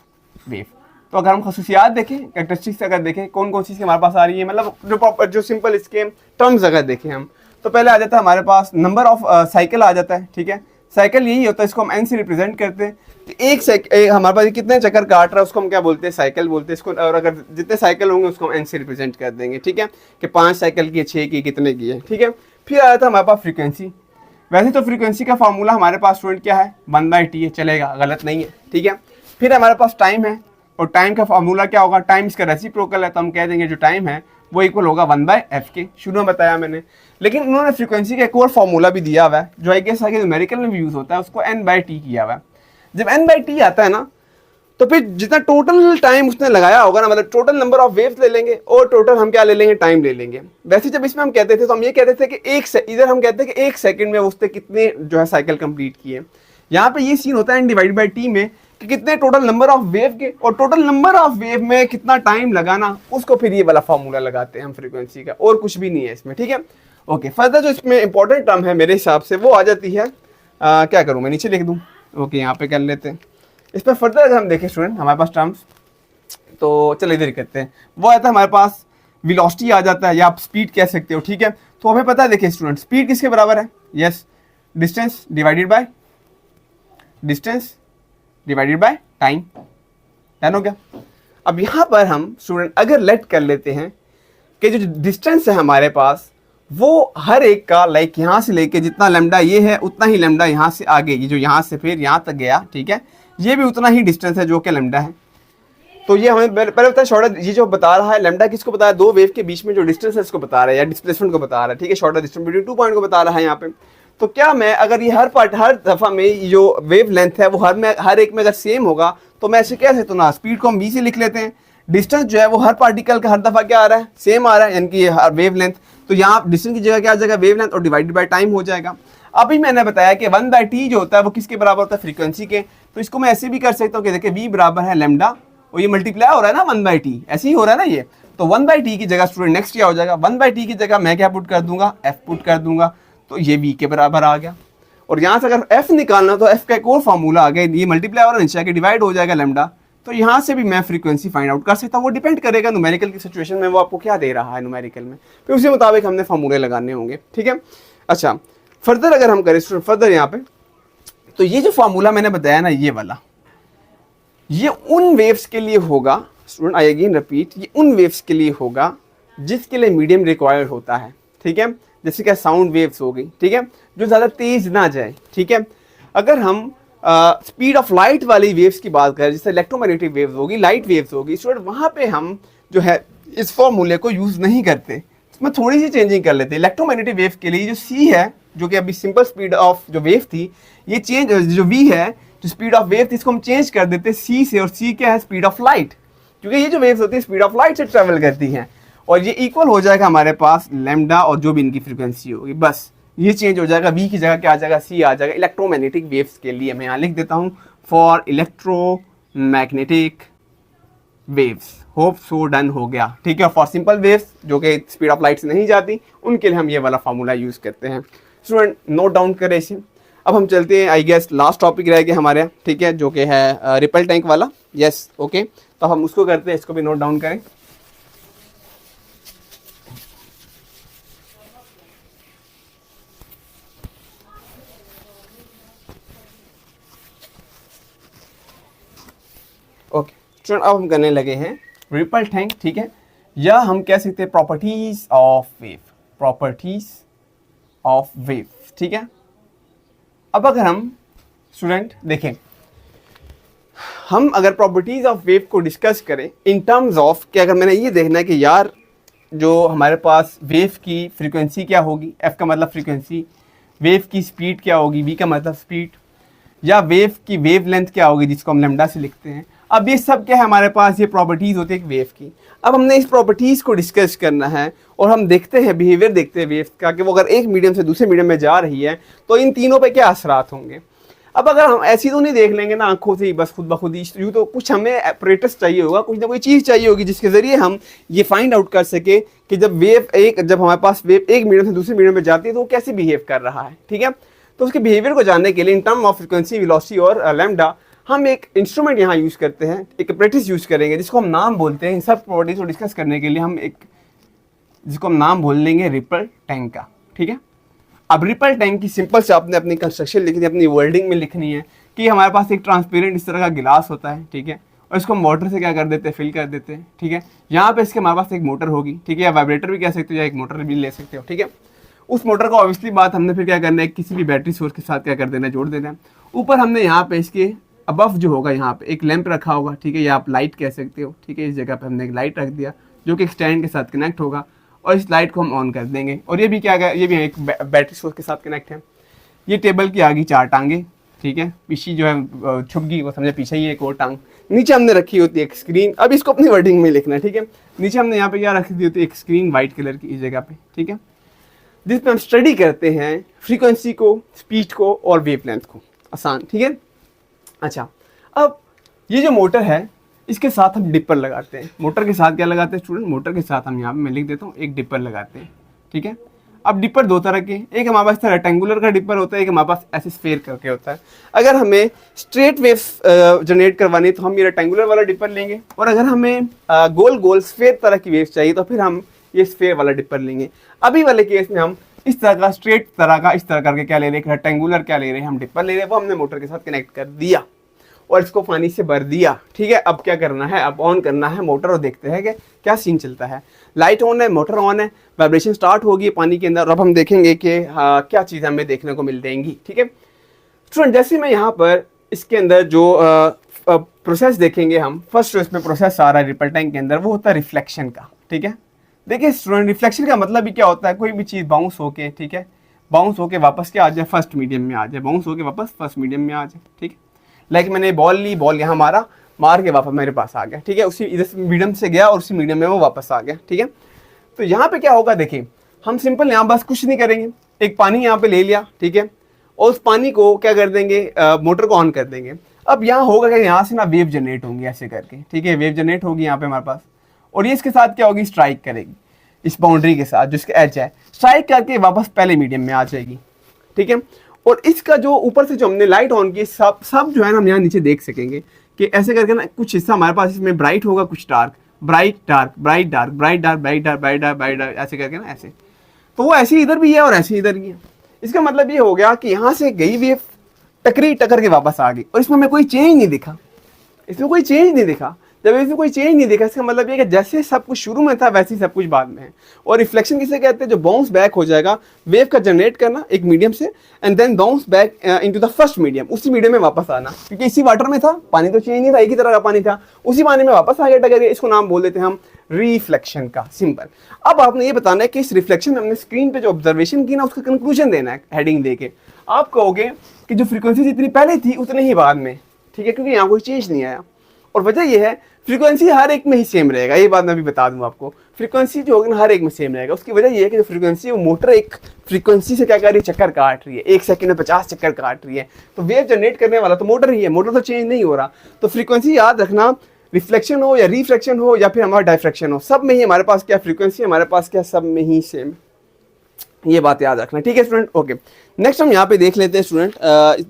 वेव। तो अगर हम खसूसियात देखें, कैरेक्टरिस्टिक्स अगर देखें कौन कौन सी हमारे पास आ रही है, मतलब जो सिंपल इसके टर्म्स अगर देखें हम, तो पहले आ जाता है हमारे पास नंबर ऑफ साइकिल आ जाता है, ठीक है। साइकिल यही होता है, इसको हम एन से रिप्रेजेंट करते हैं। एक हमारे पास कितने चक्कर काट रहा है उसको हम क्या बोलते हैं, साइकिल बोलते हैं इसको। और अगर जितने साइकिल होंगे उसको हम एन से रिप्रेजेंट कर देंगे, ठीक है, कि 5 साइकिल की, 6 की, कितने की है, ठीक है। फिर आ जाता है हमारे पास फ्रीक्वेंसी। वैसे तो फ्रीक्वेंसी का फॉर्मूला हमारे पास स्टूडेंट क्या है, 1/t है, चलेगा, गलत नहीं है, ठीक है। फिर हमारे पास टाइम है, और टाइम का फॉर्मूला क्या होगा, टाइम इसका रेसिप्रोकल है, तो हम कह देंगे जो टाइम है वो इक्वल होगा 1/f के। शुरू में बताया मैंने, लेकिन उन्होंने फ्रीक्वेंसी का एक और फॉर्मूला भी दिया हुआ है जो आई गेस आगे न्यूमेरिकल में भी यूज होता है, उसको n/t किया हुआ है। जब n/t आता है ना, तो फिर जितना टोटल टाइम उसने लगाया होगा ना, मतलब टोटल नंबर ऑफ वेव्स ले लेंगे और टोटल हम क्या ले लेंगे, टाइम ले लेंगे। वैसे जब इसमें हम कहते थे तो हम ये कहते थे कि इधर हम कहते हैं कि 1 सेकंड में उसने कितने जो है साइकिल कंप्लीट किए। यहाँ पे ये सीन होता है n/t में कि कितने टोटल नंबर ऑफ वेव के, और टोटल नंबर ऑफ वेव में कितना टाइम लगाना, उसको फिर ये वाला फॉर्मूला लगाते हैं हम फ्रीक्वेंसी का, और कुछ भी नहीं है इसमें, ठीक है। ओके, फर्दर जो इसमें इंपॉर्टेंट टर्म है मेरे हिसाब से वो आ जाती है, क्या करूँ मैं, नीचे लिख दूँ, ओके यहाँ पे कर लेते हैं। इसमें फर्दर अगर हम देखें स्टूडेंट हमारे पास टर्म्स, तो चलो इधर ही करते हैं। वो आता है हमारे पास वेलोसिटी आ जाता है, या आप स्पीड कह सकते हो, ठीक है। तो हमें पता है, देखिए स्टूडेंट, स्पीड किसके बराबर है, yes, distance divided by time, done हो गया। अब यहाँ पर हम स्टूडेंट अगर लेट कर लेते हैं कि जो डिस्टेंस है हमारे पास वो हर एक का लाइक यहाँ से लेके जितना लैम्डा ये है उतना ही लैम्डा यहाँ से आगे, ये जो यहाँ से फिर यहाँ तक गया, ठीक है, ये भी उतना ही डिस्टेंस है जो कि लैम्डा है। तो ये हमें पहले बता, शॉर्टर ये जो बता रहा है लैम्डा किसको बता रहा है, दो वेव के बीच में जो डिस्टेंस है इसको बता रहा है, या डिस्प्लेसमेंट को बता रहा है, ठीक है, शॉर्टर डिस्टेंस बिटवीन 2 पॉइंट को बता रहा है यहाँ पे। तो क्या मैं अगर ये हर दफ़ा में जो वेव लेंथ है वो हर एक में अगर सेम होगा तो मैं ऐसे कह सकता हूँ ना, स्पीड को हम v से लिख लेते हैं, डिस्टेंस जो है वो हर पार्टिकल का हर दफ़ा क्या आ रहा है, सेम आ रहा है, यानी कि ये वेव लेंथ। तो यहाँ डिस्टेंस की जगह क्या आ जाएगा, वेवलेंथ और डिवाइडेड बाय टाइम हो जाएगा। अभी मैंने बताया कि 1/t जो होता है वो किसके बराबर होता है, फ्रीक्वेंसी के। तो इसको मैं ऐसे भी कर सकता हूँ कि देखिए v बराबर है लैम्डा, और ये मल्टीप्लाई हो रहा है ना 1/t, ऐसे ही हो रहा है ना ये। तो 1/t की जगह स्टूडेंट नेक्स्ट क्या हो जाएगा, 1/t की जगह मैं क्या पुट कर दूंगा, f पुट कर दूंगा, तो ये v के बराबर आ गया। और यहाँ से अगर f निकालना तो f का एक और फार्मूला आ गया, ये मल्टीप्लाई और नीचे आके डिवाइड हो जाएगा लैम्डा। तो यहाँ से भी मैं फ्रीक्वेंसी फाइंड आउट कर सकता हूँ। वो डिपेंड करेगा न्यूमेरिकल की सिचुएशन में वो आपको क्या दे रहा है न्यूमेरिकल में, फिर उसी मुताबिक हमने फार्मूले लगाने होंगे, ठीक है। अच्छा, फर्दर अगर हम करें स्टूडेंट, फर्दर यहाँ पे, तो ये जो फार्मूला मैंने बताया ना, ये वाला, ये उन वेव्स के लिए होगा स्टूडेंट, आई अगेन रिपीट, ये उन वेव्स के लिए होगा जिसके लिए मीडियम रिक्वायर्ड होता है, ठीक है। जैसे क्या साउंड वेव्स हो गई, ठीक है, जो ज़्यादा तेज ना जाए, ठीक है। अगर हम स्पीड ऑफ लाइट वाली वेव्स की बात करें, जैसे इलेक्ट्रोमैग्नेटिक वेव्स होगी, लाइट वेव्स होगी स्टूडेंट, वहाँ पे हम जो है इस फॉर्मूले को यूज़ नहीं करते, इसमें थोड़ी सी चेंजिंग कर लेते हैं। इलेक्ट्रोमैग्नेटिक वेव के लिए जो सी है, जो कि अभी सिंपल स्पीड ऑफ जो वेव थी, ये चेंज, जो वी है, जो स्पीड ऑफ वेव थी, इसको हम चेंज कर देते हैं सी से, और सी क्या है, स्पीड ऑफ लाइट, क्योंकि ये जो वेव्स होती है स्पीड ऑफ लाइट से ट्रेवल करती हैं, और ये इक्वल हो जाएगा हमारे पास लैम्डा और जो भी इनकी फ्रीक्वेंसी होगी, बस ये चेंज हो जाएगा, वी की जगह क्या आ जाएगा, सी आ जाएगा। इलेक्ट्रोमैग्नेटिक वेव्स के लिए मैं यहाँ लिख देता हूँ, for electromagnetic waves, hope so done हो गया, ठीक है। फॉर सिंपल वेव्स जो कि स्पीड ऑफ लाइट से नहीं जाती, उनके लिए हम ये वाला फार्मूला यूज़ करते हैं। स्टूडेंट नोट डाउन करें इसे। अब हम चलते हैं, आई गेस लास्ट टॉपिक रह गया हमारे, ठीक है, जो कि है रिपल टैंक वाला। यस, ओके, तो हम उसको करते हैं, इसको भी नोट डाउन करें। ओके स्टूडेंट, अब हम करने लगे हैं रिपल टैंक, ठीक है, या हम कह सकते हैं properties of wave, properties of wave, ठीक है। अब अगर हम स्टूडेंट देखें, हम अगर प्रॉपर्टीज ऑफ वेव को डिस्कस करें इन टर्म्स ऑफ कि अगर मैंने ये देखना है कि यार जो हमारे पास वेव की फ्रीक्वेंसी क्या होगी, एफ का मतलब फ्रीक्वेंसी, वेव की स्पीड क्या होगी, वी का मतलब स्पीड, या वेव की वेव लेंथ क्या होगी जिसको हम लैम्डा से लिखते हैं। अब ये सब क्या है हमारे पास, ये प्रॉपर्टीज होती है एक वेव की। अब हमने इस प्रॉपर्टीज को डिस्कस करना है, और हम देखते हैं बिहेवियर देखते हैं वेव का, कि वो अगर एक मीडियम से दूसरे मीडियम में जा रही है तो इन तीनों पे क्या असरात होंगे। अब अगर हम ऐसी तो नहीं देख लेंगे ना आंखों से ही बस खुद ब खुद ही, यूँ तो कुछ हमें एपरेटस चाहिए होगा, कुछ ना कोई चीज़ चाहिए होगी जिसके ज़रिए हम ये फाइंड आउट कर सके कि जब हमारे पास वेव एक मीडियम से दूसरे मीडियम में जाती है तो वो कैसे बिहेव कर रहा है, ठीक है। तो उसके बिहेवियर को जानने के लिए in term of frequency, velocity और लैम्डा, हम एक इंस्ट्रूमेंट यहाँ यूज़ करते हैं, एक एपरेटस यूज़ करेंगे जिसको हम नाम बोलते हैं। इन सब प्रॉपर्टीज को डिस्कस करने के लिए हम एक, जिसको हम नाम बोल लेंगे रिपल टैंक का, ठीक है। अब रिपल टैंक की सिंपल से आपने अपनी कंस्ट्रक्शन लिखनी है, अपनी वर्डिंग में लिखनी है कि हमारे पास एक ट्रांसपेरेंट इस तरह का गिलास होता है, ठीक है, और इसको हम वाटर से क्या कर देते हैं, फिल कर देते हैं, ठीक है। यहाँ पे इसके हमारे पास एक मोटर होगी, ठीक है, या वाइब्रेटर भी कह सकते हो, या एक मोटर भी ले सकते हो, ठीक है। उस मोटर को ऑब्वियसली बात हमने फिर क्या करना है, किसी भी बैटरी सोर्स के साथ क्या कर देना है, जोड़ देना है। ऊपर हमने यहाँ पे इसके अबव जो होगा यहाँ पे एक लैंप रखा होगा, ठीक है, या आप लाइट कह सकते हो, ठीक है। इस जगह पे हमने एक लाइट रख दिया जो कि एक स्टैंड के साथ कनेक्ट होगा, और इस लाइट को हम ऑन कर देंगे। और ये भी क्या है, ये भी एक बैटरी सोर्स के साथ कनेक्ट है। ये टेबल की आगे 4 टांगे, ठीक है, पीछे जो है छुपगी वो समझे पीछे ही एक और टांग, नीचे हमने रखी होती है एक स्क्रीन। अब इसको अपनी वर्डिंग में लिखना है, ठीक है। नीचे हमने यहाँ पे क्या रखी होती है, एक स्क्रीन वाइट कलर की इस जगह पे, ठीक है, जिसमें हम स्टडी करते हैं फ्रीक्वेंसी को, स्पीड को और वेवलेंथ को, आसान, ठीक है। अच्छा, अब ये जो मोटर है इसके साथ हम डिपर लगाते हैं। मोटर के साथ क्या लगाते हैं स्टूडेंट, मोटर के साथ हम यहाँ पे मैं लिख देता हूँ एक डिपर लगाते हैं, ठीक है। अब डिपर 2 तरह के, एक हमारे पास रेक्टेंगुलर का डिपर होता है, एक हमारे पास ऐसे स्फेयर करके होता है। अगर हमें स्ट्रेट वेव जनरेट करवानी है तो हम ये रेक्टेंगुलर वाला डिपर लेंगे, और अगर हमें गोल गोल स्फेयर तरह की वेव चाहिए तो फिर हम ये स्फेयर वाला डिपर लेंगे। अभी वाले केस में हम इस तरह का स्ट्रेट तरह का इस तरह करके क्या ले रहे हैं, रेक्टेंगुलर क्या ले रहे हैं, हम डिपर ले रहे हैं, वो हमने मोटर के साथ कनेक्ट कर दिया और इसको पानी से भर दिया, ठीक है। अब क्या करना है, अब ऑन करना है मोटर और देखते हैं कि क्या सीन चलता है। लाइट ऑन है, मोटर ऑन है, वाइब्रेशन स्टार्ट होगी पानी के अंदर, और अब हम देखेंगे कि क्या चीज़ हमें देखने को मिल जाएंगी, ठीक है स्टूडेंट। जैसे मैं यहाँ पर इसके अंदर जो प्रोसेस देखेंगे हम, फर्स्ट जो इसमें प्रोसेस आ रहा है रिपल टैंक के अंदर, वो होता है रिफ्लेक्शन का, ठीक है। देखिए स्टूडेंट, रिफ्लेक्शन का मतलब भी क्या होता है, कोई भी चीज़ बाउंस होके, ठीक है, बाउंस होके वापस क्या आ जाए, फर्स्ट मीडियम में आ जाए, बाउंस होके वापस फर्स्ट मीडियम में आ जाए, ठीक है। लाइक मैंने बॉल ली, बॉल यहाँ मारा, मार के वापस मेरे पास आ गया, ठीक है, उसी इधर मीडियम से गया और उसी मीडियम में वो वापस आ गया, ठीक है। तो यहाँ पे क्या होगा, देखिए हम सिंपल यहाँ बस कुछ नहीं करेंगे, एक पानी यहाँ पे ले लिया, ठीक है, और उस पानी को क्या कर देंगे, मोटर को ऑन कर देंगे। अब यहाँ होगा कि यहाँ से ना वेव जनरेट होंगी ऐसे करके, ठीक है, वेव जनरेट होगी यहाँ पे हमारे पास, और ये इसके साथ क्या होगी, स्ट्राइक करेगी इस बाउंड्री के साथ जो इसका एज है, स्ट्राइक करके वापस पहले मीडियम में आ जाएगी, ठीक है। और इसका जो ऊपर से जो हमने लाइट ऑन की सब जो है ना हम यहाँ नीचे देख सकेंगे कि ऐसे करके ना कुछ हिस्सा हमारे पास इसमें ब्राइट होगा, कुछ dark, bright dark, bright dark, bright dark, bright dark, bright dark, bright dark, ऐसे करके ना ऐसे। तो वो ऐसे इधर भी है और ऐसे इधर भी है। इसका मतलब ये हो गया कि यहाँ से गई वेव टकर के वापस आ गई, और इसमें हमें कोई चेंज नहीं दिखा, इसमें कोई चेंज नहीं दिखा। जब इसमें कोई चेंज नहीं दिखा इसका मतलब ये कि जैसे सब कुछ शुरू में था वैसे ही सब कुछ बाद में है। और रिफ्लेक्शन किसे कहते हैं, जो बाउंस बैक हो जाएगा वेव का जनरेट करना एक मीडियम से, and then bounce back into the first medium, उसी मीडियम में वापस आना, क्योंकि इसी वाटर में था, पानी तो चेंज नहीं था, एक ही तरह का पानी था, उसी पानी में वापस आ गया टकर के। इसको नाम बोल देते हैं हम रिफ्लेक्शन का, सिंपल। अब आपने ये बताना है कि इस रिफ्लेक्शन में हमने स्क्रीन पे जो ऑब्जर्वेशन की ना उसका कंक्लूजन देना है हेडिंग देके। आप कहोगे कि जो फ्रीक्वेंसी जितनी पहले थी उतनी ही बाद में, ठीक है, क्योंकि यहाँ कोई चेंज नहीं आया। और वजह यह है फ्रीक्वेंसी हर एक में ही सेम रहेगा, ये बात मैं भी बता दूं आपको, फ्रीक्वेंसी जो होगी ना हर एक में सेम रहेगा। उसकी वजह यह है कि जो फ्रीक्वेंसी वो मोटर एक फ्रीक्वेंसी से क्या कर रही है, चक्कर काट रही है, 1 सेकंड में 50 चक्कर काट रही है, तो वेव जनरेट करने वाला तो मोटर ही है, मोटर तो चेंज नहीं हो रहा। तो फ्रीक्वेंसी याद रखना, रिफ्लेक्शन हो या रिफ्लेक्शन हो या फिर हमारा डायफ्रैक्शन हो, सब में ही हमारे पास क्या फ्रीक्वेंसी, हमारे पास क्या सब में ही सेम, ये बात याद रखना, ठीक है स्टूडेंट। ओके, नेक्स्ट हम यहाँ पे देख लेते हैं स्टूडेंट।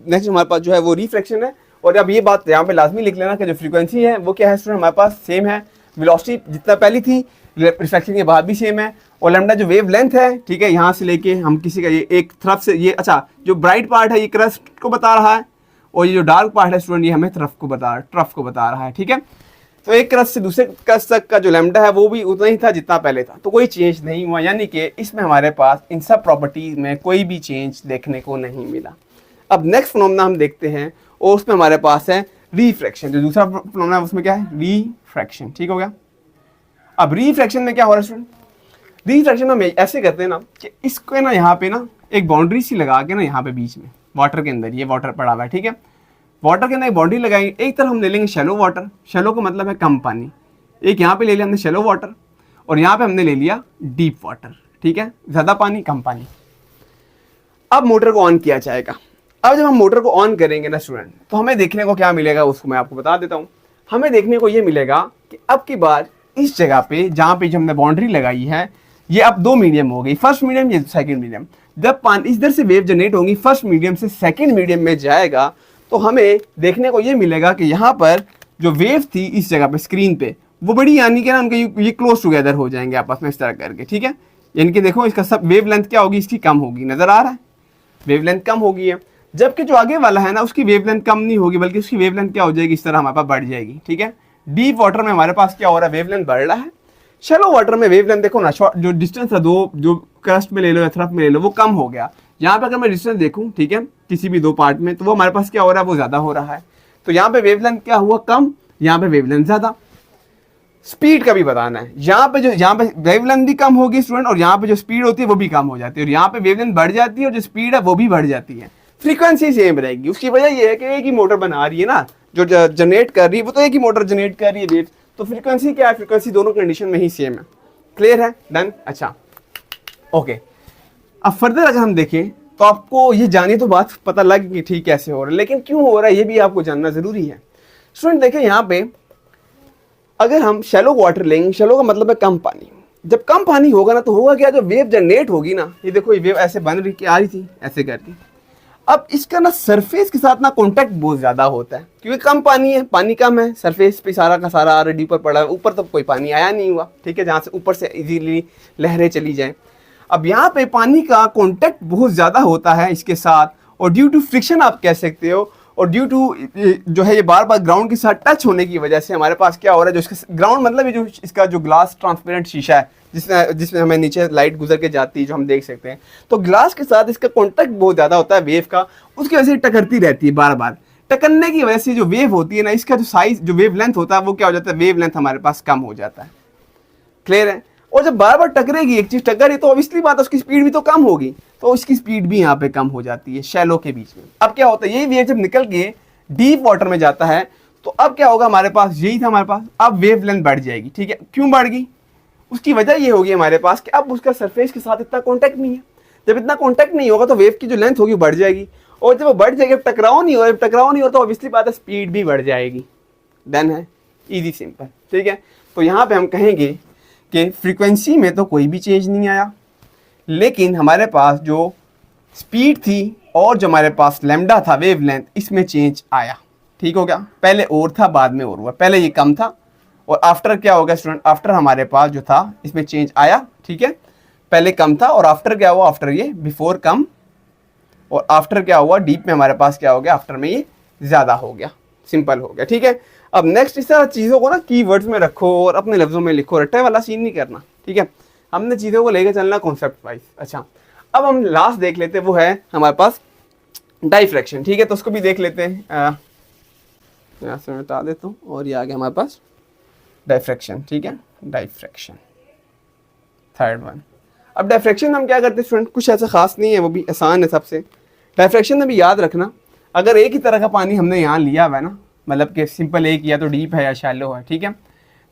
नेक्स्ट हमारे पास जो है वो रिफ्लेक्शन है। और अब ये बात यहाँ पे लाजमी लिख लेना कि जो फ्रीक्वेंसी है वो क्या है स्टूडेंट, हमारे पास सेम है, वेलोसिटी जितना पहली थी रिफ्लेक्शन के बाद भी सेम है, और लैम्डा जो वेव लेंथ है, ठीक है, यहाँ से लेके हम किसी का ये एक तरफ से ये, अच्छा जो ब्राइट पार्ट है ये क्रस्ट को बता रहा है, और ये जो डार्क पार्ट है स्टूडेंट ये हमें ट्रफ को बता रहा है, ठीक है। तो एक क्रस्ट से दूसरे क्रस्ट तक का जो लैम्डा है वो भी उतना ही था जितना पहले था, तो कोई चेंज नहीं हुआ, यानी कि इसमें हमारे पास इन सब प्रॉपर्टीज में कोई भी चेंज देखने को नहीं मिला। अब नेक्स्ट फिनोमेना हम देखते हैं, और उसमें हमारे पास है रिफ्रैक्शन। जो दूसरा फिनोमेना है उसमें क्या है, रिफ्रैक्शन, ठीक हो गया। अब रिफ्रैक्शन में क्या हो रहा है स्टूडेंट, रिफ्रैक्शन में ऐसे करते हैं ना कि इसको ना यहाँ पे ना एक बाउंड्री सी लगा के ना यहाँ पे बीच में वाटर के अंदर, ये वाटर पड़ा हुआ है, ठीक है, वाटर के अंदर एक बाउंड्री लगाएंगे। एक तरफ हम ले लेंगे शैलो वाटर, शैलो का मतलब है कम पानी, एक यहाँ पे ले लिया हमने शैलो वाटर, और यहाँ पे हमने ले लिया डीप वाटर, ठीक है, ज्यादा पानी कम पानी। अब मोटर को ऑन किया जाएगा। अब जब हम मोटर को ऑन करेंगे ना स्टूडेंट, तो हमें देखने को क्या मिलेगा उसको मैं आपको बता देता हूँ। हमें देखने को ये मिलेगा कि अब की बार इस जगह पे जहाँ पे जो हमने बाउंड्री लगाई है ये अब दो मीडियम हो गई, फर्स्ट मीडियम ये सेकंड मीडियम। जब पानी इधर से वेव जनरेट होंगी फर्स्ट मीडियम से सेकंड मीडियम में जाएगा, तो हमें देखने को ये मिलेगा कि यहाँ पर जो वेव थी इस जगह पे स्क्रीन पे वो बड़ी, यानी कि ना उनके ये क्लोज टुगेदर हो जाएंगे आपस में इस तरह करके, ठीक है। यानी कि देखो इसका सब वेव लेंथ क्या होगी, इसकी कम होगी, नजर आ रहा है, वेव लेंथ कम होगी है। जबकि जो आगे वाला है ना उसकी वेव लेंथ कम नहीं होगी, बल्कि उसकी वेव लेंथ क्या हो जाएगी, इस तरह हमारे पास बढ़ जाएगी, ठीक है। डीप वाटर में हमारे पास क्या हो रहा है, वेव लेंथ बढ़ रहा है। शैलो वाटर में वेव लेंथ देखो ना, जो डिस्टेंस था दो, जो क्रस्ट में ले लो या थ्रफ में ले लो, वो कम हो गया। यहाँ पे अगर मैं डिस्टेंस देखूं, ठीक है, किसी भी दो पार्ट में, तो वो हमारे पास क्या हो रहा है, वो ज्यादा हो रहा है। तो यहाँ पे वेव लेंथ क्या हुआ, कम, यहाँ पे वेव लेंथ ज्यादा। स्पीड का भी बताना है, यहाँ पे वेव लेंथ भी कम होगी स्टूडेंट, और यहाँ पे जो स्पीड होती है वो भी कम हो जाती है, और यहाँ पे वेव लेंथ बढ़ जाती है और जो स्पीड है वो भी बढ़ जाती है। फ्रीक्वेंसी सेम रहेगी। उसकी वजह ये है कि एक ही मोटर बना रही है ना, जो जनरेट कर रही है वो तो एक ही मोटर जनरेट कर रही है वेव, तो फ्रीक्वेंसी क्या है, फ्रीक्वेंसी दोनों कंडीशन में ही सेम है। क्लियर है, डन, अच्छा ओके। अब फर्दर अगर हम देखें तो आपको ये जानिए तो बात पता लग कि ठीक कैसे हो रहा है, लेकिन क्यों हो रहा है ये भी आपको जानना जरूरी है। स्टूडेंट देखें यहाँ पे अगर हम शैलो वाटर लेंगे, शैलो का मतलब है कम पानी, जब कम पानी होगा ना तो होगा क्या, जो वेव जनरेट होगी ना, ये देखो ये वेव ऐसे बन रही आ रही थी ऐसे करके, अब इसका ना सरफेस के साथ ना कांटेक्ट बहुत ज्यादा होता है, क्योंकि कम पानी है, पानी कम है, सरफेस पे सारा का सारा ऑलरेडी ऊपर पड़ा है, ऊपर तो कोई पानी आया नहीं हुआ, ठीक है, जहाँ से ऊपर से इजीली लहरें चली जाएं। अब यहाँ पे पानी का कांटेक्ट बहुत ज्यादा होता है इसके साथ, और ड्यू टू फ्रिक्शन आप कह सकते हो, और ड्यू टू जो है ये बार बार ग्राउंड के साथ टच होने की वजह से हमारे पास क्या हो रहा है, जो इसका ग्राउंड मतलब ये जो इसका जो ग्लास ट्रांसपेरेंट शीशा है जिसमें हमें नीचे लाइट गुजर के जाती है जो हम देख सकते हैं, तो ग्लास के साथ इसका कांटेक्ट बहुत ज़्यादा होता है वेव का, उसकी वजह से टकरती रहती है बार बार। टकरने की वजह से जो वेव होती है ना, इसका जो साइज जो वेव लेंथ होता है वो क्या हो जाता है, वेव लेंथ हमारे पास कम हो जाता है। क्लियर है। और जब बार बार टकरेगी एक चीज़ टक्कर रही तो ऑब्वियसली बात है उसकी स्पीड भी तो कम होगी, तो उसकी स्पीड भी यहाँ पे कम हो जाती है शैलो के बीच में। अब क्या होता है, यही वेव जब निकल के डीप वाटर में जाता है तो अब क्या होगा, हमारे पास यही था हमारे पास, अब वेव लेंथ बढ़ जाएगी, ठीक है। क्यों बढ़ गई, उसकी वजह ये होगी हमारे पास कि अब उसका सरफेस के साथ इतना कॉन्टैक्ट नहीं है। जब इतना कॉन्टैक्ट नहीं होगा तो वेव की जो लेंथ होगी वो बढ़ जाएगी, और जब वो बढ़ जाएगी, टकराव नहीं हो, टकराव नहीं हो तो ऑब्वियसली बात है स्पीड भी बढ़ जाएगी। डन है, इजी सिंपल, ठीक है। तो यहाँ पे हम कहेंगे कि फ्रीक्वेंसी में तो कोई भी चेंज नहीं आया, लेकिन हमारे पास जो स्पीड थी और जो हमारे पास लैम्डा था वेव लेंथ, इसमें चेंज आया। ठीक हो गया, पहले और था बाद में और हुआ, पहले ये कम था और आफ्टर क्या हो गया स्टूडेंट, आफ्टर हमारे पास जो था इसमें चेंज आया। ठीक है, पहले कम था और आफ्टर क्या हुआ, आफ्टर ये बिफोर कम और आफ्टर क्या हुआ डीप में हमारे पास क्या हो गया, आफ्टर में ये ज़्यादा हो गया। सिंपल हो गया, ठीक है। अब नेक्स्ट इस तरह चीज़ों को ना कीवर्ड्स में रखो और अपने लफ्ज़ों में लिखो, रट्टे वाला सीन नहीं करना, ठीक है। हमने चीज़ों को लेकर चलना कॉन्सेप्ट वाइज। अच्छा, अब हम लास्ट देख लेते हैं, वो है हमारे पास डाइफ्रैक्शन, ठीक है। तो उसको भी देख लेते हैं, यहाँ से हटा देता हूँ और ये आ गया हमारे पास डाइफ्रैक्शन, ठीक है। Diffraction third one. अब डाइफ्रैक्शन हम क्या करते हैं स्टूडेंट, कुछ ऐसा खास नहीं है, वो भी आसान है सबसे। डाइफ्रैक्शन में भी याद रखना, अगर एक ही तरह का पानी हमने यहाँ लिया हुआ है ना, मतलब कि सिंपल एक या तो डीप है या शैलो है, ठीक है,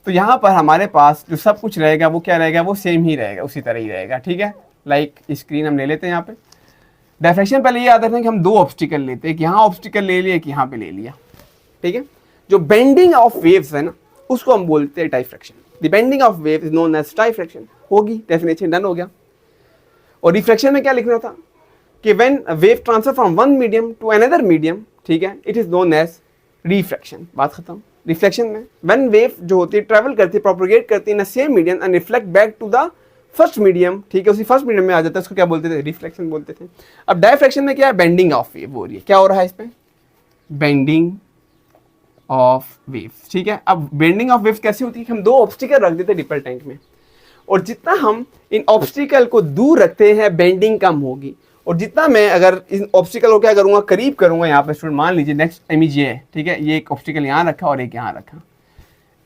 तो यहाँ पर हमारे पास जो सब कुछ रहेगा वो क्या रहेगा, वो सेम ही रहेगा, उसी तरह ही रहेगा, ठीक है। लाइक स्क्रीन हम ले लेते हैं यहाँ पे। डाइफ्रैक्शन पहले ये याद रखना कि हम दो ऑब्स्टिकल लेते हैं, कि यहाँ ऑब्स्टिकल ले लिया, कि यहाँ पे ले लिया, ठीक है। जो बेंडिंग ऑफ वेव्स है ना, उसको हम बोलते हैं diffraction. The bending of wave is known as diffraction. होगी डेफिनेशन, डन हो गया। और रिफ्लेक्शन में क्या लिखना था कि when wave transfer from one medium to another medium, ठीक है, it is known as reflection. बात खत्म। रिफ्लेक्शन में व्हेन वेव जो होती है ट्रैवल करती है, प्रोपोगेट करती है in same medium and reflect back to the first medium, ठीक है, उसी फर्स्ट मीडियम में आ जाता है, उसको क्या बोलते थे, रिफ्लेक्शन बोलते थे। अब डाइफ्रैक्शन में क्या है, बेंडिंग ऑफ वेव हो रही है। क्या हो रहा है इसमें, बेंडिंग ऑफ वेव्स, ठीक है। अब बेंडिंग ऑफ वेव्स कैसे होती है, हम दो ऑब्स्टिकल रख देते हैं डिपर टैंक में, और जितना हम इन ऑब्स्टिकल को दूर रखते हैं बेंडिंग कम होगी, और जितना मैं अगर इन ऑब्स्टिकल को क्या करूंगा, करीब करूंगा, यहाँ पे स्टूडेंट मान लीजिए नेक्स्ट इमेज ये है, ठीक है, ये एक ऑब्स्टिकल यहाँ रखा और एक यहाँ रखा,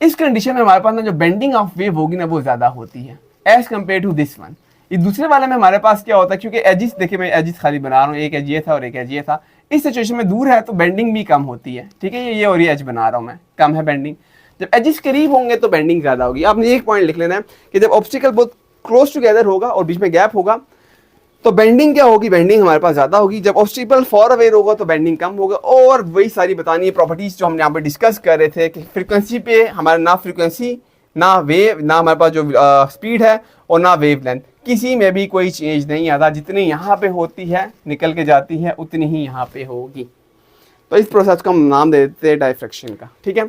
इस कंडीशन में हमारे पास ना जो बेंडिंग ऑफ वेव होगी ना वो ज्यादा होती है as compare to this one. इस दूसरे वाले में हमारे पास क्या होता है, क्योंकि एजिस, देखिए मैं एजिस खाली बना रहा हूँ, एक एज ये था और एक एज ये था, इस सिचुएशन में दूर है तो बेंडिंग भी कम होती है, ठीक है। ये और ये एज बना रहा हूँ मैं, कम है बेंडिंग। जब एजिस करीब होंगे तो बेंडिंग ज्यादा होगी। आपने एक पॉइंट लिख लेना है कि जब ऑब्स्टिकल बहुत क्लोज टुगेदर होगा और बीच में गैप होगा तो बेंडिंग क्या होगी, बेंडिंग हमारे पास ज्यादा होगी। जब ऑब्स्टिकल फॉर अवे होगा तो बेंडिंग कम होगा। और वही सारी बतानी है प्रॉपर्टीज जो हमने यहाँ पे डिस्कस कर रहे थे कि फ्रीक्वेंसी पे हमारा ना फ्रीक्वेंसी, ना वेव, ना हमारे पास जो स्पीड है और ना वेव लेंथ, किसी में भी कोई चेंज नहीं आता। जितनी यहाँ पे होती है निकल के जाती है उतनी ही यहाँ पे होगी। तो इस प्रोसेस को हम नाम दे देते हैं डाइफ्रैक्शन का, ठीक है।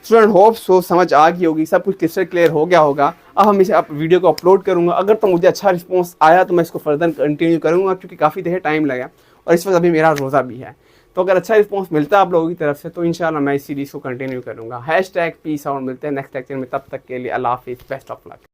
स्टूडेंट होप सो समझ आ गई होगी, सब कुछ क्रिस्टल क्लियर हो गया होगा। अब हम इसे वीडियो को अपलोड करूंगा, अगर तो मुझे अच्छा रिस्पॉन्स आया तो मैं इसको फर्दर कंटिन्यू करूंगा, क्योंकि काफ़ी देर टाइम लगा और इस वक्त अभी मेरा रोज़ा भी है। तो अगर अच्छा रिस्पॉन्स मिलता है आप लोगों की तरफ से तो इंशाल्लाह मैं इस सीरीज़ को कंटिन्यू करूंगा। #Peace out. मिलते हैं नेक्स्ट लेक्चर में, तब तक के लिए अल्लाह हाफिज़, बेस्ट ऑफ लक।